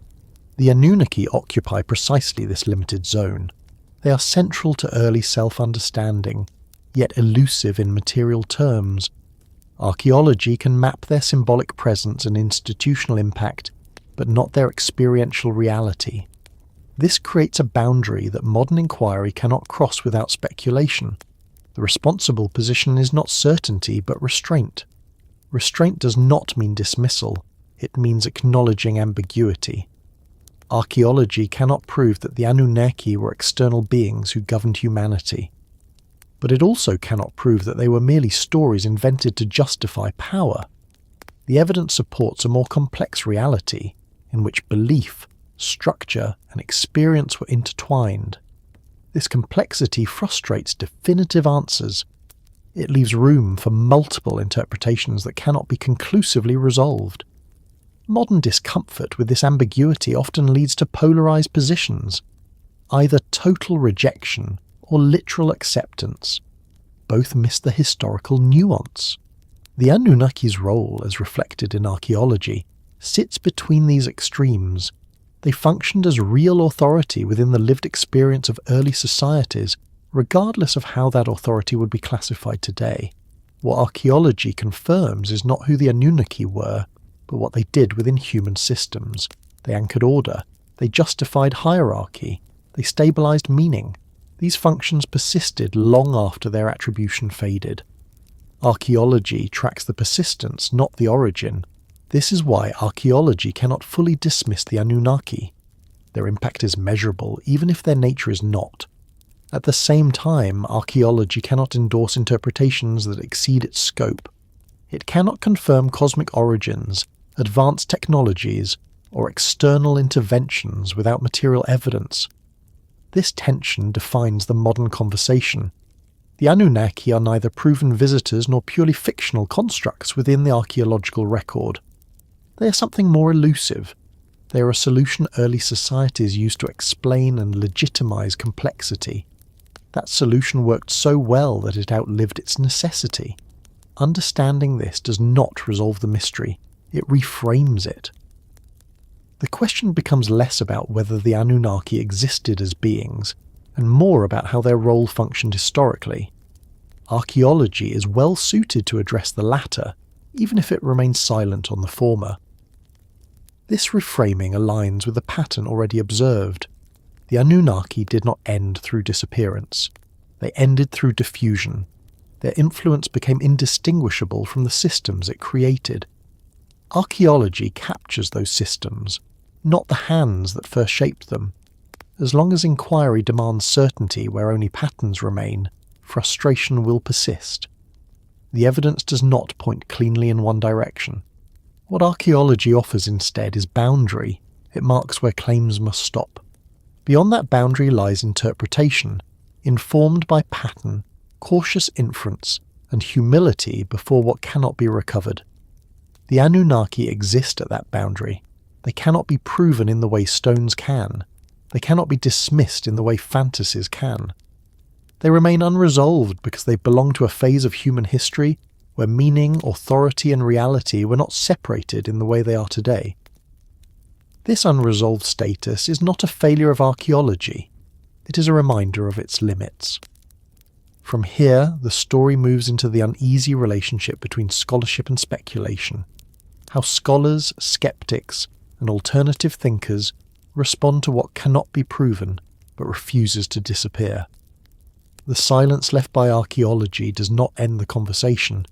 The Anunnaki occupy precisely this limited zone. They are central to early self-understanding, yet elusive in material terms. Archaeology can map their symbolic presence and institutional impact, but not their experiential reality. This creates a boundary that modern inquiry cannot cross without speculation. The responsible position is not certainty, but restraint. Restraint does not mean dismissal, it means acknowledging ambiguity. Archaeology cannot prove that the Anunnaki were external beings who governed humanity. But it also cannot prove that they were merely stories invented to justify power. The evidence supports a more complex reality, in which belief, structure, and experience were intertwined. This complexity frustrates definitive answers. It leaves room for multiple interpretations that cannot be conclusively resolved. Modern discomfort with this ambiguity often leads to polarized positions, either total rejection or literal acceptance. Both miss the historical nuance. The Anunnaki's role, as reflected in archaeology, sits between these extremes. They functioned as real authority within the lived experience of early societies, regardless of how that authority would be classified today. What archaeology confirms is not who the Anunnaki were, but what they did within human systems. They anchored order, they justified hierarchy, they stabilized meaning. These functions persisted long after their attribution faded. Archaeology tracks the persistence, not the origin. This is why archaeology cannot fully dismiss the Anunnaki. Their impact is measurable, even if their nature is not. At the same time, archaeology cannot endorse interpretations that exceed its scope. It cannot confirm cosmic origins, advanced technologies, or external interventions without material evidence. This tension defines the modern conversation. The Anunnaki are neither proven visitors nor purely fictional constructs within the archaeological record. They are something more elusive. They are a solution early societies used to explain and legitimize complexity. That solution worked so well that it outlived its necessity. Understanding this does not resolve the mystery, it reframes it. The question becomes less about whether the Anunnaki existed as beings, and more about how their role functioned historically. Archaeology is well suited to address the latter, even if it remains silent on the former. This reframing aligns with a pattern already observed. The Anunnaki did not end through disappearance. They ended through diffusion. Their influence became indistinguishable from the systems it created. Archaeology captures those systems, not the hands that first shaped them. As long as inquiry demands certainty where only patterns remain, frustration will persist. The evidence does not point cleanly in one direction. What archaeology offers instead is boundary. It marks where claims must stop. Beyond that boundary lies interpretation, informed by pattern, cautious inference, and humility before what cannot be recovered. The Anunnaki exist at that boundary. They cannot be proven in the way stones can. They cannot be dismissed in the way fantasies can. They remain unresolved because they belong to a phase of human history where meaning, authority, and reality were not separated in the way they are today. This unresolved status is not a failure of archaeology. It is a reminder of its limits. From here, the story moves into the uneasy relationship between scholarship and speculation. How scholars, skeptics, and alternative thinkers respond to what cannot be proven but refuses to disappear. The silence left by archaeology does not end the conversation,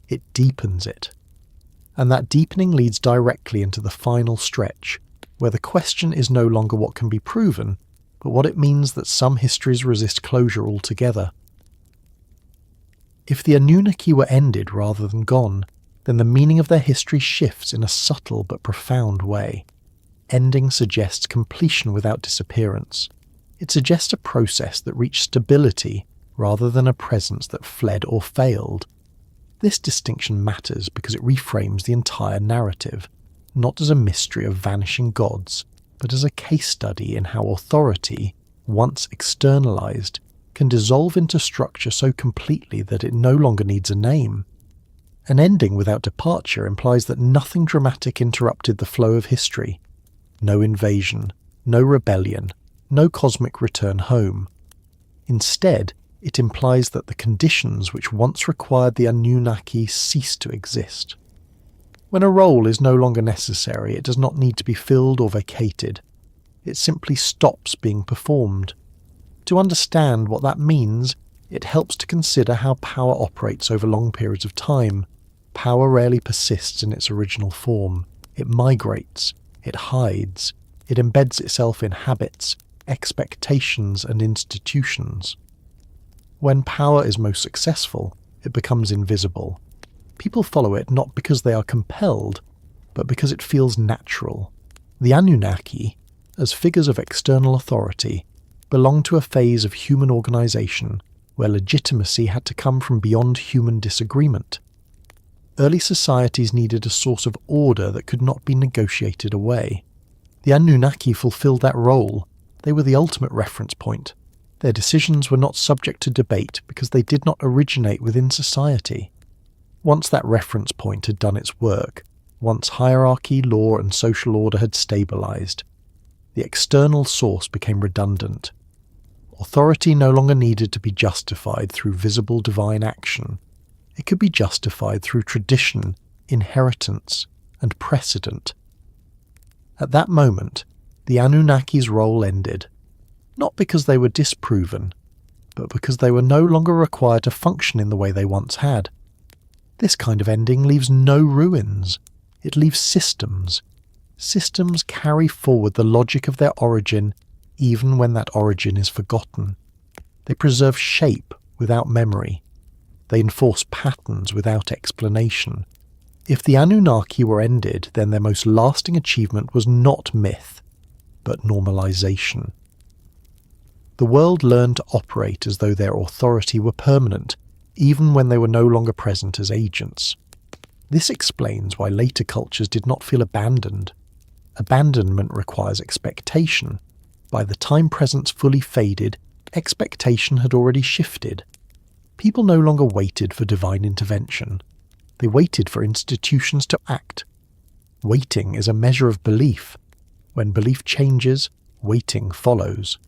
it deepens it. And that deepening leads directly into the final stretch, where the question is no longer what can be proven, but what it means that some histories resist closure altogether. If the Anunnaki were ended rather than gone, then the meaning of their history shifts in a subtle but profound way. Ending suggests completion without disappearance. It suggests a process that reached stability rather than a presence that fled or failed. This distinction matters because it reframes the entire narrative, not as a mystery of vanishing gods, but as a case study in how authority, once externalized, can dissolve into structure so completely that it no longer needs a name. An ending without departure implies that nothing dramatic interrupted the flow of history. No invasion, no rebellion, no cosmic return home. Instead, it implies that the conditions which once required the Anunnaki cease to exist. When a role is no longer necessary, it does not need to be filled or vacated. It simply stops being performed. To understand what that means, it helps to consider how power operates over long periods of time. Power rarely persists in its original form. It migrates, it hides, it embeds itself in habits, expectations, and institutions. When power is most successful, it becomes invisible. People follow it not because they are compelled, but because it feels natural. The Anunnaki, as figures of external authority, belong to a phase of human organization where legitimacy had to come from beyond human disagreement. Early societies needed a source of order that could not be negotiated away. The Anunnaki fulfilled that role. They were the ultimate reference point. Their decisions were not subject to debate because they did not originate within society. Once that reference point had done its work, once hierarchy, law, and social order had stabilized, the external source became redundant. Authority no longer needed to be justified through visible divine action. It could be justified through tradition, inheritance, and precedent. At that moment, the Anunnaki's role ended, not because they were disproven, but because they were no longer required to function in the way they once had. This kind of ending leaves no ruins. It leaves systems. Systems carry forward the logic of their origin even when that origin is forgotten. They preserve shape without memory. They enforce patterns without explanation. If the Anunnaki were ended, then their most lasting achievement was not myth, but normalization. The world learned to operate as though their authority were permanent, even when they were no longer present as agents. This explains why later cultures did not feel abandoned. Abandonment requires expectation. By the time presence fully faded, expectation had already shifted. People no longer waited for divine intervention. They waited for institutions to act. Waiting is a measure of belief. When belief changes, waiting follows.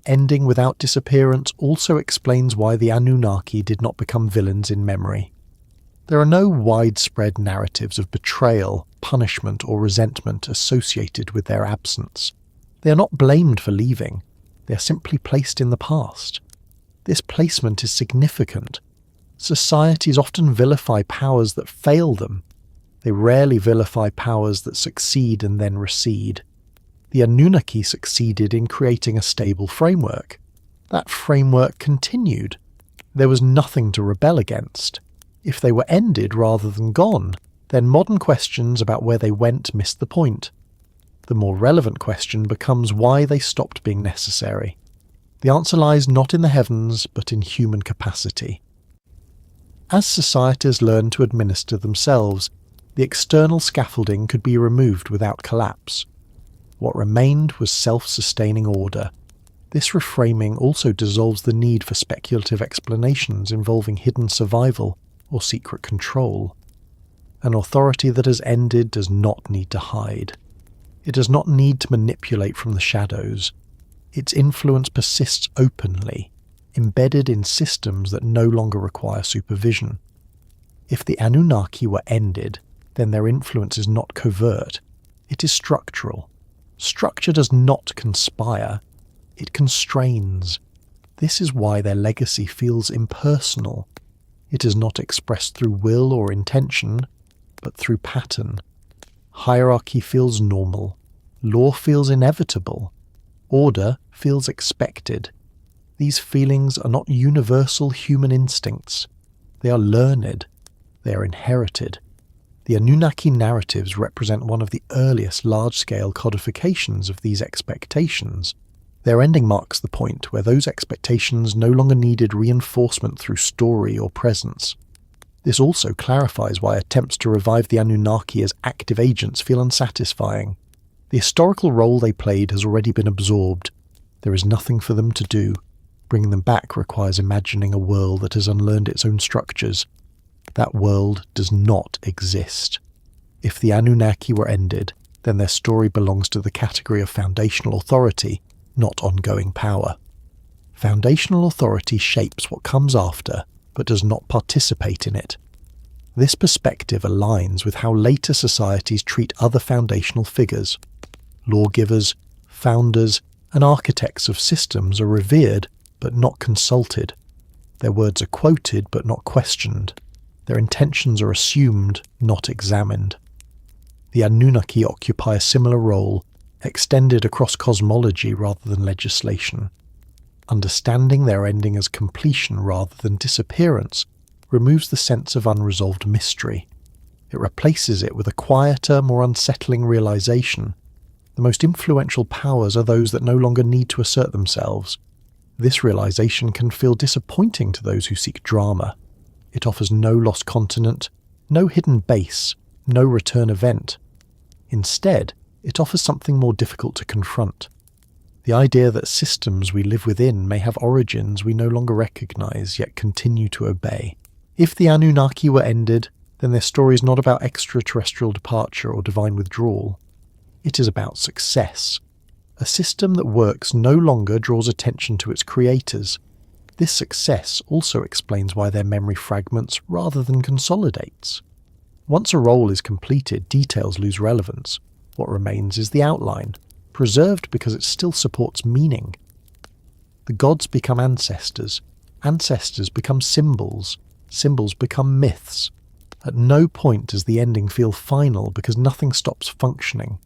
Ending without disappearance also explains why the Anunnaki did not become villains in memory. There are no widespread narratives of betrayal, punishment, or resentment associated with their absence. They are not blamed for leaving. They are simply placed in the past. This placement is significant. Societies often vilify powers that fail them. They rarely vilify powers that succeed and then recede. The Anunnaki succeeded in creating a stable framework. That framework continued. There was nothing to rebel against. If they were ended rather than gone, then modern questions about where they went missed the point. The more relevant question becomes why they stopped being necessary. The answer lies not in the heavens, but in human capacity. As societies learned to administer themselves, the external scaffolding could be removed without collapse. What remained was self-sustaining order. This reframing also dissolves the need for speculative explanations involving hidden survival or secret control. An authority that has ended does not need to hide. It does not need to manipulate from the shadows. Its influence persists openly, embedded in systems that no longer require supervision. If the Anunnaki were ended, then their influence is not covert. It is structural. Structure does not conspire. It constrains. This is why their legacy feels impersonal. It is not expressed through will or intention, but through pattern. Hierarchy feels normal. Law feels inevitable. Order feels expected. These feelings are not universal human instincts. They are learned. They are inherited. The Anunnaki narratives represent one of the earliest large-scale codifications of these expectations. Their ending marks the point where those expectations no longer needed reinforcement through story or presence. This also clarifies why attempts to revive the Anunnaki as active agents feel unsatisfying. The historical role they played has already been absorbed. There is nothing for them to do. Bringing them back requires imagining a world that has unlearned its own structures. That world does not exist. If the Anunnaki were ended, then their story belongs to the category of foundational authority, not ongoing power. Foundational authority shapes what comes after, but does not participate in it. This perspective aligns with how later societies treat other foundational figures. Lawgivers, founders, and architects of systems are revered, but not consulted. Their words are quoted, but not questioned. Their intentions are assumed, not examined. The Anunnaki occupy a similar role, extended across cosmology rather than legislation. Understanding their ending as completion rather than disappearance removes the sense of unresolved mystery. It replaces it with a quieter, more unsettling realization. The most influential powers are those that no longer need to assert themselves. This realization can feel disappointing to those who seek drama. It offers no lost continent, no hidden base, no return event. Instead, it offers something more difficult to confront. The idea that systems we live within may have origins we no longer recognize yet continue to obey. If the Anunnaki were ended, then their story is not about extraterrestrial departure or divine withdrawal. It is about success. A system that works no longer draws attention to its creators. This success also explains why their memory fragments rather than consolidates. Once a role is completed, details lose relevance. What remains is the outline, preserved because it still supports meaning. The gods become ancestors. Ancestors become symbols. Symbols become myths. At no point does the ending feel final because nothing stops functioning.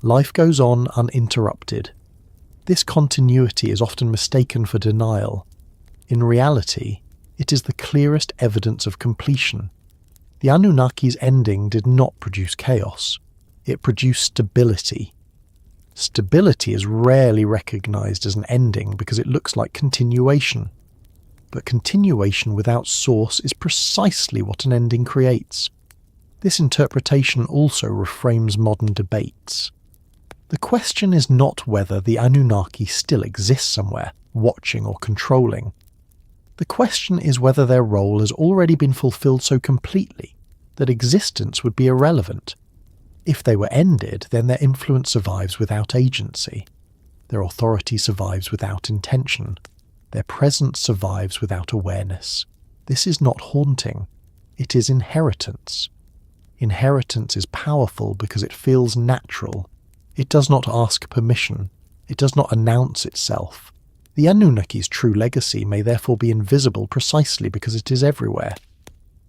Life goes on uninterrupted. This continuity is often mistaken for denial. In reality, it is the clearest evidence of completion. The Anunnaki's ending did not produce chaos. It produced stability. Stability is rarely recognized as an ending because it looks like continuation. But continuation without source is precisely what an ending creates. This interpretation also reframes modern debates. The question is not whether the Anunnaki still exist somewhere, watching or controlling. The question is whether their role has already been fulfilled so completely that existence would be irrelevant. If they were ended, then their influence survives without agency. Their authority survives without intention. Their presence survives without awareness. This is not haunting. It is inheritance. Inheritance is powerful because it feels natural. It does not ask permission. It does not announce itself. The Anunnaki's true legacy may therefore be invisible precisely because it is everywhere.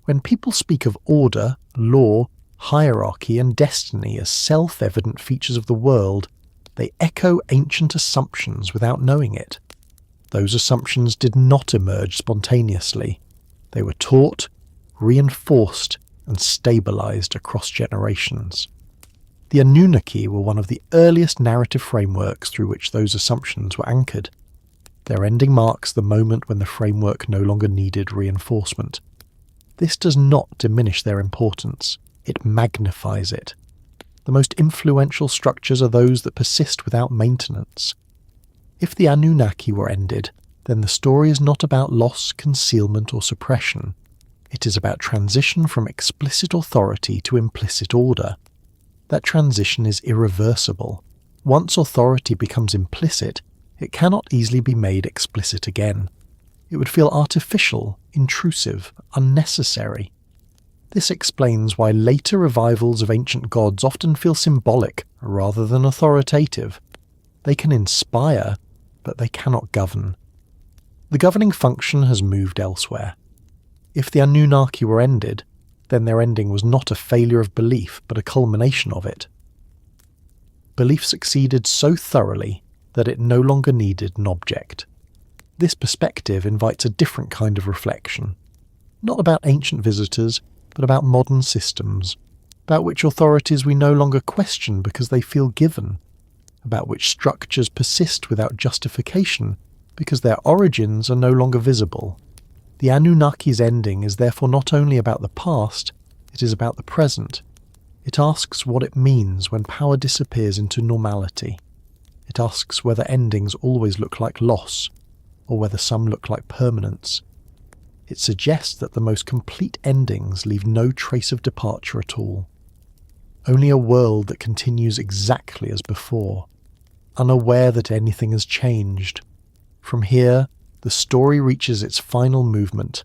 When people speak of order, law, hierarchy and destiny as self-evident features of the world, they echo ancient assumptions without knowing it. Those assumptions did not emerge spontaneously. They were taught, reinforced, and stabilized across generations. The Anunnaki were one of the earliest narrative frameworks through which those assumptions were anchored. Their ending marks the moment when the framework no longer needed reinforcement. This does not diminish their importance. It magnifies it. The most influential structures are those that persist without maintenance. If the Anunnaki were ended, then the story is not about loss, concealment, or suppression. It is about transition from explicit authority to implicit order. That transition is irreversible. Once authority becomes implicit, it cannot easily be made explicit again. It would feel artificial, intrusive, unnecessary. This explains why later revivals of ancient gods often feel symbolic rather than authoritative. They can inspire, but they cannot govern. The governing function has moved elsewhere. If the Anunnaki were ended, then their ending was not a failure of belief, but a culmination of it. Belief succeeded so thoroughly that it no longer needed an object. This perspective invites a different kind of reflection, not about ancient visitors, but about modern systems, about which authorities we no longer question because they feel given, about which structures persist without justification because their origins are no longer visible. The Anunnaki's ending is therefore not only about the past, it is about the present. It asks what it means when power disappears into normality. It asks whether endings always look like loss, or whether some look like permanence. It suggests that the most complete endings leave no trace of departure at all. Only a world that continues exactly as before, unaware that anything has changed. From here, the story reaches its final movement,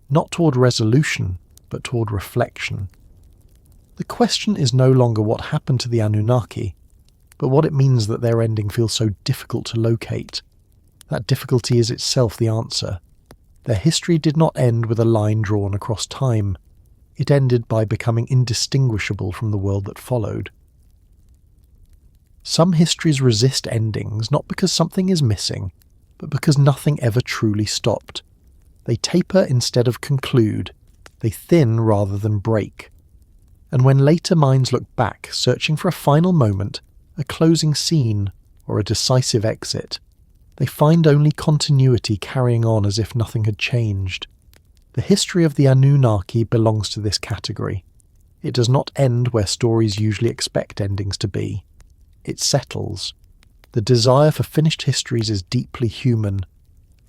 not toward resolution, but toward reflection. The question is no longer what happened to the Anunnaki, but what it means that their ending feels so difficult to locate. That difficulty is itself the answer. Their history did not end with a line drawn across time. It ended by becoming indistinguishable from the world that followed. Some histories resist endings not because something is missing, but because nothing ever truly stopped. They taper instead of conclude. They thin rather than break. And when later minds look back, searching for a final moment, a closing scene, or a decisive exit, they find only continuity carrying on as if nothing had changed. The history of the Anunnaki belongs to this category. It does not end where stories usually expect endings to be. It settles. The desire for finished histories is deeply human.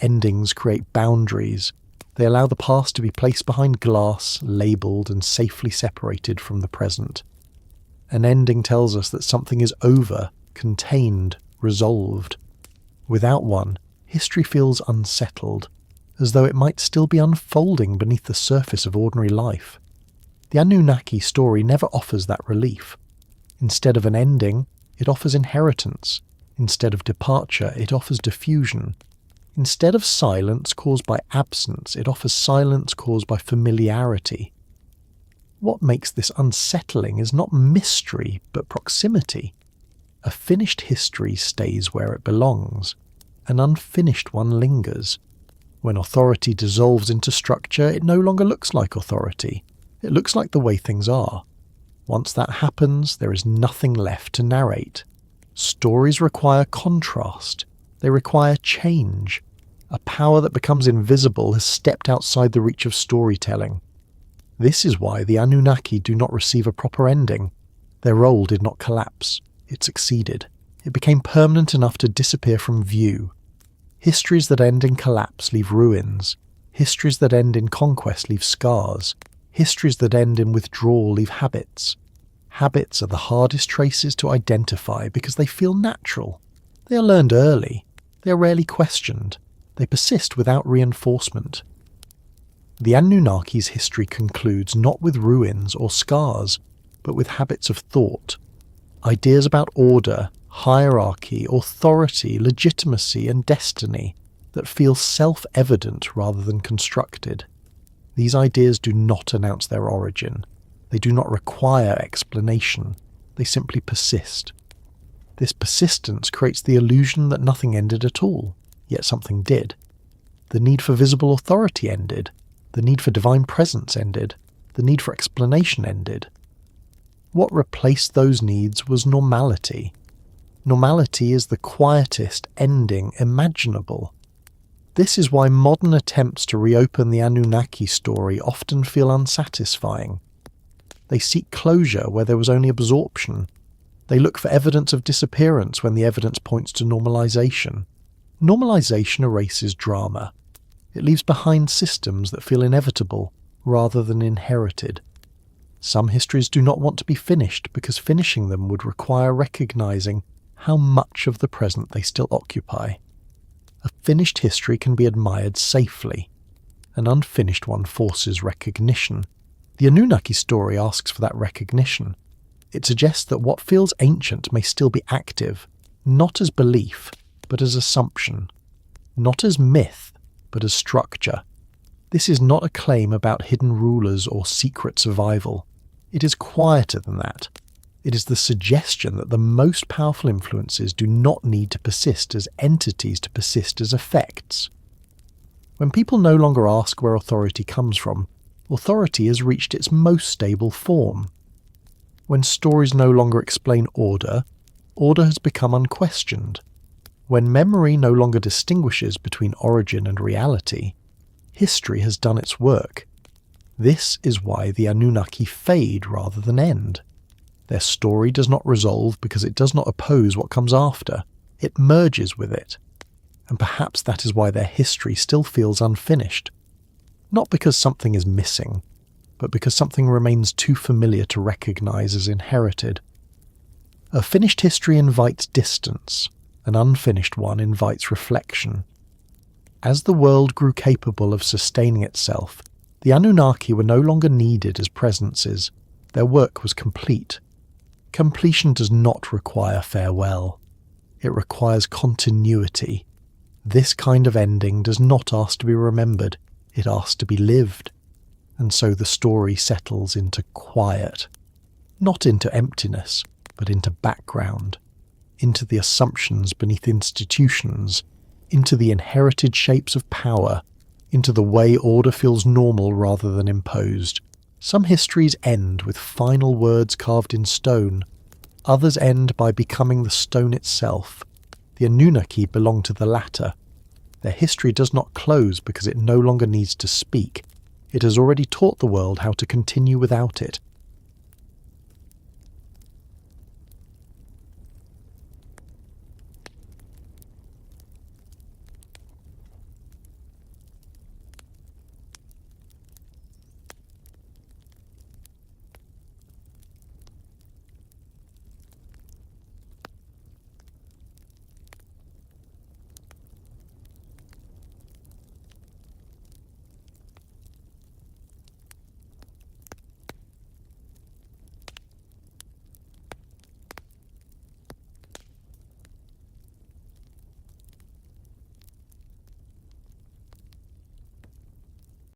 Endings create boundaries. They allow the past to be placed behind glass, labelled and safely separated from the present. An ending tells us that something is over, contained, resolved. Without one, history feels unsettled, as though it might still be unfolding beneath the surface of ordinary life. The Anunnaki story never offers that relief. Instead of an ending, it offers inheritance. Instead of departure, it offers diffusion. Instead of silence caused by absence, it offers silence caused by familiarity. What makes this unsettling is not mystery, but proximity. A finished history stays where it belongs. An unfinished one lingers. When authority dissolves into structure, it no longer looks like authority. It looks like the way things are. Once that happens, there is nothing left to narrate. Stories require contrast. They require change. A power that becomes invisible has stepped outside the reach of storytelling. This is why the Anunnaki do not receive a proper ending. Their role did not collapse. It succeeded. It became permanent enough to disappear from view. Histories that end in collapse leave ruins. Histories that end in conquest leave scars. Histories that end in withdrawal leave habits. Habits are the hardest traces to identify because they feel natural. They are learned early. They are rarely questioned. They persist without reinforcement. The Anunnaki's history concludes not with ruins or scars, but with habits of thought. Ideas about order, hierarchy, authority, legitimacy, and destiny that feel self-evident rather than constructed. These ideas do not announce their origin. They do not require explanation. They simply persist. This persistence creates the illusion that nothing ended at all, yet something did. The need for visible authority ended. The need for divine presence ended. The need for explanation ended. What replaced those needs was normality. Normality is the quietest ending imaginable. This is why modern attempts to reopen the Anunnaki story often feel unsatisfying. They seek closure where there was only absorption. They look for evidence of disappearance when the evidence points to normalization. Normalization erases drama. It leaves behind systems that feel inevitable rather than inherited. Some histories do not want to be finished because finishing them would require recognizing how much of the present they still occupy. A finished history can be admired safely. An unfinished one forces recognition. The Anunnaki story asks for that recognition. It suggests that what feels ancient may still be active, not as belief, but as assumption. Not as myth, but as structure. This is not a claim about hidden rulers or secret survival. It is quieter than that. It is the suggestion that the most powerful influences do not need to persist as entities to persist as effects. When people no longer ask where authority comes from, authority has reached its most stable form. When stories no longer explain order, order has become unquestioned. When memory no longer distinguishes between origin and reality, history has done its work. This is why the Anunnaki fade rather than end. Their story does not resolve because it does not oppose what comes after. It merges with it. And perhaps that is why their history still feels unfinished. Not because something is missing, but because something remains too familiar to recognize as inherited. A finished history invites distance. An unfinished one invites reflection. As the world grew capable of sustaining itself, the Anunnaki were no longer needed as presences. Their work was complete. Completion does not require farewell. It requires continuity. This kind of ending does not ask to be remembered. It asks to be lived. And so the story settles into quiet. Not into emptiness, but into background. Into the assumptions beneath institutions. Into the inherited shapes of power. Into the way order feels normal rather than imposed. Some histories end with final words carved in stone. Others end by becoming the stone itself. The Anunnaki belong to the latter. Their history does not close because it no longer needs to speak. It has already taught the world how to continue without it.